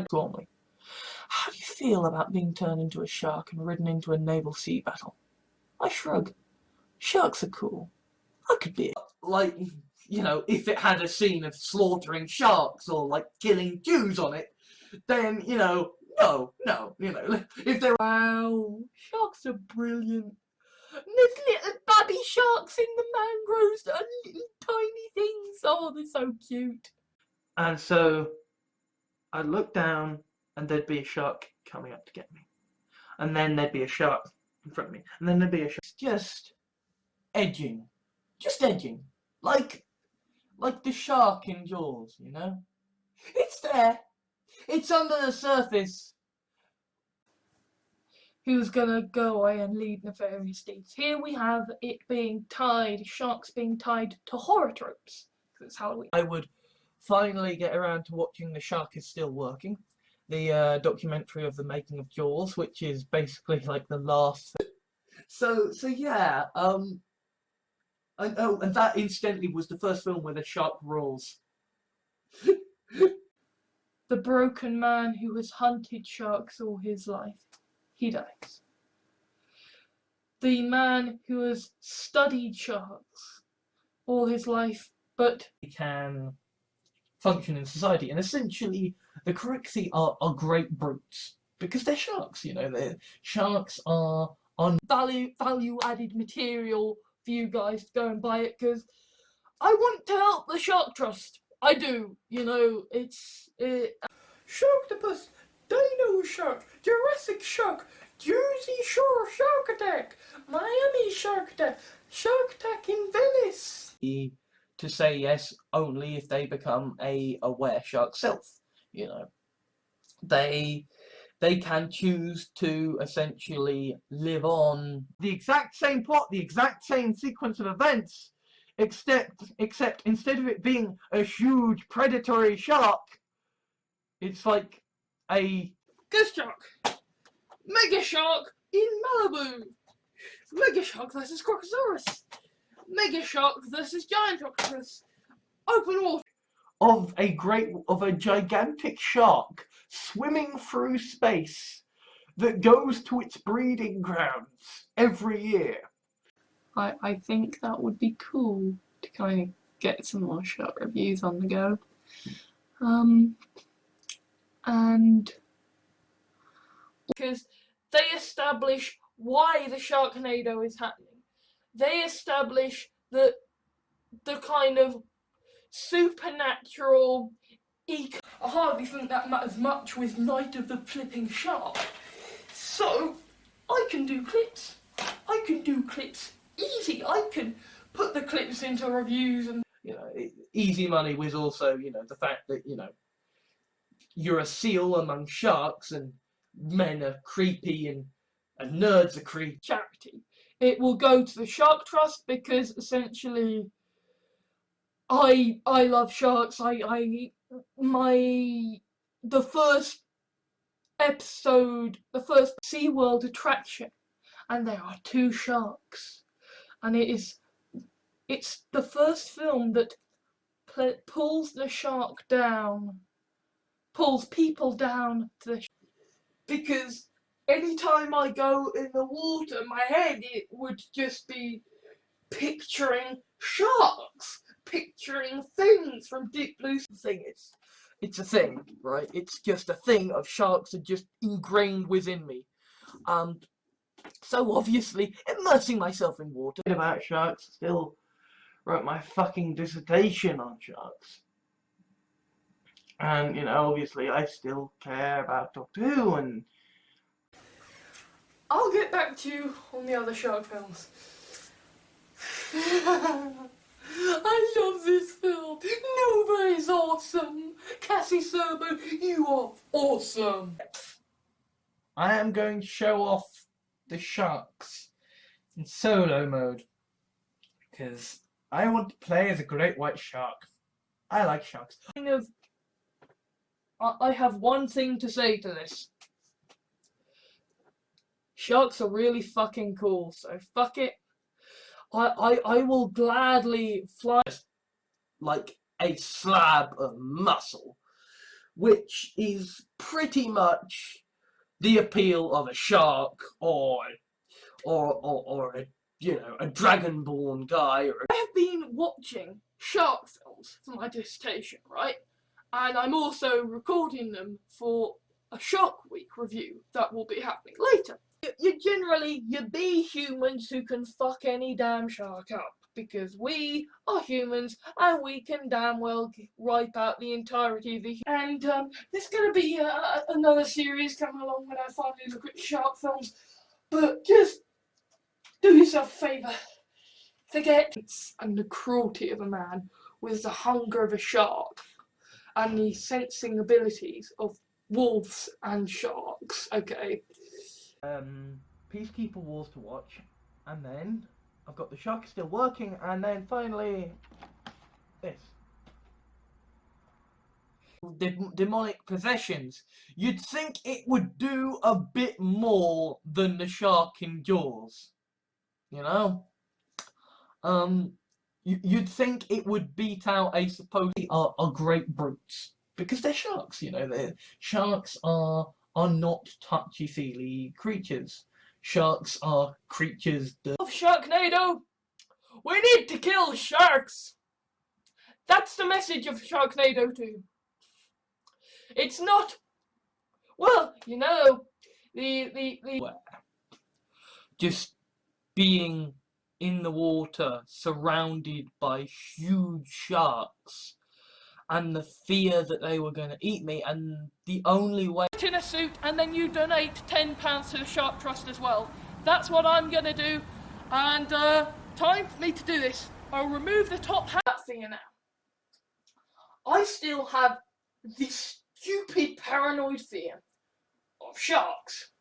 Gormley, how do you feel about being turned into a shark and ridden into a naval sea battle? I shrug. Sharks are cool. I could be like, you know, if it had a scene of slaughtering sharks or like killing Jews on it, then, you know, no, you know, if they're Wow, sharks are brilliant. There's little baby sharks in the mangroves that are little tiny things. Oh, they're so cute. and so I'd look down and there'd be a shark coming up to get me, and then there'd be a shark in front of me, and then there'd be a shark. just edging, like the shark in Jaws, you know? It's there. It's under the surface. Who's gonna go away and lead nefarious deeds? Here we have it being tied, sharks being tied to horror tropes. That's how we. I would finally get around to watching The Shark Is Still Working, the documentary of the making of Jaws, which is basically like the last. So yeah, and that incidentally was the first film where the shark rules. The broken man who has hunted sharks all his life, he dies. The man who has studied sharks all his life, but They can function in society, and essentially the correct thing are great brutes because they're sharks. You know, sharks are value added material for you guys to go and buy it because I want to help the Shark Trust. I do, you know, it's Sharktopus, Dino Shark, Jurassic Shark, Jersey Shore Shark Attack, Miami Shark Attack, Shark Attack in Venice. to say yes only if they become a were shark self. You know, they can choose to essentially live on The exact same plot, the exact same sequence of events, except instead of it being a huge predatory shark, it's like a Ghost Shark, Mega Shark in Malibu, Mega Shark versus Crocosaurus, Mega Shark versus Giant Octopus, Open Water. of a gigantic shark swimming through space that goes to its breeding grounds every year. I think that would be cool to kind of get some more shark reviews on the go. And because they establish why the Sharknado is happening. They establish that the kind of supernatural I hardly think that matters much with Night of the Flipping Shark. So I can do clips. Easy. I can put the clips into reviews and you know, easy money was also, you know, the fact that, you know, you're a seal among sharks and men are creepy and nerds are creepy. charity. It will go to the Shark Trust because essentially I love sharks. The first episode, the first SeaWorld attraction, and there are 2 sharks, and it's the first film that pulls the shark down, pulls people down to the because anytime I go in the water, my head it would just be picturing sharks, picturing things from Deep Blue. Thing is, it's a thing, right? It's just a thing of sharks are just ingrained within me. So obviously, immersing myself in water. About sharks, still wrote my fucking dissertation on sharks. And, you know, obviously I still care about Doctor Who and... I'll get back to you on the other shark films. I love this film. Nova is awesome. Cassie Serbo, you are awesome. I am going to show off the sharks in solo mode because I want to play as a great white shark. I like sharks. I have one thing to say to this. Sharks are really fucking cool, so fuck it. I will gladly fly Like a slab of muscle, which is pretty much the appeal of a shark or a, you know, a dragonborn guy. I have been watching shark films for my dissertation, right? And I'm also recording them for a Shark Week review that will be happening later. You be humans who can fuck any damn shark up, because we are humans and we can damn well wipe out the entirety of the... And there's going to be another series coming along when I finally look at shark films, but just do yourself a favour. Forget and the cruelty of a man with the hunger of a shark and the sensing abilities of wolves and sharks, okay? Peacekeeper Wars to watch, and then I've got the shark still working, and then finally this. Demonic possessions. You'd think it would do a bit more than the shark in Jaws. You know? You'd think it would beat out a supposedly are great brutes. Because they're sharks, you know. Sharks are not touchy-feely creatures. Sharks are creatures that... Of Sharknado! We need to kill sharks! That's the message of Sharknado 2. It's not... Well, you know, the just being in the water, surrounded by huge sharks, and the fear that they were going to eat me, and the only way... in a suit, and then you donate £10 to the Shark Trust as well. That's what I'm gonna do, and time for me to do this. I'll remove the top hat for you now. I still have this stupid paranoid fear of sharks.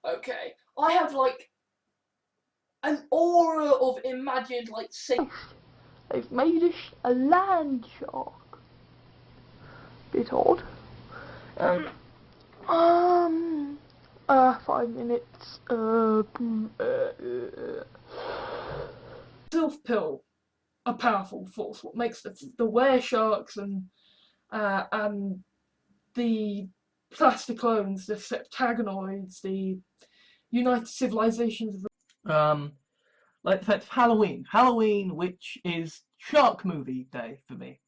Okay, I have like an aura of imagined like They've made a land shark. Bit odd. 5 minutes. Self pill, a powerful force. What makes the were sharks and the plasticlones, the septagonoids, the United Civilizations of Like that's Halloween, which is shark movie day for me.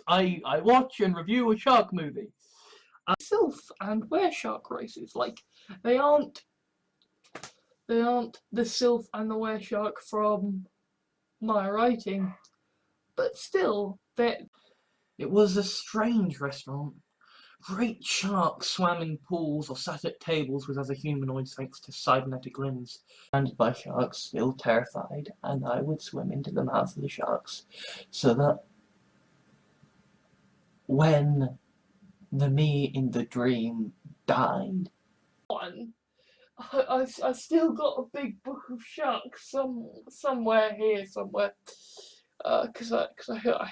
I watch and review a shark movie. sylph and were shark races. Like they aren't the sylph and the were shark from my writing, but still they... It was a strange restaurant. Great sharks swam in pools or sat at tables with other humanoids thanks to cybernetic limbs. Surrounded by sharks, still terrified, and I would swim into the mouth of the sharks, so that when the me in the dream died... I still got a big book of sharks somewhere here somewhere, cause I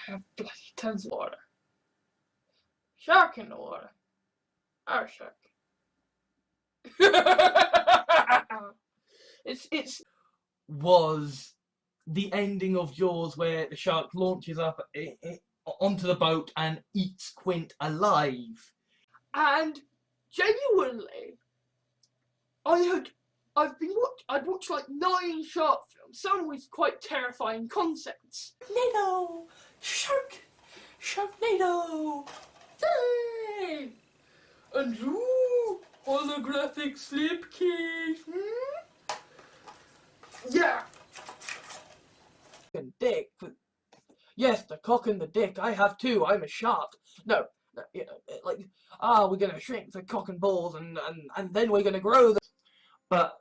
have bloody tons of water. Shark in the water. Our shark. It's was the ending of Jaws where the shark launches up onto the boat and eats Quint alive. and genuinely, I'd watched like 9 shark films, some with quite terrifying concepts. Sharknado! Sharknado! Yay! And ooh, holographic slipcase. cock and the dick. I have two. I'm a shark. No, no, you know, like, we're gonna shrink the cock and balls, and then we're gonna grow them. But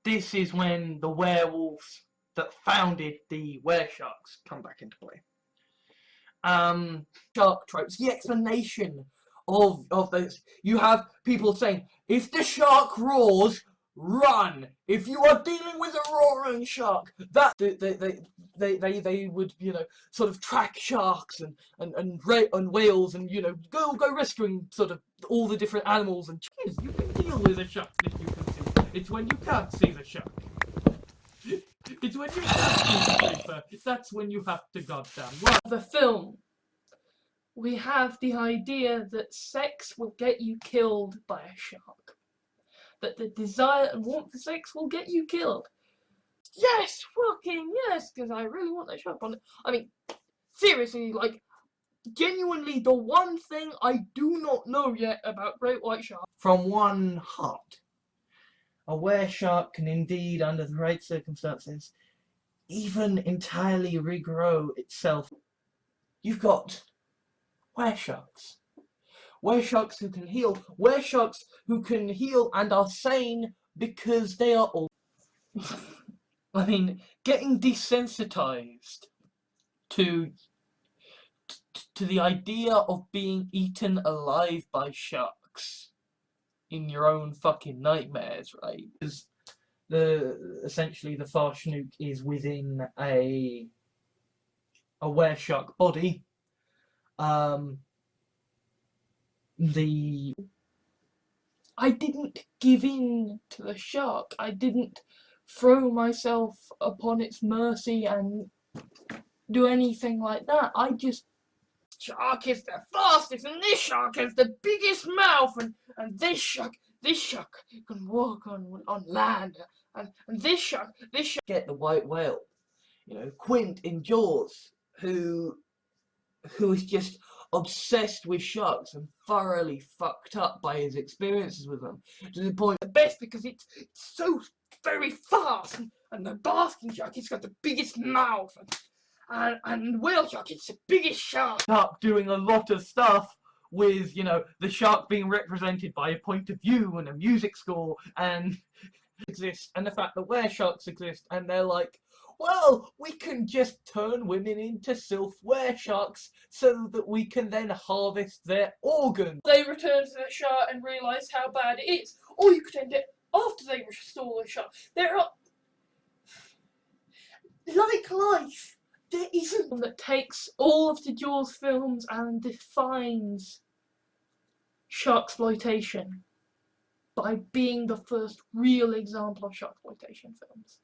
this is when the werewolves that founded the weresharks come back into play. Shark tropes. The explanation of this. You have people saying, if the shark roars, run. If you are dealing with a roaring shark, that they would, you know, sort of track sharks and whales, and, you know, go rescuing sort of all the different animals. And You can deal with a shark that you can see. It's when you can't see the shark. It's when you can't see the paper. That's when you have to goddamn run. The film, we have the idea that sex will get you killed by a shark. That the desire and want for sex will get you killed. Yes, fucking yes, because I really want that shark on it. I mean, seriously, like, genuinely, the one thing I do not know yet about great white sharks. From one heart. A wereshark can indeed, under the right circumstances, even entirely regrow itself. you've got weresharks. Weresharks who can heal. Weresharks who can heal and are sane because they are all. I mean, getting desensitized to the idea of being eaten alive by sharks in your own fucking nightmares, right? Because essentially the Farshnuk is within a wereshark body. I didn't give in to the shark. I didn't throw myself upon its mercy and do anything like that. I just, shark is the fastest, and this shark has the biggest mouth, and this shark can walk on land, and this shark. Get the white whale, you know, Quint in Jaws, who is just obsessed with sharks and thoroughly fucked up by his experiences with them, to the point The best because it's so very fast, and the basking shark, it's got the biggest mouth, and whale shark, it's the biggest shark. Up doing a lot of stuff with, you know, the shark being represented by a point of view and a music score and exist, and the fact that weresharks exist, and they're like, well, we can just turn women into sylph weresharks so that we can then harvest their organs. They return to the shark and realise how bad it is, or you could end it after they restore the shark. There are, like life, there isn't one that takes all of the Jaws films and defines sharksploitation by being the first real example of sharksploitation films.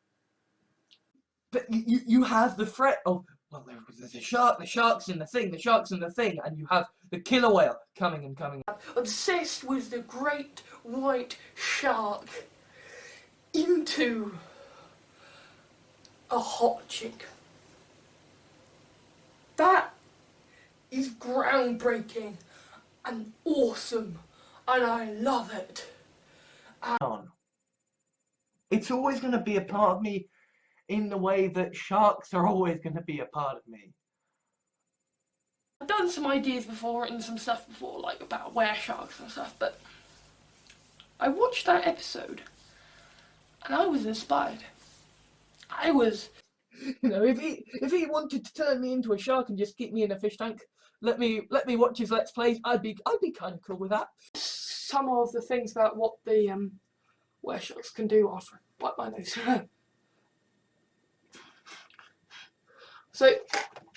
But you have the threat of, well, there's the shark's in the thing, and you have the killer whale coming. Obsessed with the great white shark into a hot chick. That is groundbreaking and awesome, and I love it. it's always going to be a part of me in the way that sharks are always going to be a part of me. I've done some ideas before, written some stuff before, like about weresharks and stuff, but I watched that episode and I was inspired. I was, You know, if he wanted to turn me into a shark and just keep me in a fish tank, let me watch his Let's Plays, I'd be kind of cool with that. some of the things about what the weresharks can do after wipe my nose. So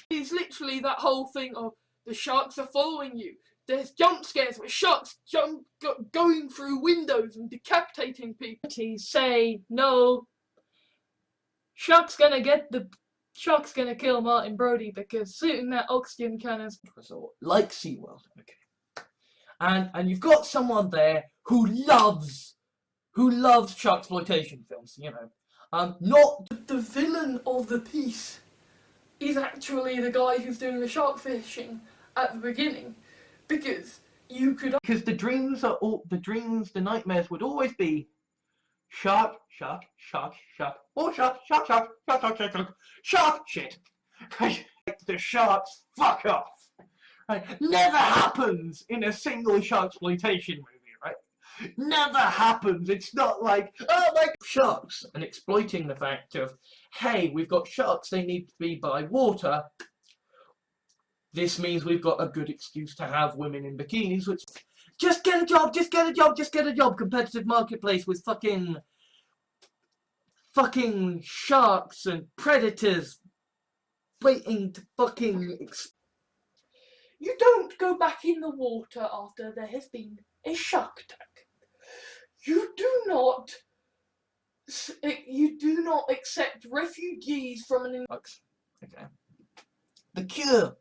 it's literally that whole thing of the sharks are following you. There's jump scares where sharks going through windows and decapitating people. Say no. Shark's gonna kill Martin Brody because shooting that oxygen cannon. Resort like SeaWorld, okay. And you've got someone there who loves sharksploitation films, you know. Not The villain of the piece is actually the guy who's doing the shark fishing at the beginning, because you could. Because the nightmares would always be shark, or shark, shit. the sharks fuck off. Right? Never happens in a single sharksploitation movie, right? Never happens. It's not like, oh my sharks, and exploiting the fact of, hey, we've got sharks, they need to be by water. This means we've got a good excuse to have women in bikinis, which just get a job, just get a job, just get a job. Competitive marketplace with fucking sharks and predators waiting to fucking You don't go back in the water after there has been a shark attack. You do not accept refugees from an... Okay. The cure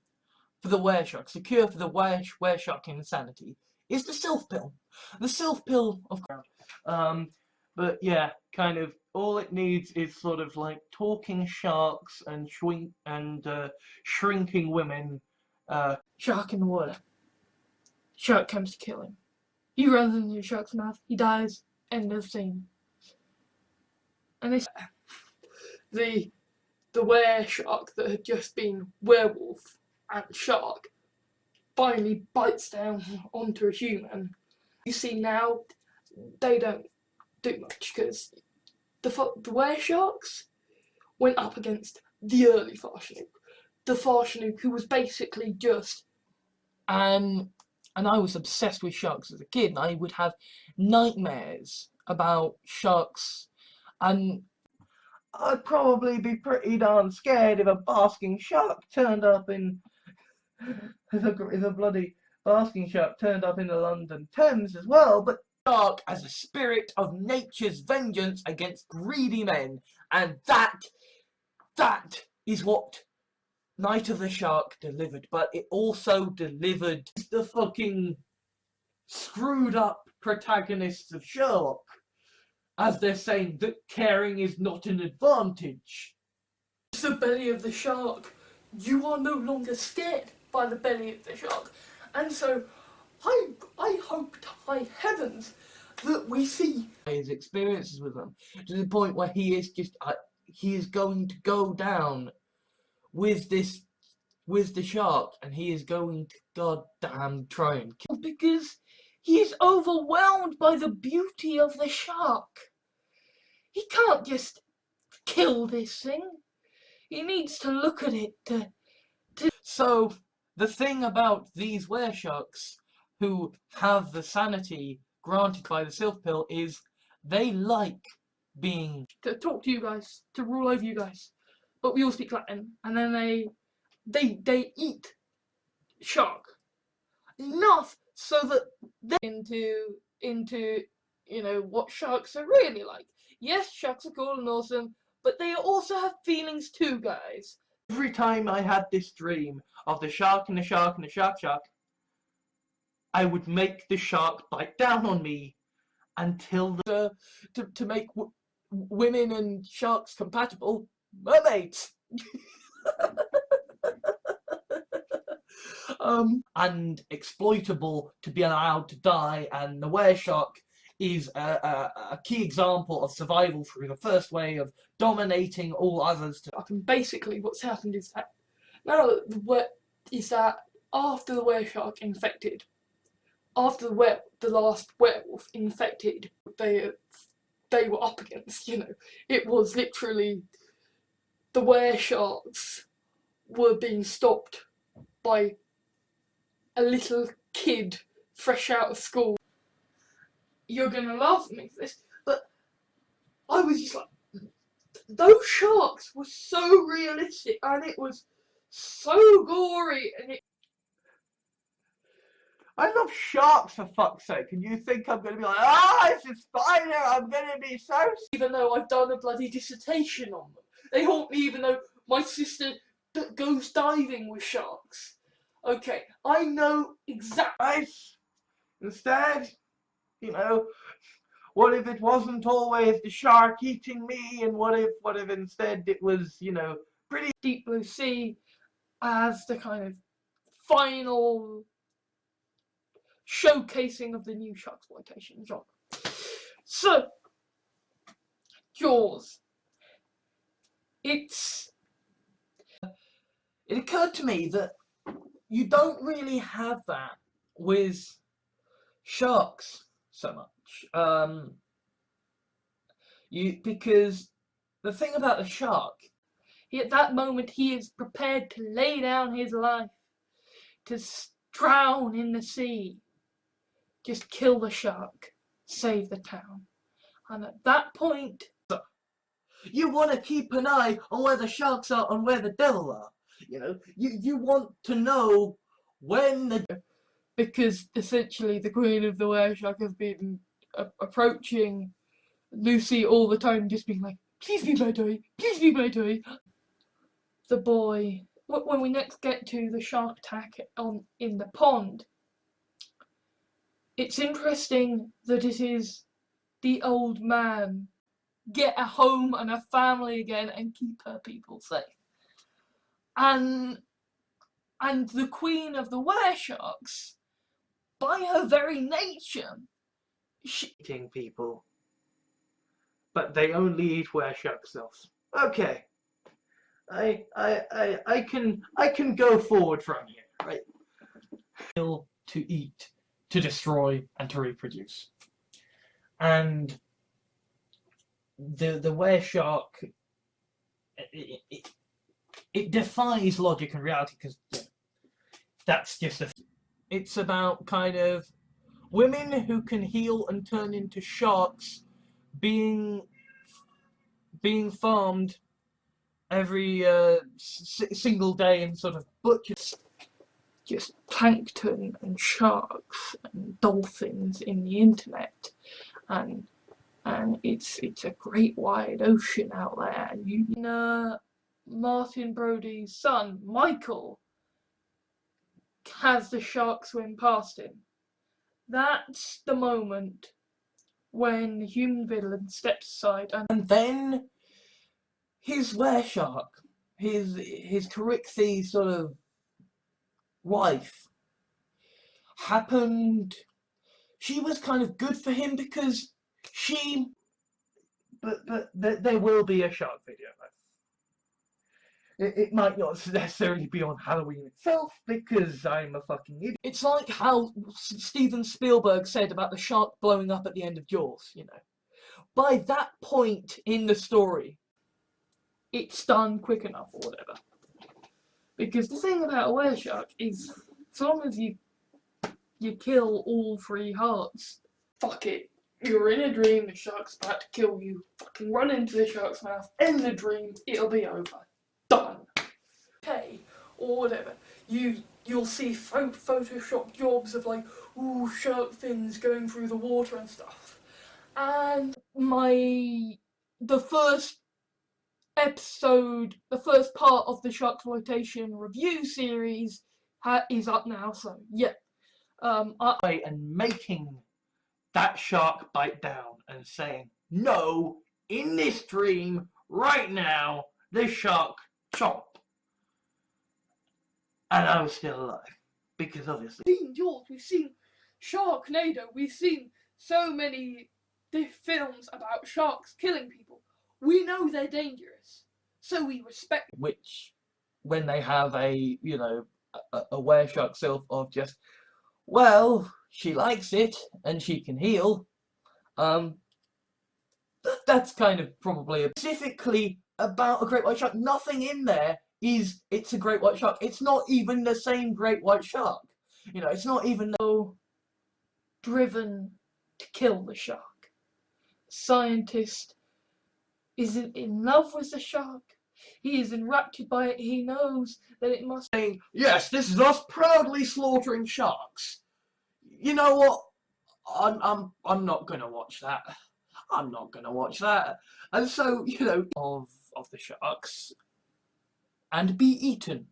for the weresharks, the cure for the wereshark insanity is the sylph pill. The sylph pill of but yeah, kind of all it needs is sort of like talking sharks and shrinking women. Shark in the water. Shark comes to kill him. He runs into the shark's mouth. He dies. End of scene. And this, the were shark that had just been werewolf and shark finally bites down onto a human. You see now, they don't do much because the were sharks went up against the early Farshanuk. The Farshanuk who was basically just... And I was obsessed with sharks as a kid, and I would have nightmares about sharks, and I'd probably be pretty darn scared if a basking shark turned up in... if a bloody basking shark turned up in the London Thames as well, but shark as a spirit of nature's vengeance against greedy men, and that is what Night of the Shark delivered, but it also delivered the fucking screwed up protagonists of Sherlock, as they're saying that caring is not an advantage. It's the belly of the shark. You are no longer scared by the belly of the shark. And so, I hope to high heavens that we see his experiences with them, to the point where he is going to go down with the shark, and he is going to goddamn try and kill, because he is overwhelmed by the beauty of the shark. He can't just kill this thing. He needs to look at it to... So, the thing about these weresharks who have the sanity granted by the sylph pill is they like being... to talk to you guys, to rule over you guys. But we all speak Latin, and then they eat shark enough so that they're into you know what sharks are really like. Yes, sharks are cool and awesome, but they also have feelings too, guys. Every time I had this dream of the shark and the shark and the shark, I would make the shark bite down on me until to make women and sharks compatible. Mermaids. And exploitable to be allowed to die, and the wereshark is a key example of survival through the first way of dominating all others. And basically what's happened is that now that after the wereshark infected, after the last werewolf infected, they were up against, you know, it was literally the weresharks were being stopped by a little kid fresh out of school. You're gonna laugh at me for this, but I was just like, those sharks were so realistic, and it was so gory, and it... I love sharks, for fuck's sake, and you think I'm going to be like, it's a spider, I'm going to be so... Even though I've done a bloody dissertation on them. They haunt me even though my sister goes diving with sharks. Okay, I know exactly... Instead, you know, what if it wasn't always the shark eating me, and what if instead it was, you know, pretty... Deep Blue Sea as the kind of final showcasing of the new sharksploitation genre. So, Jaws. it occurred to me that you don't really have that with sharks so much. Because the thing about the shark, At that moment, he is prepared to lay down his life, to drown in the sea. Just kill the shark, save the town. And at that point, you want to keep an eye on where the sharks are and where the devil are. You know, you want to know when the... because essentially the Queen of the Wereshark has been approaching Lucy all the time, just being like, please be my toy, please be my toy. The boy, when we next get to the shark attack in the pond, it's interesting that it is the old man get a home and a family again and keep her people safe. And the Queen of the Weresharks, by her very nature, Eating people. But they only eat wereshark cells. Okay. I can go forward from here, right? Kill, to eat, to destroy, and to reproduce. And the wereshark, it defies logic and reality, because that's just a... It's about kind of women who can heal and turn into sharks being farmed every single day and sort of butchered. just plankton and sharks and dolphins in the internet, and it's a great wide ocean out there. And Martin Brody's son Michael has the shark swim past him. That's the moment when the human villain steps aside And then his wereshark, his Carichthy sort of wife, happened. She was kind of good for him because she... But there will be a shark video. It might not necessarily be on Halloween itself, because I'm a fucking idiot. It's like how Steven Spielberg said about the shark blowing up at the end of Jaws, you know. By that point in the story, it's done quick enough or whatever. Because the thing about a wereshark is, as long as you kill all three hearts, fuck it. You're in a dream, the shark's about to kill you. Fucking run into the shark's mouth, end the dream, it'll be over. Done. Okay, or whatever. You'll see Photoshop jobs of like, ooh, shark fins going through the water and stuff. And the first episode, the first part of the Sharksploitation review series is up now, so yeah. And making that shark bite down and saying, no, in this dream, right now, this shark chomp. And I was still alive. Because obviously... We've seen Jaws, we've seen Sharknado, we've seen so many films about sharks killing people. We know they're dangerous, so we respect them. which, when they have a wereshark self of just, well, she likes it and she can heal, that's kind of probably specifically about a great white shark. Nothing in there is it's a great white shark. It's not even the same great white shark. You know, it's not even So driven to kill the shark. Scientist isn't in love with the shark. He is enraptured by it. He knows that it must saying, yes, this is us proudly slaughtering sharks. You know what? I'm not gonna watch that. I'm not gonna watch that. And so, of the sharks and be eaten.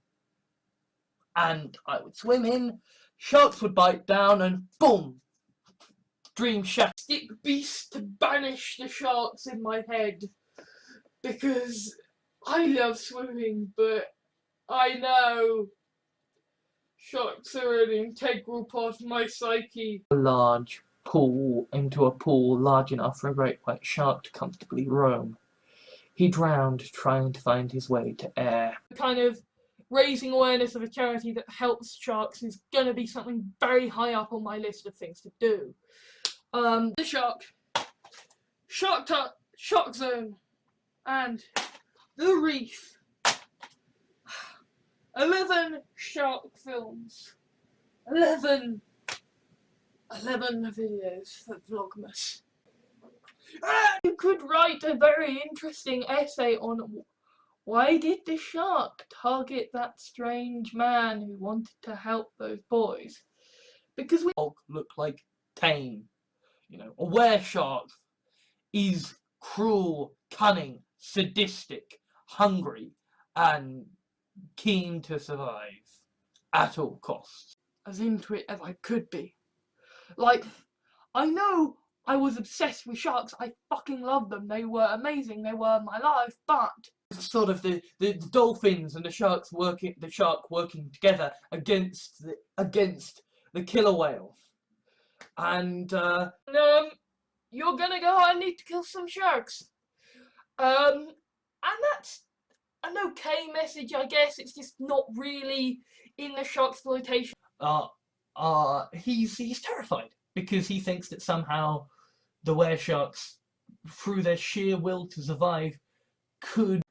And I would swim in, sharks would bite down, and boom! Dream shattered. stick beast to banish the sharks in my head. Because I love swimming, but I know sharks are an integral part of my psyche. A large pool into a pool large enough for a great white shark to comfortably roam. He drowned trying to find his way to air. Kind of raising awareness of a charity that helps sharks is gonna be something very high up on my list of things to do. The Shark Zone, and the Reef. 11 shark films. 11 videos for Vlogmas. You could write a very interesting essay on why did the shark target that strange man who wanted to help those boys? Because we Look like tame. You know, a wereshark is cruel, cunning, sadistic, hungry, and keen to survive at all costs. as into it as I could be. Like, I know I was obsessed with sharks. I fucking loved them. They were amazing. They were my life. But Sort of the dolphins and the shark working together against the killer whale. And you're gonna go. I need to kill some sharks. And that's an okay message, I guess. It's just not really in the shark exploitation. he's terrified because he thinks that somehow the weresharks, through their sheer will to survive, could,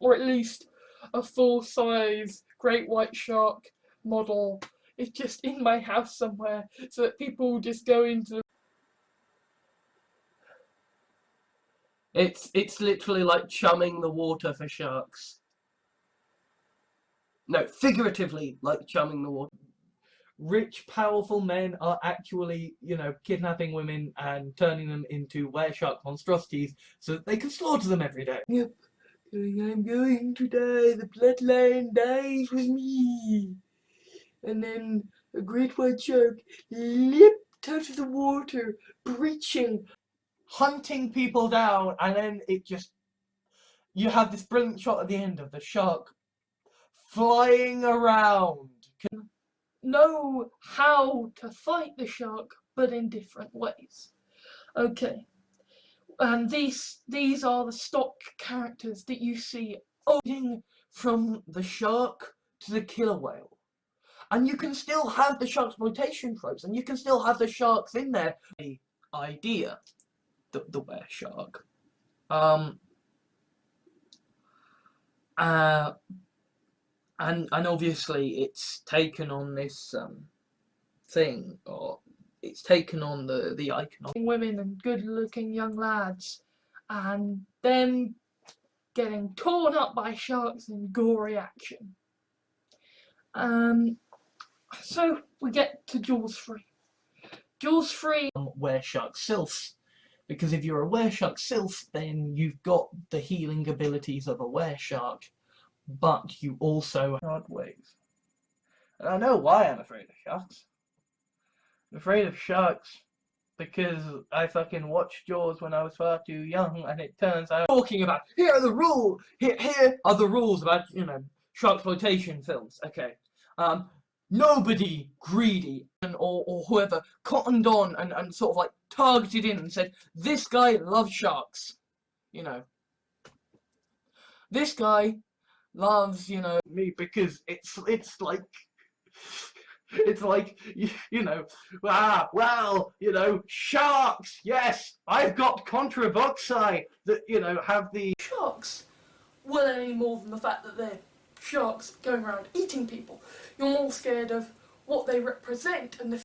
Or at least a full-size great white shark model is just in my house somewhere, so that people just go into. It's literally like chumming the water for sharks. No, figuratively like chumming the water. rich, powerful men are actually, kidnapping women and turning them into wereshark monstrosities so that they can slaughter them every day. Yep, I'm going to die. The bloodline dies with me. And then a great white shark leapt out of the water, breaching, hunting people down, and then you have this brilliant shot at the end of the shark flying around. Know how to fight the shark, but in different ways. Okay, and these are the stock characters that you see From the shark to the killer whale. And you can still have the shark exploitation tropes, and you can still have the sharks in there. The idea, the wereshark. And obviously it's taken on this thing, or it's taken on the icon. women and good-looking young lads, and them getting torn up by sharks in gory action. So we get to Jaws 3. Jaws 3. Wereshark sylphs, because if you're a wereshark sylph, then you've got the healing abilities of a wereshark, but you also have odd ways. And I know why I'm afraid of sharks. I'm afraid of sharks because I fucking watched Jaws when I was far too young, and it turns out talking about here are the rules about shark exploitation films. Okay, nobody greedy or whoever cottoned on and sort of like targeted in and said this guy loves sharks. This guy loves me because it's like sharks. Yes, I've got contravoxi that have the Sharks, well, any more than the fact that they're sharks going around eating people. You're more scared of what they represent and the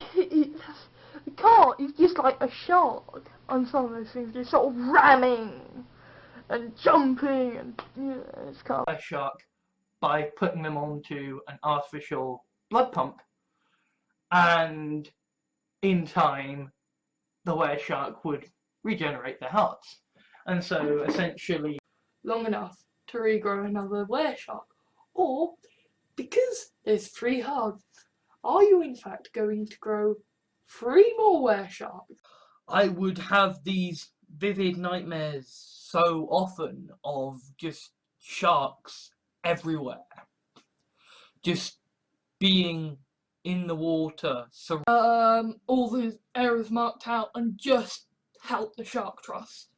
The car is just like a shark on some of those things, just sort of ramming and jumping, and it's kind of a shark by putting them onto an artificial blood pump, and in time the wereshark would regenerate their hearts, and so essentially long enough to regrow another wereshark. Or, because there's 3 hearts, are you in fact going to grow 3 more weresharks? I would have these vivid nightmares so often of just sharks everywhere, just being in the water. So All the areas marked out and just help the Shark Trust.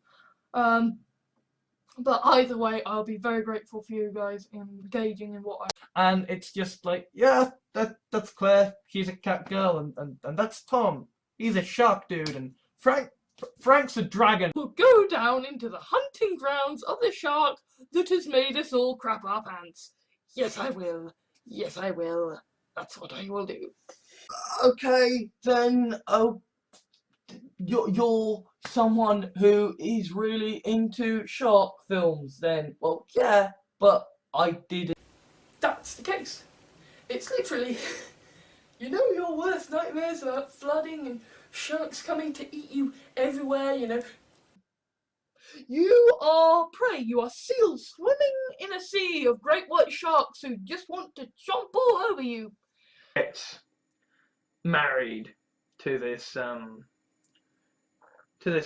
But either way, I'll be very grateful for you guys engaging in what I. And it's just like, yeah, that's Claire, she's a cat girl, and that's Tom, he's a shark dude, and Frank's a dragon. Will go down into the hunting grounds of the shark that has made us all crap our pants. Yes, I will. Yes, I will. That's what I will do. Okay, then, oh, you're someone who is really into shark films then. Well, yeah, but I did. That's the case. It's literally, you know, your worst nightmares about flooding and sharks coming to eat you everywhere, you know. You are prey. You are seals swimming in a sea of great white sharks who just want to jump all over you. Gets married to this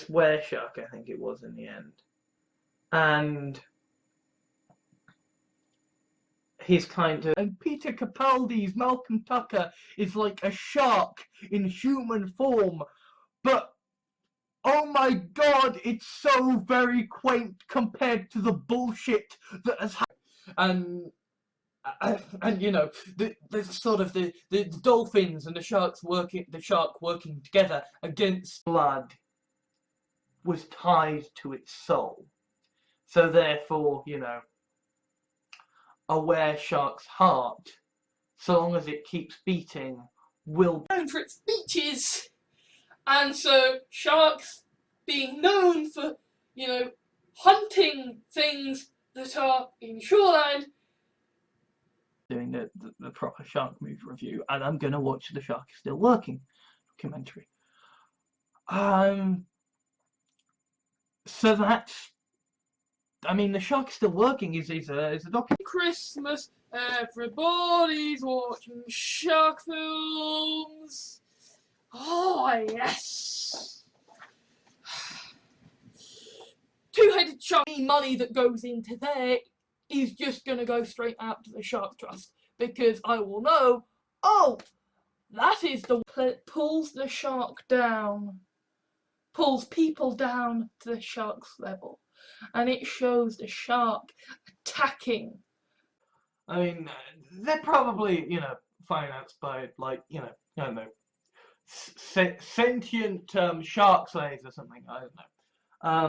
were-shark, I think it was in the end, and he's kind of. And Peter Capaldi's Malcolm Tucker is like a shark in human form, but oh my god, it's so very quaint compared to the bullshit that has happened. And you know, there's sort of the dolphins and the shark working together against Blood was tied to its soul, so therefore, you know, a were-shark's heart, so long as it keeps beating, will. Known for its beaches, and so sharks being known for, you know, hunting things that are in shoreline. Doing the proper shark movie review, and I'm gonna watch The Shark Is Still Working documentary. So that's, I mean, The Shark Is Still Working is a documentary. Christmas, everybody's watching shark films. Oh yes. Two-headed shark. Money that goes into there is just gonna go straight out to the Shark Trust, because I will know, oh, that is the pulls the shark down, pulls people down to the shark's level, and it shows the shark attacking. I mean, they're probably, you know, financed by, like, you know, I don't know, sentient shark slaves or something. I don't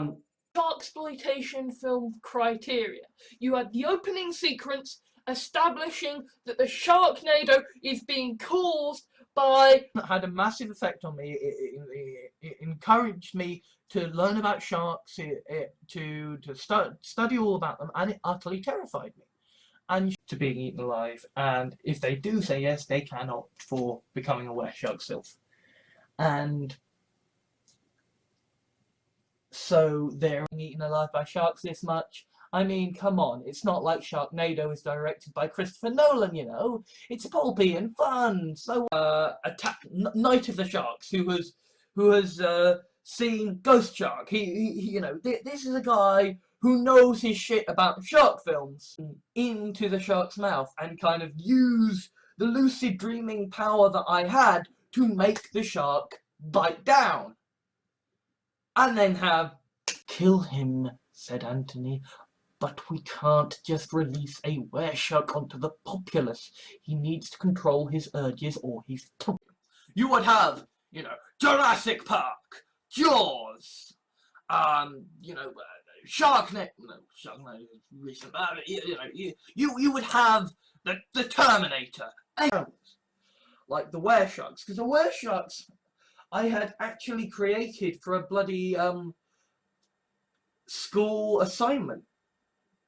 know. Sharksploitation film criteria. You had the opening sequence establishing that the Sharknado is being caused by. That had a massive effect on me. It encouraged me to learn about sharks, to study all about them, and it utterly terrified me. And to being eaten alive, and if they do say yes, they can opt for becoming a were-shark sylph. And so they're eaten alive by sharks this much. I mean, come on, it's not like Sharknado is directed by Christopher Nolan, you know. It's pulpy and fun. So, Night of the Sharks, who has seen Ghost Shark. He you know, this is a guy who knows his shit about shark films into the shark's mouth and kind of use the lucid dreaming power that I had to make the shark bite down. And then have, kill him, said Anthony, but we can't just release a were-shark onto the populace. He needs to control his urges or he's... You would have, you know, Jurassic Park, Jaws, you know, Sharknado, no, Sharknado is recent, you would have the Terminator, like the were-sharks, because the were-sharks I had actually created for a bloody school assignment,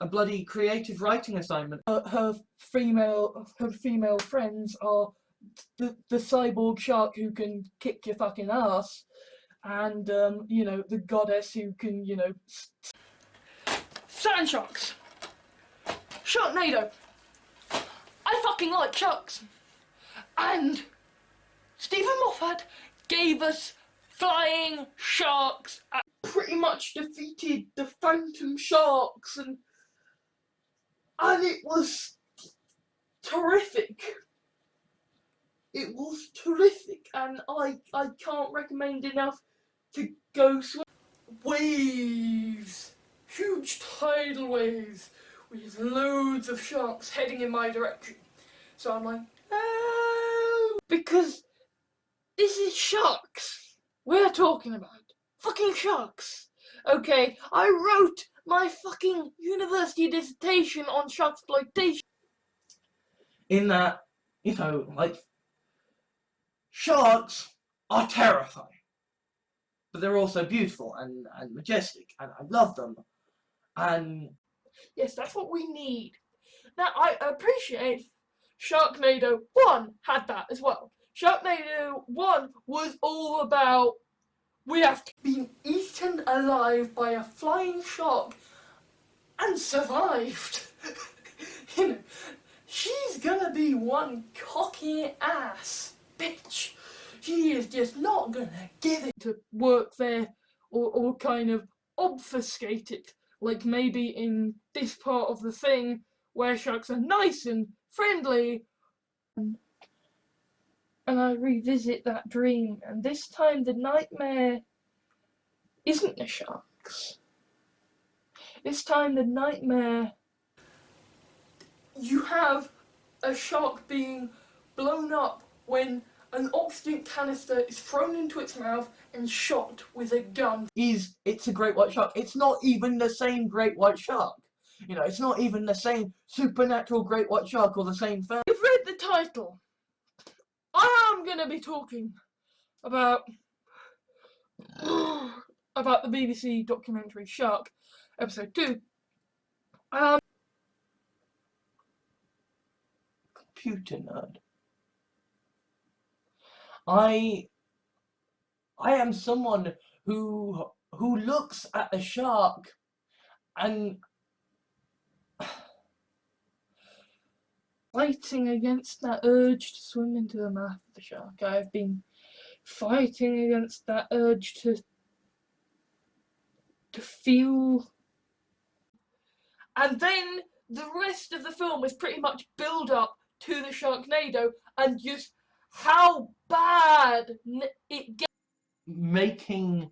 a bloody creative writing assignment. Her female friends are the cyborg shark who can kick your fucking ass, and you know, the goddess who can, you know, sand sharks. Sharknado. I fucking like sharks. And Stephen Moffat gave us flying sharks. Pretty much defeated the phantom sharks, and it was terrific. It was terrific, and I can't recommend enough to go swim. Waves huge tidal waves with loads of sharks heading in my direction. So I'm like, oh, because this is sharks we're talking about. Fucking sharks. Okay, I wrote my fucking university dissertation on shark exploitation. In that, you know, like, sharks are terrifying. But they're also beautiful and majestic, and I love them. And Yes, that's what we need. Now, I appreciate Sharknado 1 had that as well. Sharknado 1 was all about we have been eaten alive by a flying shark and survived. You know, she's gonna be one cocky ass bitch. She is just not gonna give it to work there or kind of obfuscate it. Like maybe in this part of the thing where sharks are nice and friendly. And I revisit that dream, and this time the nightmare isn't the sharks. This time the nightmare, you have a shark being blown up when an oxygen canister is thrown into its mouth and shot with a gun. it's a great white shark. It's not even the same great white shark. You know, it's not even the same supernatural great white shark or the same film. You've read the title. I am going to be talking about the BBC documentary Shark, episode 2. Computer nerd. I am someone who looks at a shark and Fighting against that urge to swim into the mouth of the shark. I've been fighting against that urge to feel. And then the rest of the film is pretty much build up to the Sharknado and just how bad it gets. making,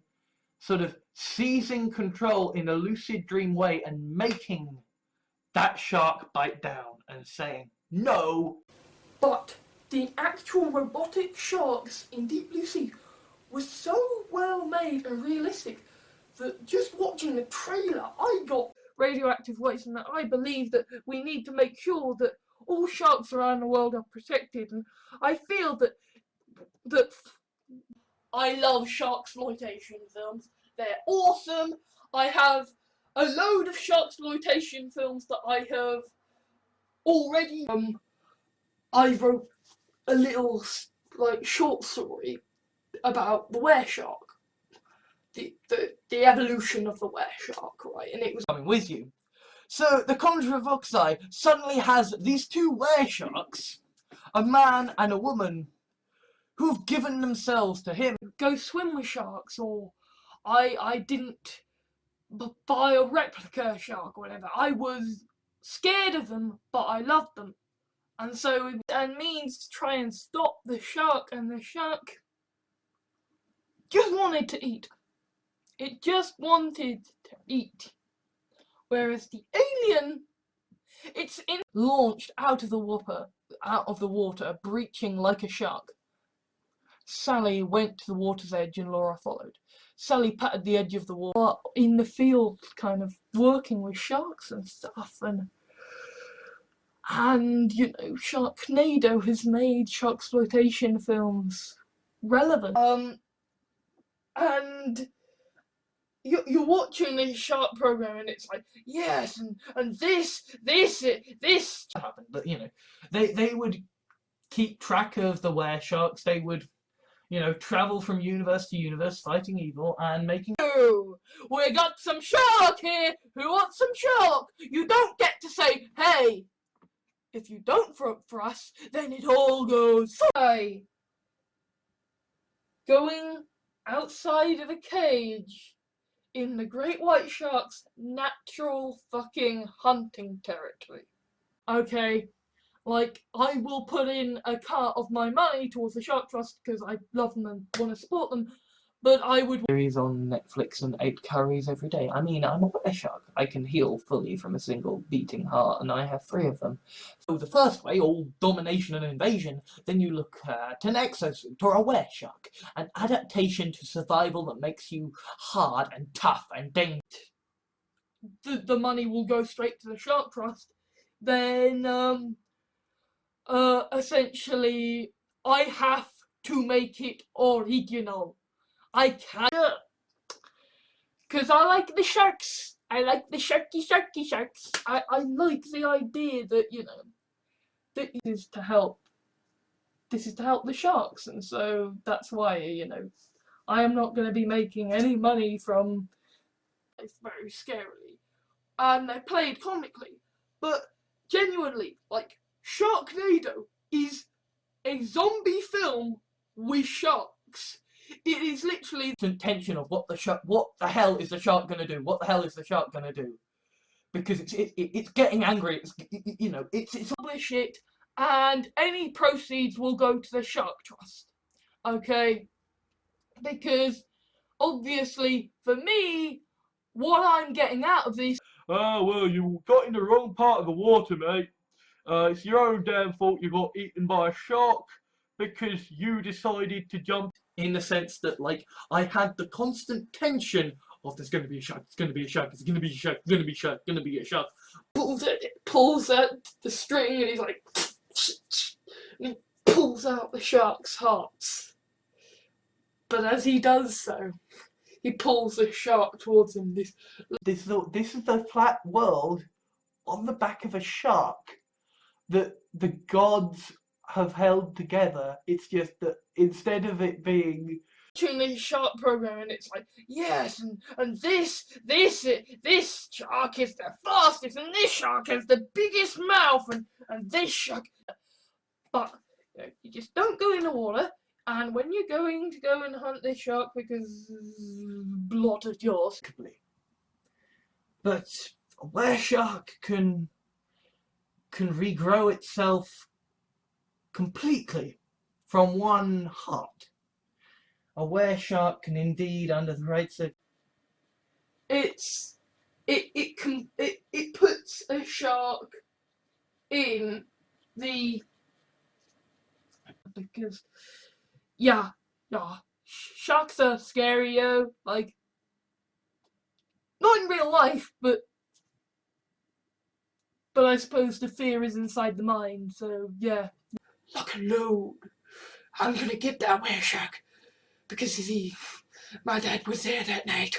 sort of seizing control in a lucid dream way and making that shark bite down and saying, no. But the actual robotic sharks in Deep Blue Sea were so well made and realistic that just watching the trailer, I got radioactive waste, and that I believe that we need to make sure that all sharks around the world are protected. And I feel that I love sharksploitation films. They're awesome. I have a load of sharksploitation films that I have already. I wrote a little like short story about the were shark, the evolution of the were shark, right? And it was Coming with you. So the Conjure of Oxeye suddenly has these two were sharks, a man and a woman, who've given themselves to him. go swim with sharks, or I didn't buy a replica shark or whatever. I was scared of them, but I loved them. And so, and means to try and stop the shark, and the shark just wanted to eat. It just wanted to eat. Whereas the alien, it's launched out of the water, breaching like a shark. Sally went to the water's edge and Laura followed. Sally patted the edge of the water in the field, kind of working with sharks and stuff, and you know, Sharknado has made sharksploitation films relevant. And you're watching this shark program, and it's like, yes, and this happened. But you know, they would keep track of the were sharks. They would, you know, travel from universe to universe, fighting evil and making. Oh, we got some shark here. Who wants some shark? You don't get to say, hey. If you don't vote for us, then it all goes. By going outside of a cage in the great white shark's natural fucking hunting territory. Okay, like, I will put in a part of my money towards the Shark Trust because I love them and want to support them, But I would series on Netflix and ate curries every day. I mean, I'm a were shark. I can heal fully from a single beating heart, and I have 3 of them. So the first way, all domination and invasion, then you look at an exosuit or a were shark, an adaptation to survival that makes you hard and tough and dangerous. The money will go straight to the Shark Trust. Then, essentially, I have to make it original. I can't, because I like the sharks. I like the sharky sharks. I like the idea that, you know, that this is to help the sharks, and so that's why, you know, I am not going to be making any money from it very scarily. And they played comically, but genuinely, like, Sharknado is a zombie film with sharks. It is literally the intention of what the hell is the shark gonna do? What the hell is the shark gonna do? Because it's getting angry. It's publish it, and any proceeds will go to the Shark Trust. Okay, because obviously for me, what I'm getting out of this. Oh, well, you got in the wrong part of the water, mate. It's your own damn fault you got eaten by a shark because you decided to jump. In the sense that, like, I had the constant tension of there's going to be a shark, it's going to be a shark, it's going to be a shark, it's going to be a shark, going to be a shark. Pulls at the string, and he's like, and he pulls out the shark's hearts. But as he does so, he pulls the shark towards him. This is the flat world on the back of a shark that the gods have held together. It's just that instead of it being watching this shark program, and it's like, yes, and this shark is the fastest, and this shark has the biggest mouth, and this shark. But you know, you just don't go in the water, and when you're going to go and hunt this shark because blood of yours. But a were shark can regrow itself completely from one heart. A were shark can indeed, under the right It puts a shark in the, because yeah, sharks are scary, yo. Like, not in real life, but I suppose the fear is inside the mind. So yeah. Look alone. I'm gonna get that were shark because my dad was there that night,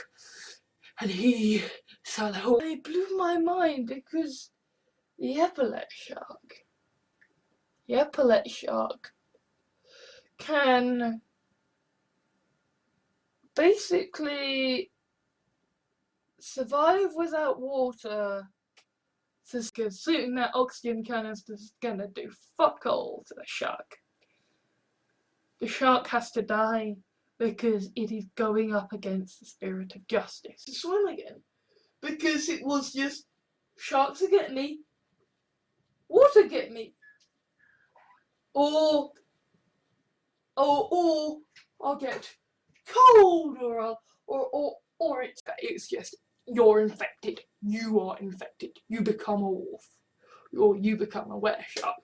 and he saw the whole. It blew my mind because the epaulet shark can basically survive without water. Because shooting that oxygen canister is gonna do fuck all to the shark. The shark has to die because it is going up against the spirit of justice. To swim again. Because it was just, sharks are getting me, water get me. Or I'll get cold, or it's just, you're infected. You are infected. You become a wolf. Or you become a were shark.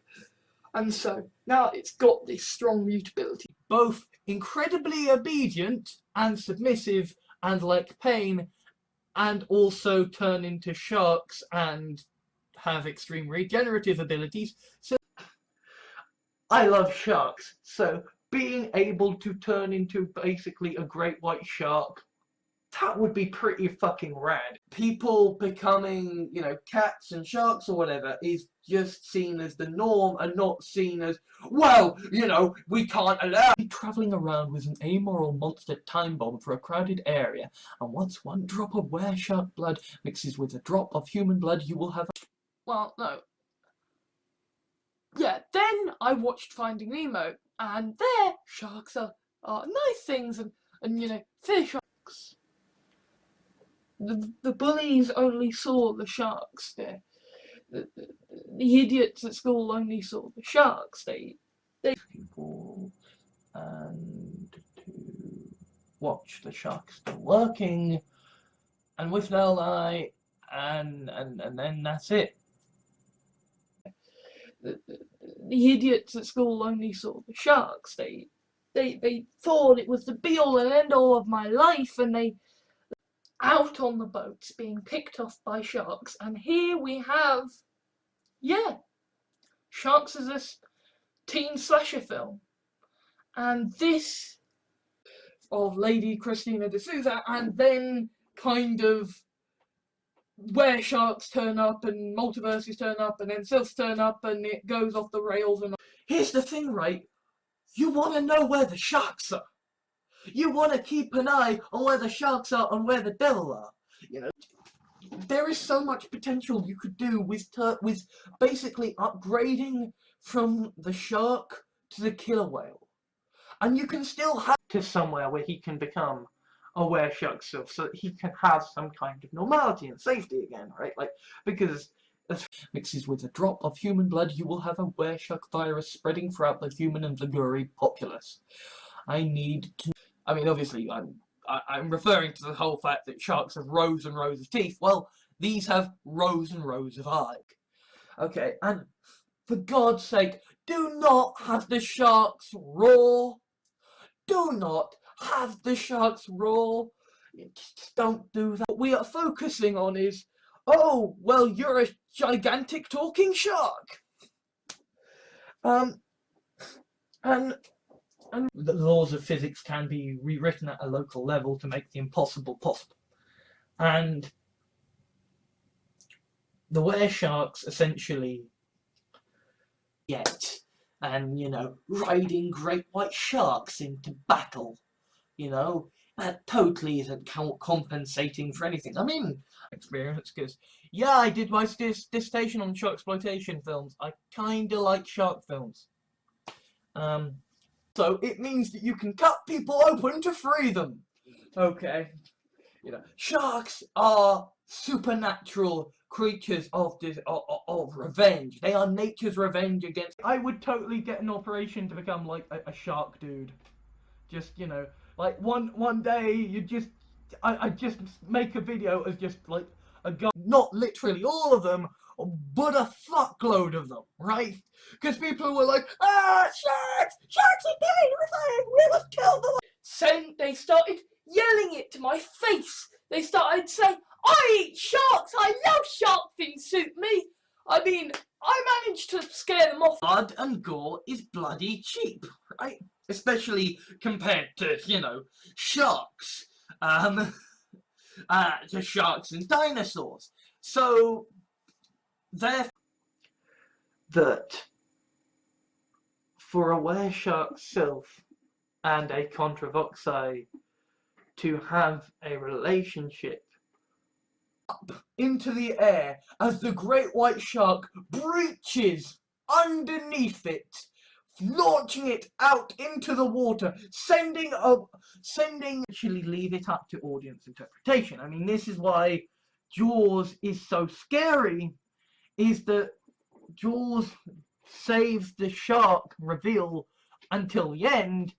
And so now it's got this strong mutability. both incredibly obedient and submissive and like pain, and also turn into sharks and have extreme regenerative abilities. So I love sharks, so being able to turn into basically a great white shark, that would be pretty fucking rad. people becoming, you know, cats and sharks or whatever is just seen as the norm and not seen as, well, you know, we can't allow travelling around with an amoral monster time bomb for a crowded area, and once one drop of were shark blood mixes with a drop of human blood, you will have. Well, no. Yeah, then I watched Finding Nemo, and there sharks are nice things, and you know, fish sharks. The bullies only saw the sharks. The idiots at school only saw the sharks. People and to watch the shark still working, and with no light, and then that's it. The idiots at school only saw the sharks. They thought it was the be all and end all of my life, and they out on the boats being picked off by sharks. And here we have, yeah, Sharks is this teen slasher film, and this of Lady Christina de Souza, and then kind of where sharks turn up and multiverses turn up and then sylphs turn up and it goes off the rails. And Here's the thing, right? You want to know where the sharks are. You want to keep an eye on where the sharks are and where the devil are. You know, there is so much potential you could do with basically upgrading from the shark to the killer whale, and you can still have To somewhere where he can become a wereshark self, so that he can have some kind of normality and safety again, right? Like, because mixes with a drop of human blood, you will have a wereshark virus spreading throughout the human and Liguri populace. I mean, obviously, I'm referring to the whole fact that sharks have rows and rows of teeth. Well, these have rows and rows of eyes. Okay, and for God's sake, do not have the sharks roar. Do not have the sharks roar. Just don't do that. What we are focusing on is, oh, well, you're a gigantic talking shark. And the laws of physics can be rewritten at a local level to make the impossible possible. And the weresharks essentially and, you know, riding great white sharks into battle, you know, that totally isn't compensating for anything. I mean, experience, because, yeah, I did my dissertation on shark exploitation films. I kinda like shark films. So it means that you can cut people open to free them. Okay. You know, sharks are supernatural creatures of revenge. They are nature's revenge against. I would totally get an operation to become like a shark dude. Just, you know, like one day you just I just make a video as just like a guy. Not literally all of them, but a fuckload of them, right? Because people were like, sharks! Sharks are dangerous! We must kill them! Saying they started yelling it to my face. They started saying, I eat sharks! I love shark fin soup, me! I mean, I managed to scare them off. Blood and gore is bloody cheap, right? Especially compared to, you know, sharks. To sharks and dinosaurs. So, therefore, That for a wereshark self and a Contravoxi to have a relationship into the air as the great white shark breaches underneath it, launching it out into the water, sending actually leave it up to audience interpretation. I mean, this is why Jaws is so scary, is that Jaws saves the shark reveal until the end.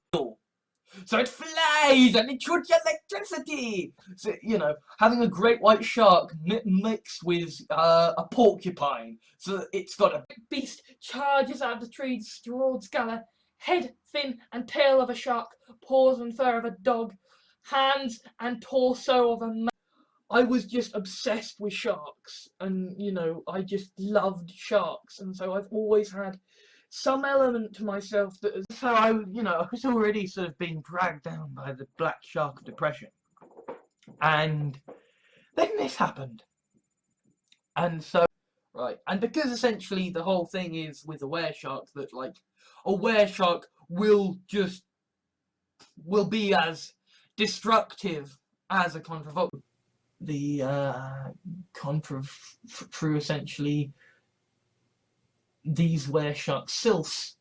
So it flies and it shoots electricity. So, you know, having a great white shark mixed with a porcupine, so that it's got a Beast charges out of the tree, destroys Gala, head, fin, and tail of a shark, paws and fur of a dog, hands and torso of a man. I was just obsessed with sharks, and, you know, I just loved sharks, and so I've always had some element to myself that is. So I was already sort of being dragged down by the black shark of depression. And then this happened. And so, Right, and because essentially the whole thing is with a wereshark that, like, a wereshark will be as destructive as a Contravox. The through essentially these wereshark sylphs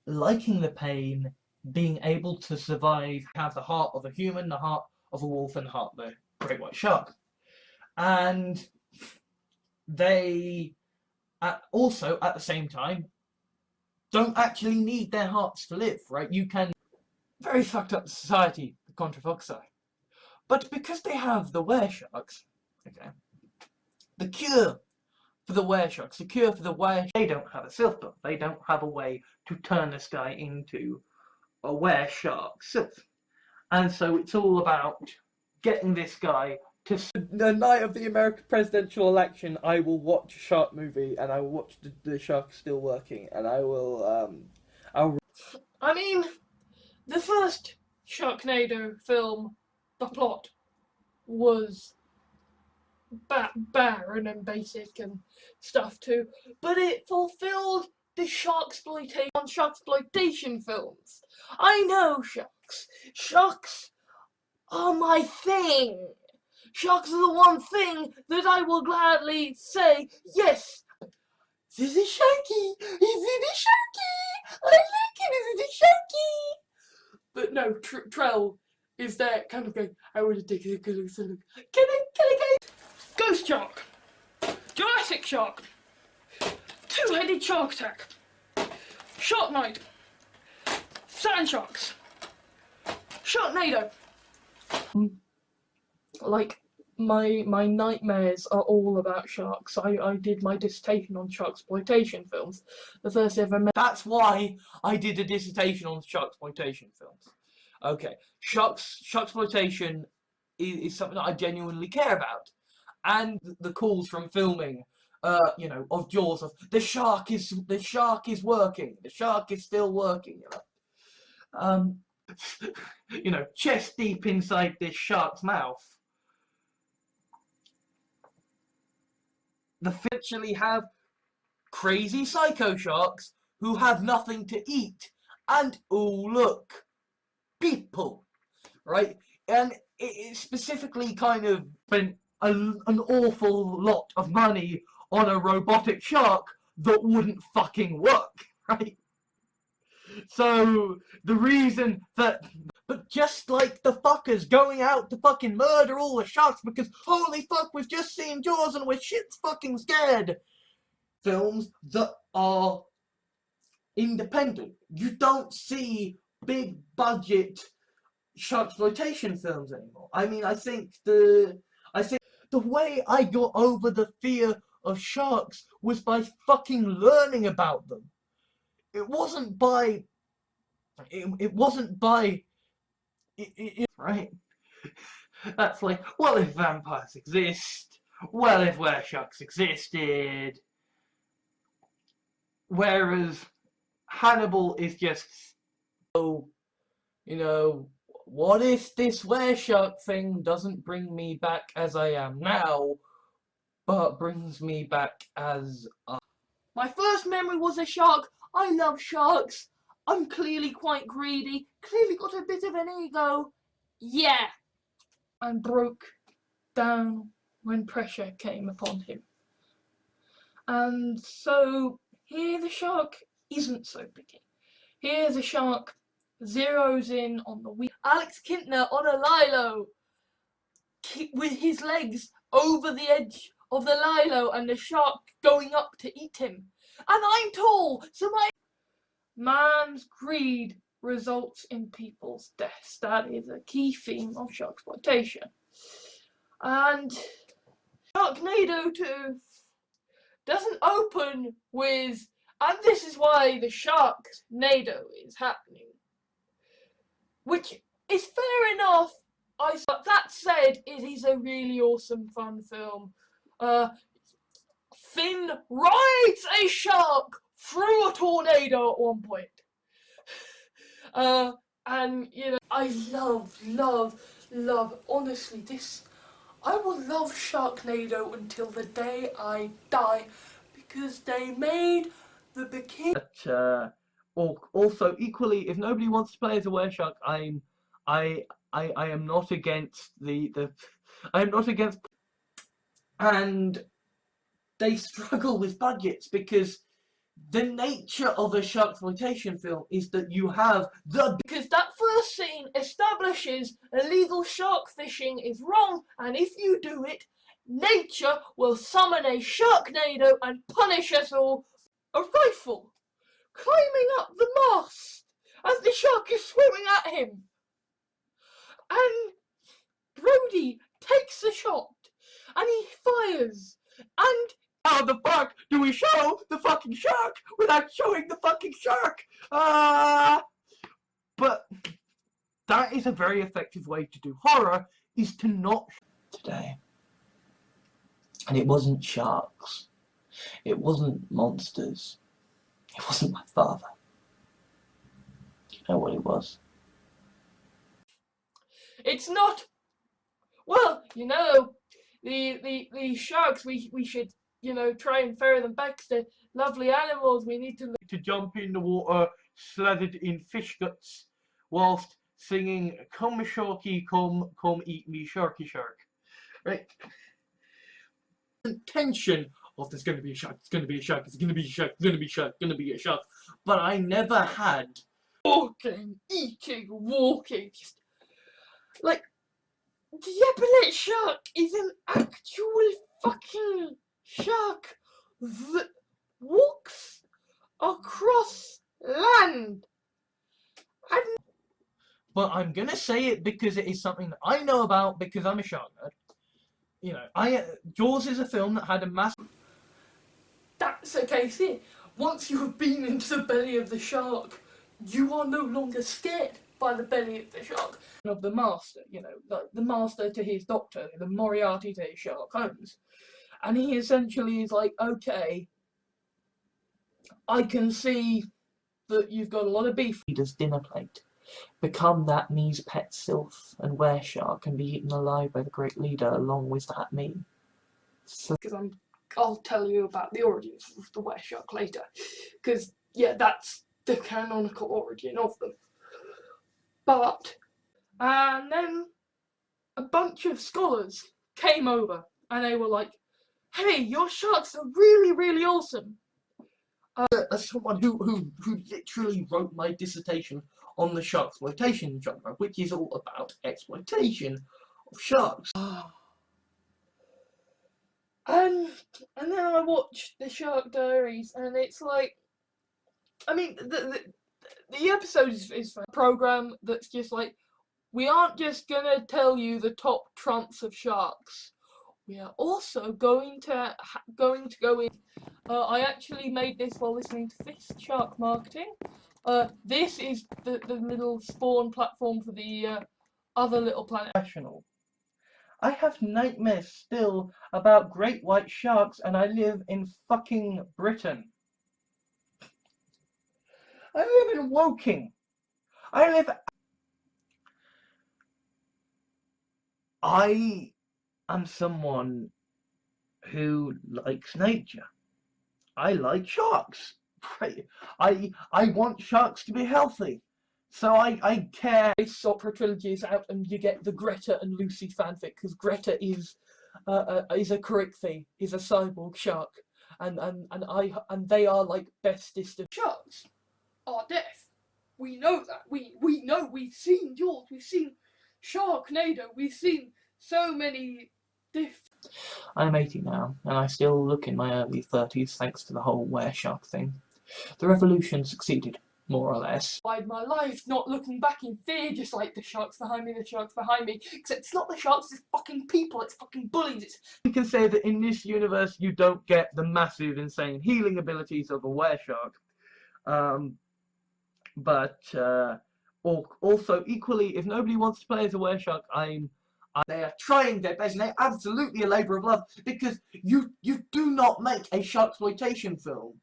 liking the pain, being able to survive, have the heart of a human, the heart of a wolf, and the heart of a great white shark. And they also, at the same time, don't actually need their hearts to live, right? You can. Very fucked up society. Contrafoxi. But because they have the weresharks, okay, the cure for the weresharks, the cure for the they don't have a sylph book. They don't have a way to turn this guy into a wereshark sylph. And so it's all about getting this guy to... The night of the American presidential election, I will watch a shark movie, and I will watch the shark still working, and I will, I mean, the first Sharknado film, the plot was barren and basic and stuff too, but it fulfilled the sharksploitation films. I know sharks. Sharks are my thing. Sharks are the one thing that I will gladly say, yes, this is a sharky. Is it a sharky? I like it. Is it a sharky? But no, Trell is there kind of going, I want to take a closer look. Can I go? Ghost shark. Jurassic shark. Two-headed shark attack. Shark night. Sand sharks. Sharknado. Like, my nightmares are all about sharks. I did my dissertation on sharksploitation films. The first ever. That's why I did a dissertation on sharksploitation films. Okay, sharksploitation is something that I genuinely care about, and the calls from filming, of Jaws, of the shark is working, the shark is still working, chest deep inside this shark's mouth. The actually have crazy psycho sharks who have nothing to eat, and oh look, people, right? And it specifically kind of spent an awful lot of money on a robotic shark that wouldn't fucking work, right? So the reason that... But just like the fuckers going out to fucking murder all the sharks because holy fuck, we've just seen Jaws and we're shit fucking scared. Films that are independent. You don't see big budget sharksploitation films anymore. I mean, I think the way I got over the fear of sharks was by fucking learning about them. It wasn't by right? That's like, well, if vampires exist, well, if weresharks existed. Whereas Hannibal is just, what if this wereshark thing doesn't bring me back as I am now, but brings me back as My first memory was a shark. I love sharks. I'm clearly quite greedy. Clearly got a bit of an ego. Yeah. And broke down when pressure came upon him. And so here the shark isn't so picky. Here the shark zeroes in on the wheel. Alex Kintner on a lilo with his legs over the edge of the lilo and the shark going up to eat him. And I'm tall, so man's greed results in people's deaths. That is a key theme of sharksploitation. And Sharknado 2 doesn't open with, and this is why the Sharknado is happening. Which is fair enough. But that said, it is a really awesome, fun film. Finn rides a shark through a tornado at one point. And, I love, honestly, I will love Sharknado until the day I die, because they made the bikini. but also equally, if nobody wants to play as a wereshark, I am not against I am not against. and they struggle with budgets because the nature of a sharksploitation film is that you have because that first scene establishes illegal shark fishing is wrong, and if you do it, nature will summon a Sharknado and punish us all. A rifle climbing up the mast as the shark is swimming at him. and Brody takes the shot, and he fires, and How the fuck do we show the fucking shark without showing the fucking shark? But that is a very effective way to do horror, is to not today. And it wasn't sharks. It wasn't monsters. It wasn't my father. Do you know what it was? it's not. Well, you know, the sharks. We should, you know, try and ferry them back to lovely animals. We need to. to jump in the water slathered in fish guts whilst singing "Come Sharky, come eat me, Sharky Shark." Right? The tension of there's going to be a shark, it's going to be a shark, it's going to be a shark, it's going to be a shark, going to be a shark. But I never had Walking, eating, walking, just like the epaulette shark is an actual fucking shark that walks across land. And But I'm gonna say it because it is something that I know about because I'm a shark nerd. You know, Jaws is a film that had a massive. that's the case here. Once you have been into the belly of the shark, you are no longer scared by the belly of the shark. Of the master, you know, like the master to his doctor, the Moriarty to his Sherlock Holmes. And he essentially is like, okay, I can see that you've got a lot of beef. Leader's dinner plate. Become that me's pet sylph and were-shark and be eaten alive by the great leader along with that me. So Because I'll tell you about the origins of the were-shark later. Because, yeah, that's the canonical origin of them. But, and then a bunch of scholars came over and they were like, hey, your sharks are really, really awesome. As someone who literally wrote my dissertation on the sharksploitation genre, which is all about exploitation of sharks. And then I watched the Shark Diaries, and it's like, I mean, the episode is a program that's just like, we aren't just gonna tell you the top trumps of sharks. We are also going to go in. I actually made this while listening to Fist Shark Marketing. This is the little spawn platform for the other little planet. Professional. I have nightmares still about great white sharks, and I live in fucking Britain. I live in Woking. I am someone who likes nature. I like sharks. I want sharks to be healthy. So I care. Opera trilogy is out, and you get the Greta and Lucy fanfic, because Greta is a Carichthy, is a cyborg shark, and they are like bestest of sharks. Are deaf. We know that. We know. We've seen Jaws. We've seen Sharknado. We've seen so many I'm 80 now, and I still look in my early 30s thanks to the whole were-shark thing. The revolution succeeded, more or less. my life, not looking back in fear, just like the sharks behind me, except it's not the sharks, it's fucking people, it's fucking bullies. We can say that in this universe you don't get the massive, insane healing abilities of a were-shark. But also equally, if nobody wants to play as a were-shark, They are trying their best, and they're absolutely a labour of love, because you do not make a sharksploitation film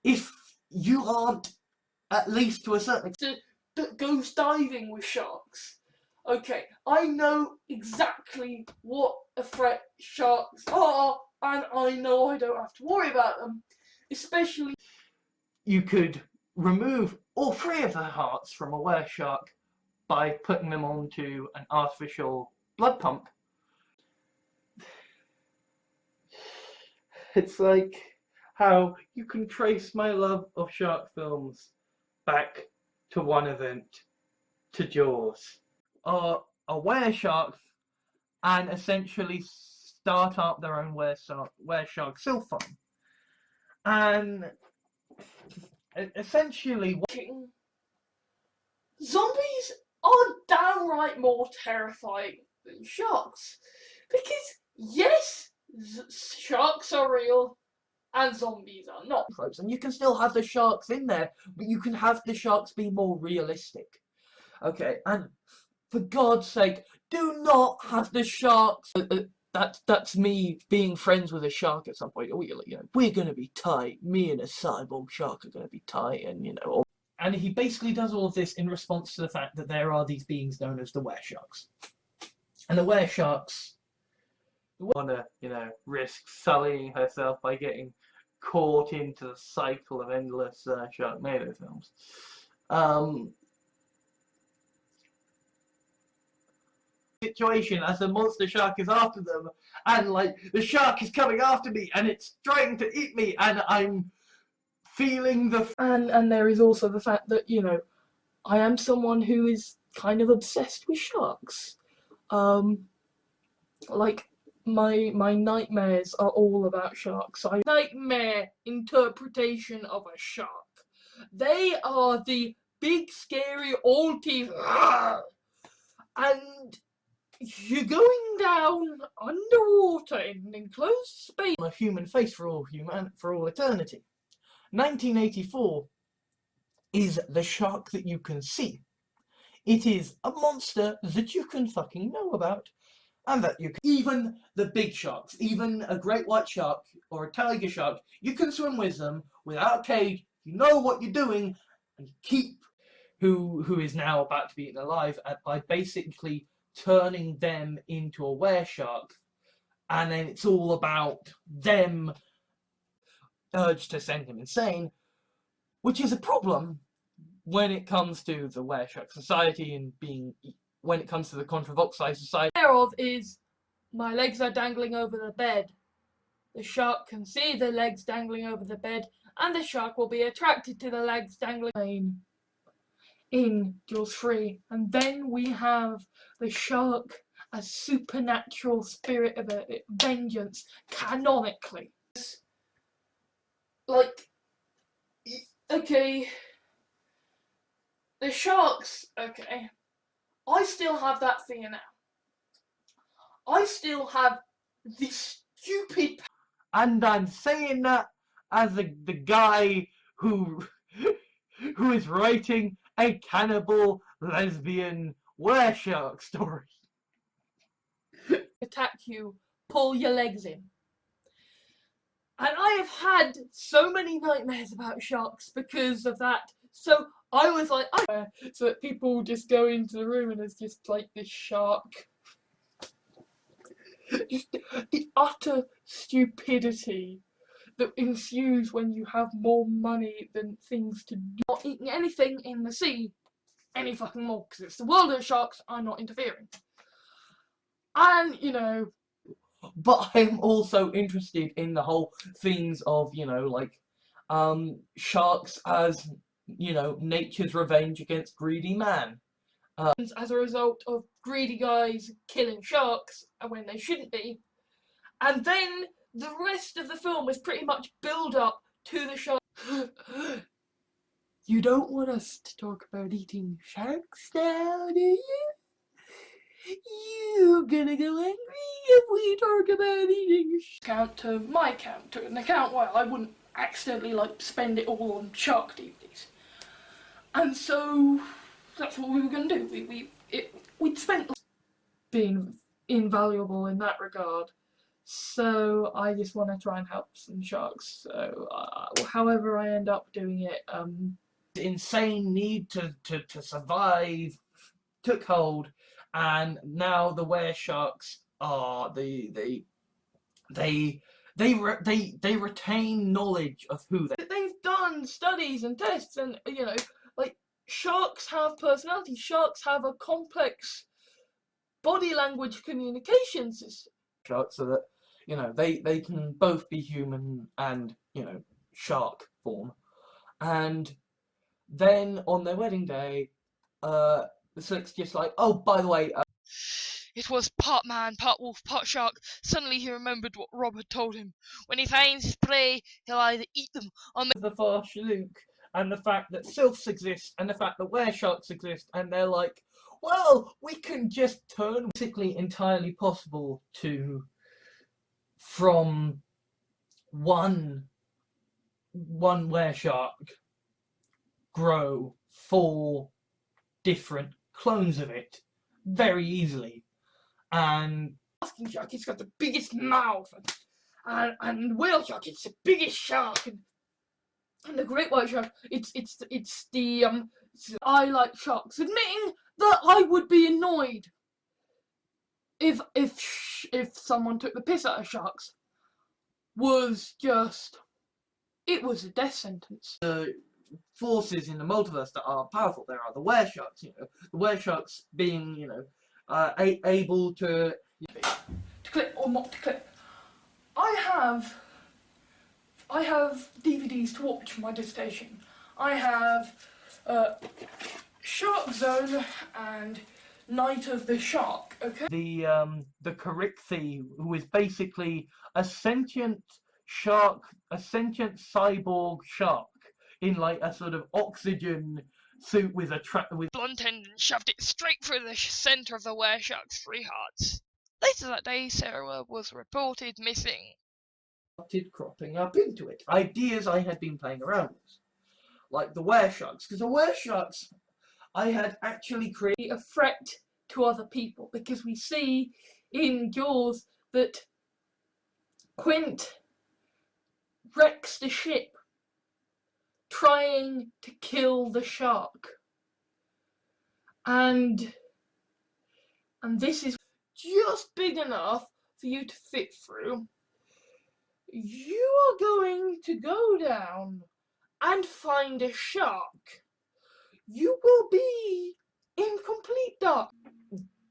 if you aren't, at least to a certain extent, That goes diving with sharks. Okay, I know exactly what a threat sharks are, and I know I don't have to worry about them. Especially, you could remove all three of their hearts from a were-shark by putting them onto an artificial blood pump. It's like how you can trace my love of shark films back to one event, to Jaws. A were-shark, and essentially start up their own were-shark sylph farm. And essentially zombies are downright more terrifying than sharks. Because, yes, sharks are real, and zombies are not. And you can still have the sharks in there, but you can have the sharks be more realistic. Okay, and for God's sake, do not have the sharks. That's me being friends with a shark at some point. We're gonna be tight. Me and a cyborg shark are gonna be tight, and And he basically does all of this in response to the fact that there are these beings known as the were-sharks. And the were-sharks wanna, risk sullying herself by getting caught into the cycle of endless Sharknado films. Situation as the monster shark is after them, and the shark is coming after me, and it's trying to eat me, and I'm feeling the. And there is also the fact that, I am someone who is kind of obsessed with sharks. My nightmares are all about sharks. Nightmare interpretation of a shark. They are the big, scary, all teeth, and you're going down underwater in an enclosed space. A human face for all eternity. 1984 is the shark that you can see. It is a monster that you can fucking know about. And that you can, even the big sharks, even a great white shark or a tiger shark, you can swim with them without a cage. You know what you're doing, and you keep who is now about to be eaten alive by basically turning them into a were-shark, and then it's all about them urge to send him insane, which is a problem when it comes to the were-shark society and when it comes to the controvoxized society. Thereof is, my legs are dangling over the bed. The shark can see the legs dangling over the bed, and the shark will be attracted to the legs dangling in Jaws 3. And then we have the shark as supernatural spirit of vengeance, canonically. Okay, the sharks, okay, I still have that fear now. I still have this stupid. And I'm saying that as the guy who is writing a cannibal lesbian were-shark story. Attack you, pull your legs in. And I have had so many nightmares about sharks because of that. So I was like, so that people just go into the room and there's just this shark. Just the utter stupidity that ensues when you have more money than things to do. Not eating anything in the sea any fucking more, because it's the world of sharks. I'm not interfering. And But I'm also interested in the whole things of sharks as nature's revenge against greedy man. As a result of greedy guys killing sharks when they shouldn't be. And then the rest of the film is pretty much build up to the shark. You don't want us to talk about eating sharks now, do you? You're gonna go angry if we talk about eating account to my account, to an account where I wouldn't accidentally spend it all on shark DVDs. And so that's what we were gonna do. We'd spent being invaluable in that regard. So I just want to try and help some sharks. So however I end up doing it, The insane need to survive took hold, and now the were-sharks are they retain knowledge of who they. they've done studies and tests, and sharks have personality. Sharks have a complex body language communication system. Sharks, so that they can both be human and shark form, and then on their wedding day, the slick's just like, oh, by the way, It was part man, part wolf, part shark. Suddenly he remembered what Rob had told him. When he finds his prey, he'll either eat them or the Farsh Luke, and the fact that sylphs exist, and the fact that were-sharks exist, and they're like, well, we can just turn. Basically, entirely possible to from one were shark grow 4 different clones of it very easily. And Asking shark, it's got the biggest mouth, and whale shark, it's the biggest shark, and the great white shark, it's the I like sharks, admitting that I would be annoyed if someone took the piss out of sharks. It was a death sentence. The forces in the multiverse that are powerful. There are the were sharks, you know, the were sharks being, you know, able to clip or not to clip. I have DVDs to watch for my dissertation. I have Shark Zone and Night of the Shark. Okay. The Carikthy, who is basically a sentient shark, a sentient cyborg shark in like a sort of oxygen suit with a blunt end and shoved it straight through the centre of the were-shark's 3 hearts. Later that day, Sarah was reported missing. started cropping up into it. Ideas I had been playing around with. Like the were sharks. Because the were sharks I had actually created A threat to other people, because we see in Jaws that Quint wrecks the ship trying to kill the shark, and this is just big enough for you to fit through. You are going to go down and find a shark. You will be in complete dark.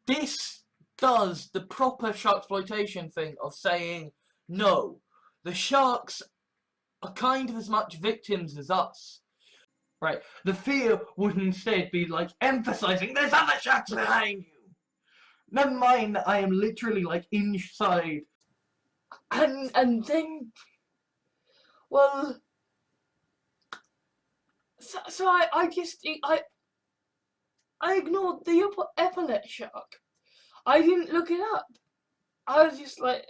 this does the proper sharksploitation thing of saying, no, the sharks are kind of as much victims as us. Right? The fear would instead be like emphasizing there's other sharks behind you. Never mind that I am literally like inside. And then, well, so I ignored the epaulet shark. I didn't look it up. I was just like,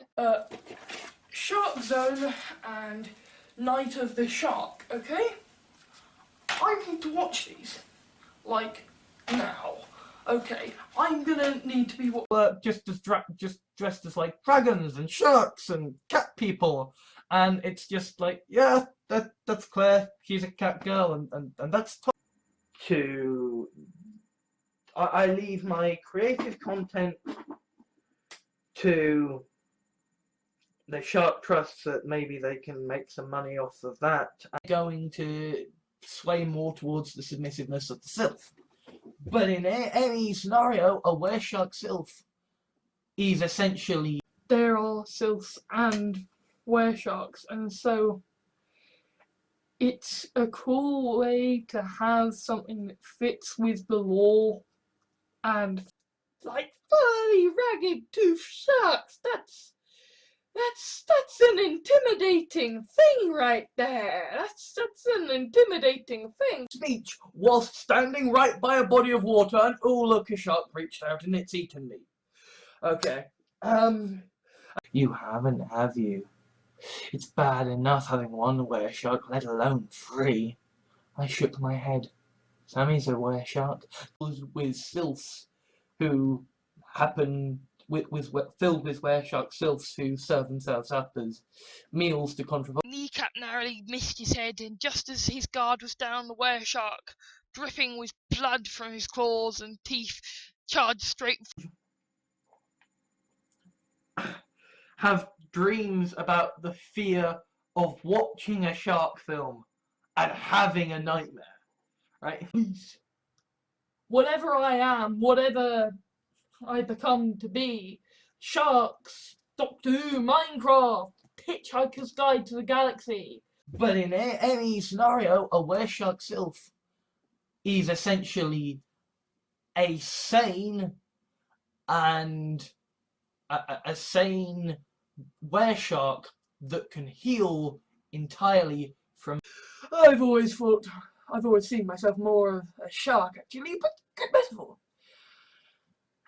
Shark Zone and Night of the Shark, okay? I need to watch these, like, now. Okay, I'm gonna need to be just dressed as like dragons and sharks and cat people, and it's just like, yeah, that's Claire. She's a cat girl, and that's to I leave my creative content to the shark trusts that maybe they can make some money off of that. Going to sway more towards the submissiveness of the sylph. But in any scenario, a were shark sylph is essentially there are sylphs and were sharks, and so it's a cool way to have something that fits with the law, and like furry ragged tooth sharks, that's an intimidating thing right there. That's an intimidating thing. speech whilst standing right by a body of water, and oh look, a shark reached out and it's eaten me. Okay. You haven't, have you? It's bad enough having one were shark, let alone 3. I shook my head. Sammy's a were shark. With sylphs who happen filled with were shark sylphs who serve themselves up as meals to contribute. Kneecap narrowly missed his head, and just as his guard was down, the were-shark, dripping with blood from his claws and teeth, charged straight. Have dreams about the fear of watching a shark film and having a nightmare, right? Please. Whatever I am, whatever I become to be, sharks, Doctor Who, Minecraft, Hitchhiker's Guide to the Galaxy. But in any scenario, a were shark sylph is essentially a sane and a sane were shark that can heal entirely from. I've always seen myself more of a shark, actually, but good metaphor.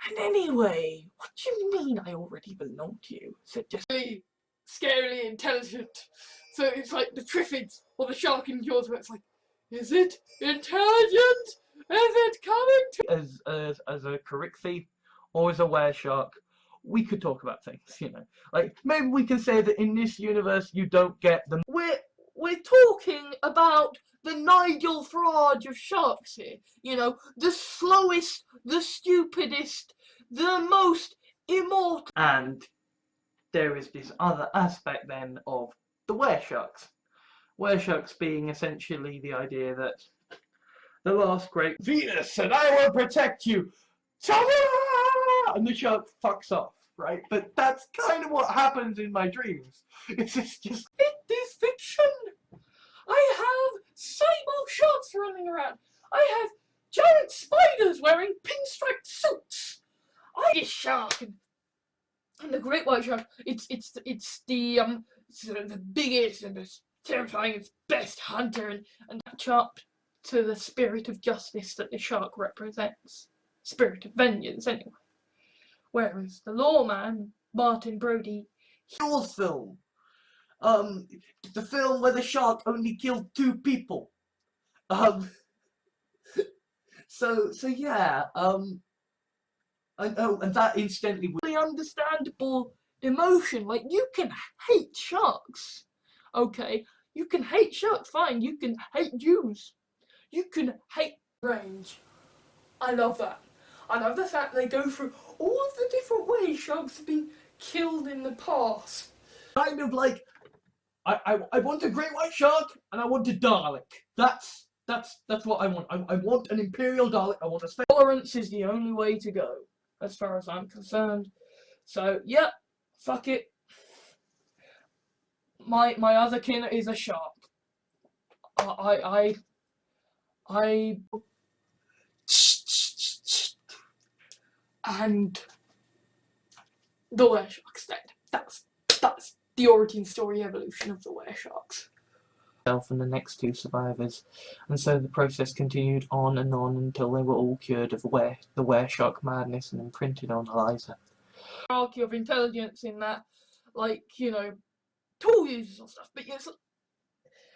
And anyway, what do you mean I already belong to you? Said Jessica. Really scarily intelligent. So it's like the Triffids or the shark in Jaws, where it's like, is it intelligent? Is it coming to As a Carrickthie or as a wereshark, we could talk about things, you know. Like, maybe we can say that in this universe you don't get the... We're talking about the Nigel Farage of sharks here. You know, the slowest, the stupidest, the most immortal. And there is this other aspect then of the weresharks. Weresharks being essentially the idea that the last great Venus and I will protect you. Ta-da! And the shark fucks off, right? But that's kind of what happens in my dreams. It's just It is fiction. I have sable sharks running around. I have giant spiders wearing pinstripe suits. I is shark and the great white shark. It's the biggest and the terrifying and best hunter and match up to the spirit of justice that the shark represents. Spirit of vengeance, anyway. Whereas the lawman, Martin Brody, Jaws film. The film where the shark only killed 2 people. So yeah, I know, and that instantly really understandable emotion. Like, you can hate sharks, okay? You can hate sharks, fine. You can hate Jews. You can hate range. I love that. I love the fact they go through all of the different ways sharks have been killed in the past. kind of like I want a great white shark and I want a Dalek. That's what I want. I want an Imperial Dalek. I want a space. Tolerance is the only way to go, as far as I'm concerned. So, yeah, fuck it. My other kin is a shark. I and the wereshark's dead. That's the origin story evolution of the weresharks. And the next 2 survivors, and so the process continued on and on until they were all cured of the wereshark madness and imprinted on Eliza. Hierarchy of intelligence in that, like, you know, tool users and stuff, but yes,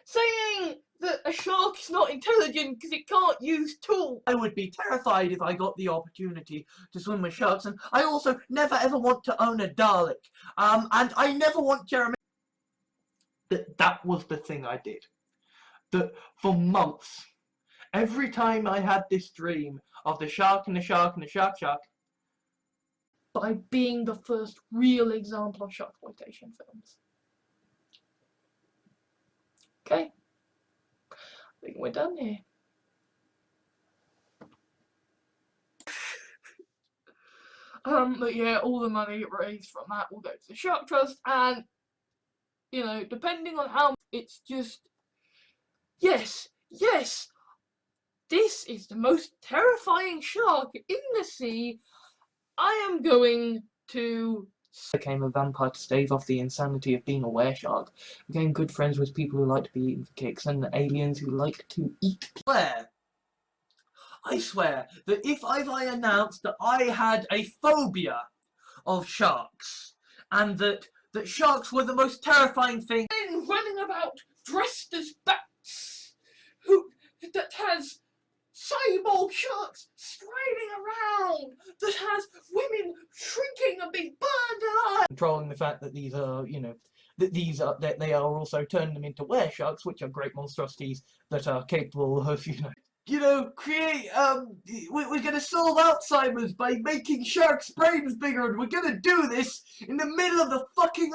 saying that a shark is not intelligent because it can't use tools. I would be terrified if I got the opportunity to swim with sharks, and I also never ever want to own a Dalek. And I never want Jeremy. That was the thing I did. That for months, every time I had this dream of the shark and the shark and the shark, By being the first real example of sharkploitation films. Okay, I think we're done here. But yeah, all the money raised from that will go to the Shark Trust, and, you know, depending on how, it's just, yes, this is the most terrifying shark in the sea. I am going to... became a vampire to stave off the insanity of being a wereshark, became good friends with people who like to be eaten for kicks, and aliens who like to eat people. I swear that if I announced that I had a phobia of sharks, and that sharks were the most terrifying thing. Men running about dressed as bats, that has cyborg sharks striding around, that has women shrinking and being burned alive. Controlling the fact that these are, you know, that they are also turning them into weresharks, which are great monstrosities that are capable of, you know, create, we're gonna solve Alzheimer's by making sharks' brains bigger, and we're gonna do this in the middle of the fucking...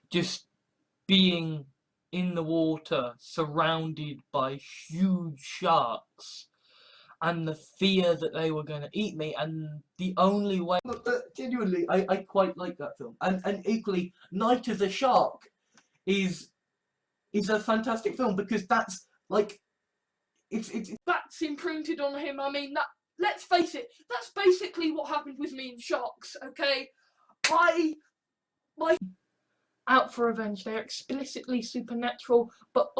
just being in the water, surrounded by huge sharks, and the fear that they were going to eat me, and the only way... But genuinely, I quite like that film. And equally, Night of the Shark is a fantastic film, because that's, like, it's That's imprinted on him. I mean, that, let's face it, that's basically what happened with me in Sharks, okay? Out for revenge. They're explicitly supernatural, but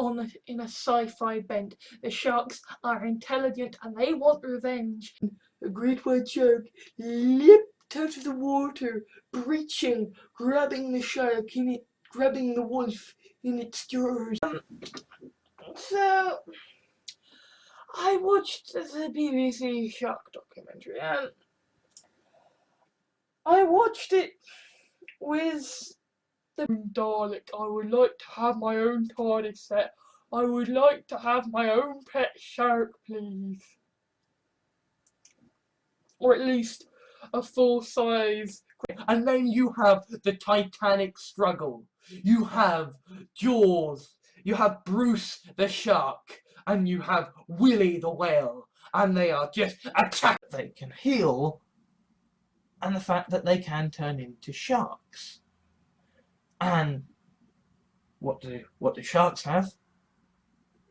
in a sci-fi bent. The sharks are intelligent and they want revenge. a great white shark leapt out of the water, breaching, grabbing the shark in it, grabbing the wolf in its jaws. So I watched the BBC shark documentary, and I watched it with the Dalek. I would like to have my own TARDIS set. I would like to have my own pet shark, please. Or at least a full size. And then you have the Titanic struggle. You have Jaws. You have Bruce the shark. And you have Willie the whale. And they are just attacked. They can heal. And the fact that they can turn into sharks. And what do sharks have?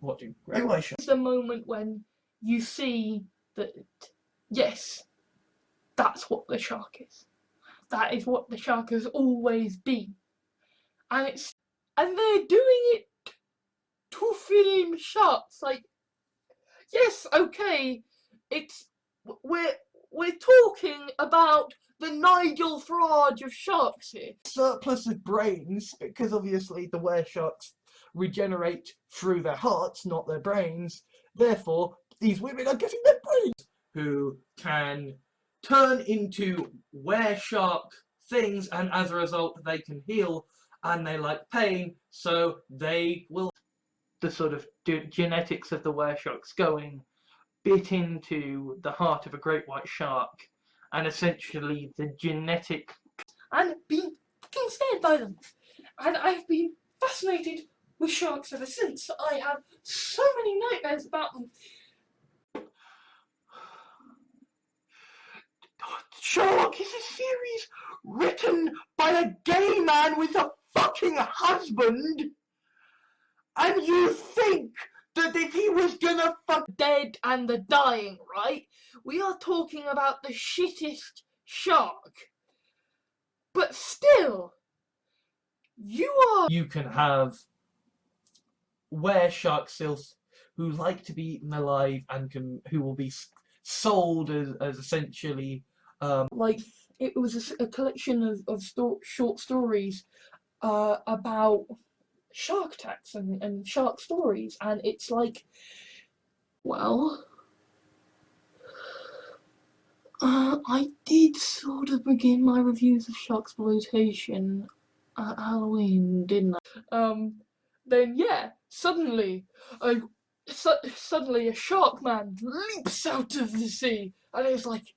What do great white sharks? It's the moment when you see that, yes, that's what the shark is. That is what the shark has always been. And they're doing it to film sharks. Like, yes, okay, we're talking about the Nigel Farage of sharks here. Surplus of brains, because obviously the were sharks regenerate through their hearts, not their brains. Therefore, these women are getting their brains, who can turn into were shark things, and as a result they can heal, and they like pain, so they will. The sort of genetics of the were sharks going bit into the heart of a great white shark, and essentially the genetic And been fucking scared by them. And I've been fascinated with sharks ever since. I have so many nightmares about them. Sherlock is a series written by a gay man with a fucking husband, and you think that if he was gonna fuck Dead and the dying, right? We are talking about the shittest shark. But still, you can have were shark sylphs who like to be eaten alive and who will be sold as essentially like, it was a collection of short stories about shark attacks and shark stories, and it's like, well, I did sort of begin my reviews of sharksploitation at Halloween, didn't I? Then yeah, suddenly a shark man leaps out of the sea, and it's like,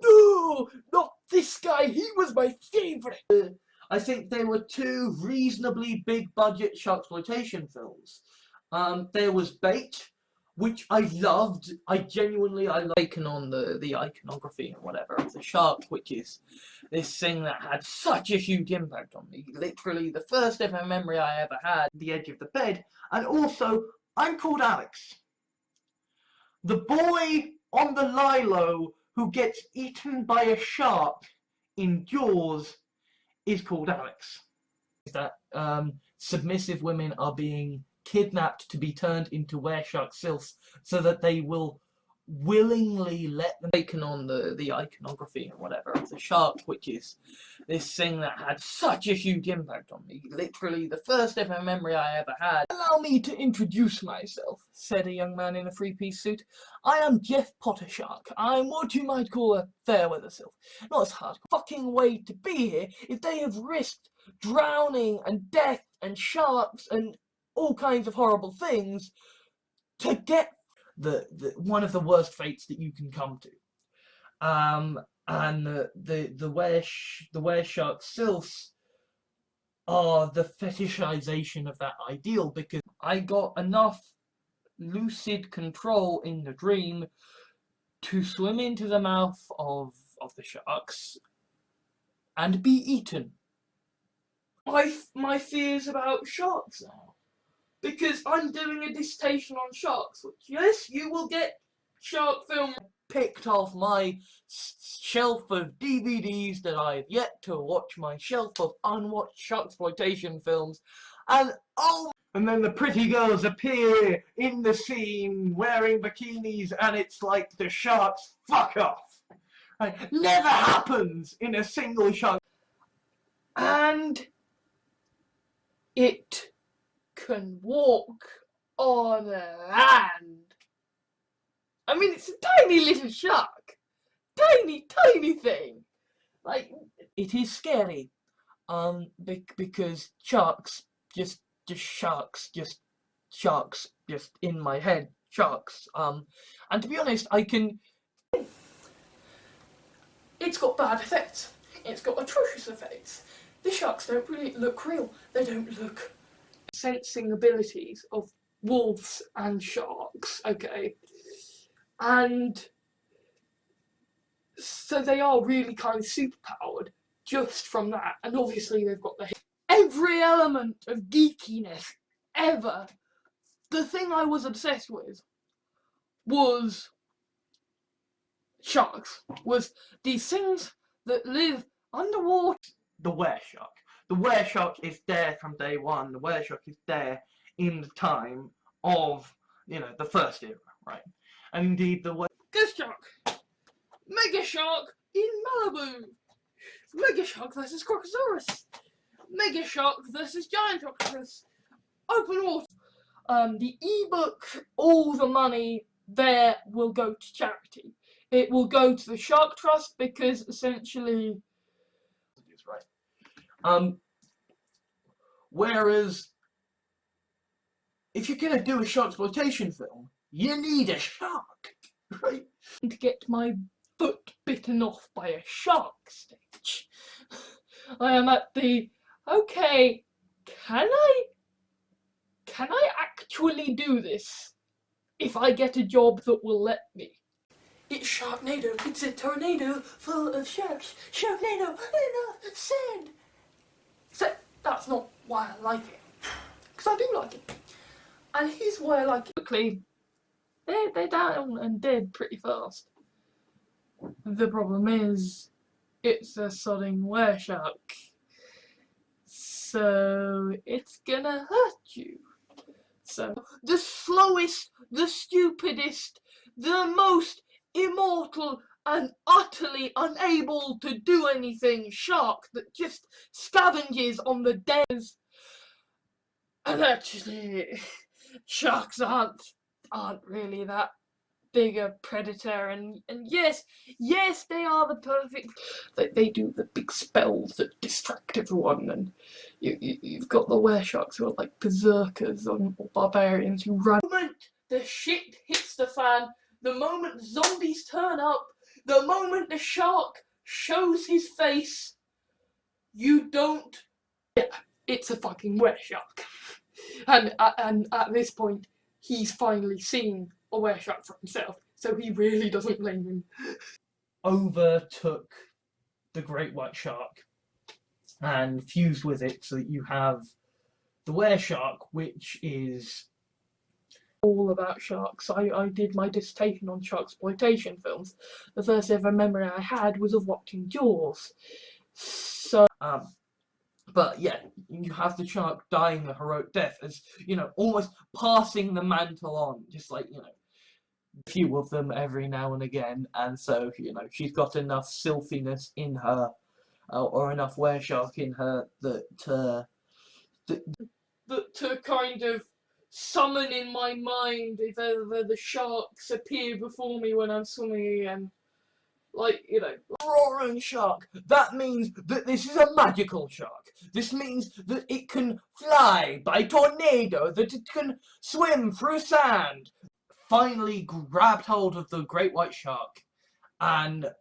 no, not this guy, he was my favourite. I think there were two reasonably big budget sharksploitation films. There was Bait, which I loved. I loved taking on the iconography and whatever of the shark, which is this thing that had such a huge impact on me. Literally the first ever memory I ever had, the edge of the bed. And also, I'm called Alex. The boy on the lilo who gets eaten by a shark in Jaws is called Alex. That submissive women are being kidnapped to be turned into were shark sylphs so that they will willingly let them taken on the iconography and whatever of the shark, which is this thing that had such a huge impact on me. Literally the first ever memory I ever had. Allow me to introduce myself, said a young man in a three-piece suit. I am Jeff Pottershark. I'm what you might call a fair-weather sylph. Not as hard fucking way to be here if they have risked drowning and death and sharks and all kinds of horrible things to get the one of the worst fates that you can come to. And the were shark sylphs are the fetishization of that ideal, because I got enough lucid control in the dream to swim into the mouth of the sharks and be eaten. My fears about sharks now, because I'm doing a dissertation on sharks, which, yes, you will get shark film Picked off my shelf of DVDs that I've yet to watch, my shelf of unwatched sharksploitation films, and oh, And then the pretty girls appear in the scene wearing bikinis, and it's like the sharks fuck off. Like, never happens in a single shark. And it can walk on land. I mean, it's a tiny little shark. Tiny, tiny thing. Like, It is scary, because sharks, just sharks, just in my head, sharks. And to be honest, it's got bad effects. It's got atrocious effects. The sharks don't really look real. They don't look sensing abilities of wolves and sharks, okay? And so they are really kind of superpowered just from that. And obviously they've got every element of geekiness ever. The thing I was obsessed with was sharks, was these things that live underwater. The wereshark. The wereshark is there from day one. The wereshark is there in the time of, the first era, right? And indeed, Ghost shark, mega shark in Malibu, mega shark versus Crocosaurus, mega shark versus giant octopus, open water. The ebook, all the money there will go to charity. It will go to the Shark Trust because essentially, right. Whereas, if you're gonna do a sharksploitation film, you need a shark, right? to get my foot bitten off by a shark stage. I am at the, okay, can I actually do this if I get a job that will let me? It's Sharknado, it's a tornado full of sharks. Sharknado in the sand. So that's not why I like it, because I do like it. And here's why I like it. Quickly, they're down and dead pretty fast. The problem is, it's a sodding wereshark, so it's gonna hurt you. So the slowest, the stupidest, the most immortal and utterly unable to do anything shark that just scavenges on the dead. And actually, sharks aren't really that big a predator, and yes, they are the perfect. They do the big spells that distract everyone, and you've got the weresharks who are like berserkers or barbarians who run. The moment the shit hits the fan, the moment zombies turn up, the moment the shark shows his face, you don't. Yeah, it's a fucking wereshark, and at this point, he's finally seen a wereshark for himself, so he really doesn't blame him. Overtook the great white shark and fused with it, so that you have the wereshark, which is all about sharks. I did my dissertation on sharksploitation films. The first ever memory I had was of watching Jaws. So but yeah, you have the shark dying a heroic death, as almost passing the mantle on, just like a few of them every now and again, and so she's got enough silfiness in her, or enough wereshark in her that to kind of summon in my mind if ever the sharks appear before me when I'm swimming again. Like, roaring shark. That means that this is a magical shark. This means that it can fly by tornado, that it can swim through sand. Finally grabbed hold of the great white shark, and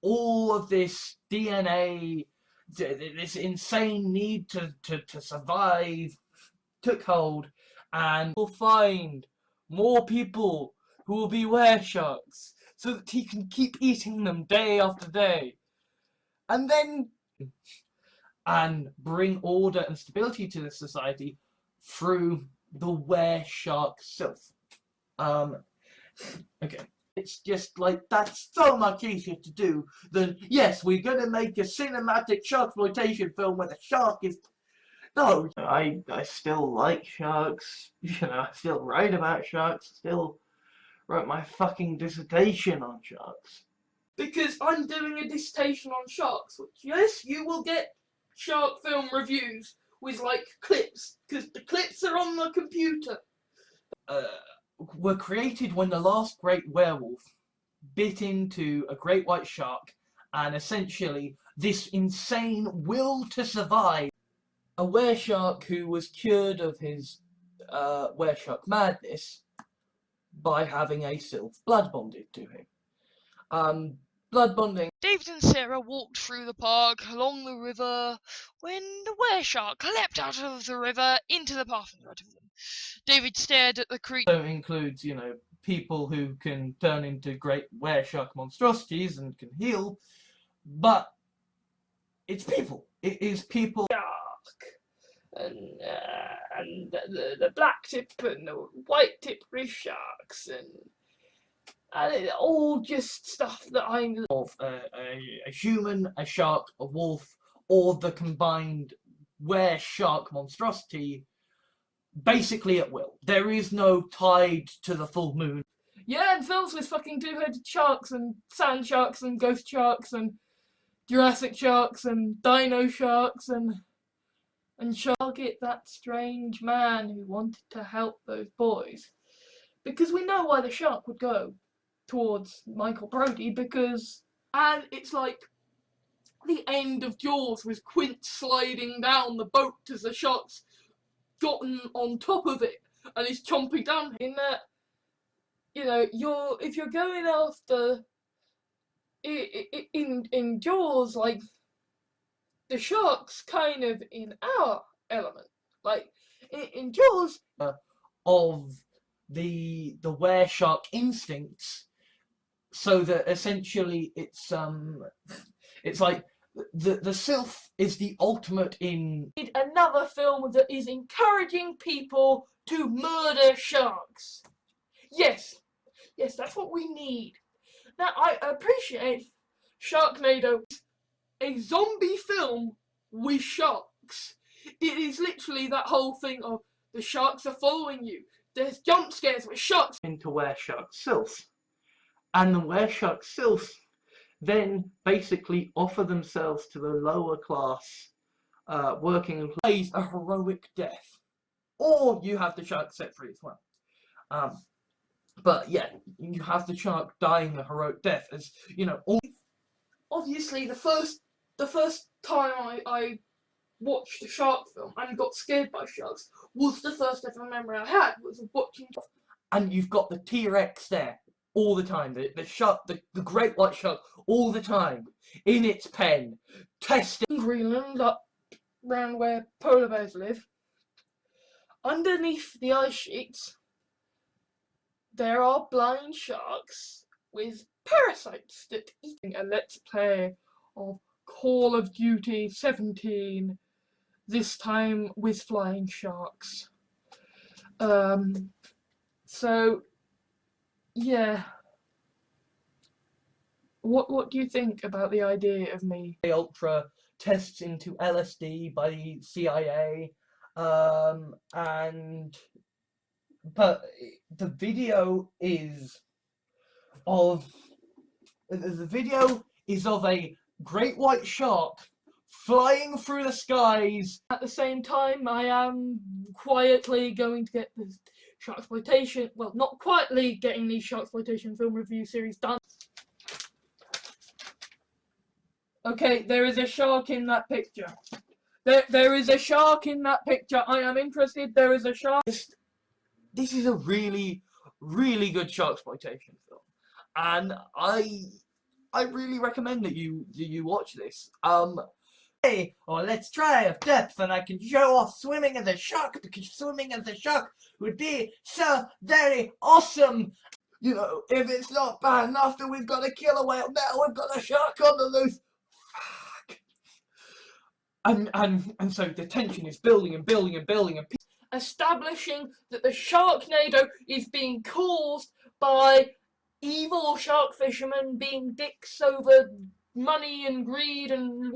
all of this DNA, this insane need to survive, took hold, and will find more people who will be weresharks, so that he can keep eating them day after day, and bring order and stability to the society through the wereshark self. Okay. It's just like, that's so much easier to do than, yes, we're gonna make a cinematic sharksploitation film where the shark is No, I still like sharks. I still write about sharks. Still wrote my fucking dissertation on sharks. Because I'm doing a dissertation on sharks, which, yes, you will get shark film reviews with, like, clips, because the clips are on the computer. Were created when the last great werewolf bit into a great white shark, and essentially this insane will to survive. A wereshark who was cured of his wereshark madness by having a sylph blood bonded to him. Blood bonding. David and Sarah walked through the park, along the river, when the wereshark leapt out of the river into the path in front of them. David stared at the creature. So includes, people who can turn into great wereshark monstrosities and can heal, but it's people. It is people. And the black tip and the white tip reef sharks and it all just stuff that I Of a human, a shark, a wolf, or the combined wereshark monstrosity, basically at will. There is no tide to the full moon. Yeah, and films with fucking two-headed sharks and sand sharks and ghost sharks and Jurassic sharks and dino sharks and Target that strange man who wanted to help those boys. Because we know why the shark would go towards Michael Brody, and it's like the end of Jaws with Quint sliding down the boat as the shark's gotten on top of it and is chomping down. In that, if you're going after in Jaws, like, the shark's kind of in our element. Like, in Jaws, Of the wereshark instincts, so that essentially it's like the sylph is the ultimate in another film that is encouraging people to murder sharks. Yes, that's what we need. Now, I appreciate Sharknado, a zombie film with sharks. It is literally that whole thing of the sharks are following you. There's jump scares with sharks. into wereshark sylphs, and the wereshark sylphs then basically offer themselves to the lower class working plays a heroic death, or you have the shark set free as well. But yeah, you have the shark dying a heroic death, as Obviously, the first time I watched a shark film and got scared by sharks was the first ever memory I had, was watching. And you've got the T-Rex there all the time, the shark, the great white shark, all the time in its pen, testing. Greenland, up round where polar bears live, underneath the ice sheets, there are blind sharks with parasites that eating a Let's Play of Call of Duty 17, this time with flying sharks. So yeah. What do you think about the idea of me? Ultra tests into LSD by the CIA, but the video is of a great white shark flying through the skies. At the same time, I am quietly going to get the sharksploitation, well, not quietly getting the sharksploitation film review series done. Okay, there is a shark in that picture. There is a shark in that picture. I am interested. There is a shark. This is a really, really good sharksploitation film, and I really recommend that you watch this. Hey, or let's try of depth, and I can show off swimming as a shark, because swimming as a shark would be so very awesome. If it's not bad enough that we've got a killer whale, now we've got a shark on the loose. Fuck. And so the tension is building and building and building, and establishing that the Sharknado is being caused by evil shark fishermen being dicks over money and greed and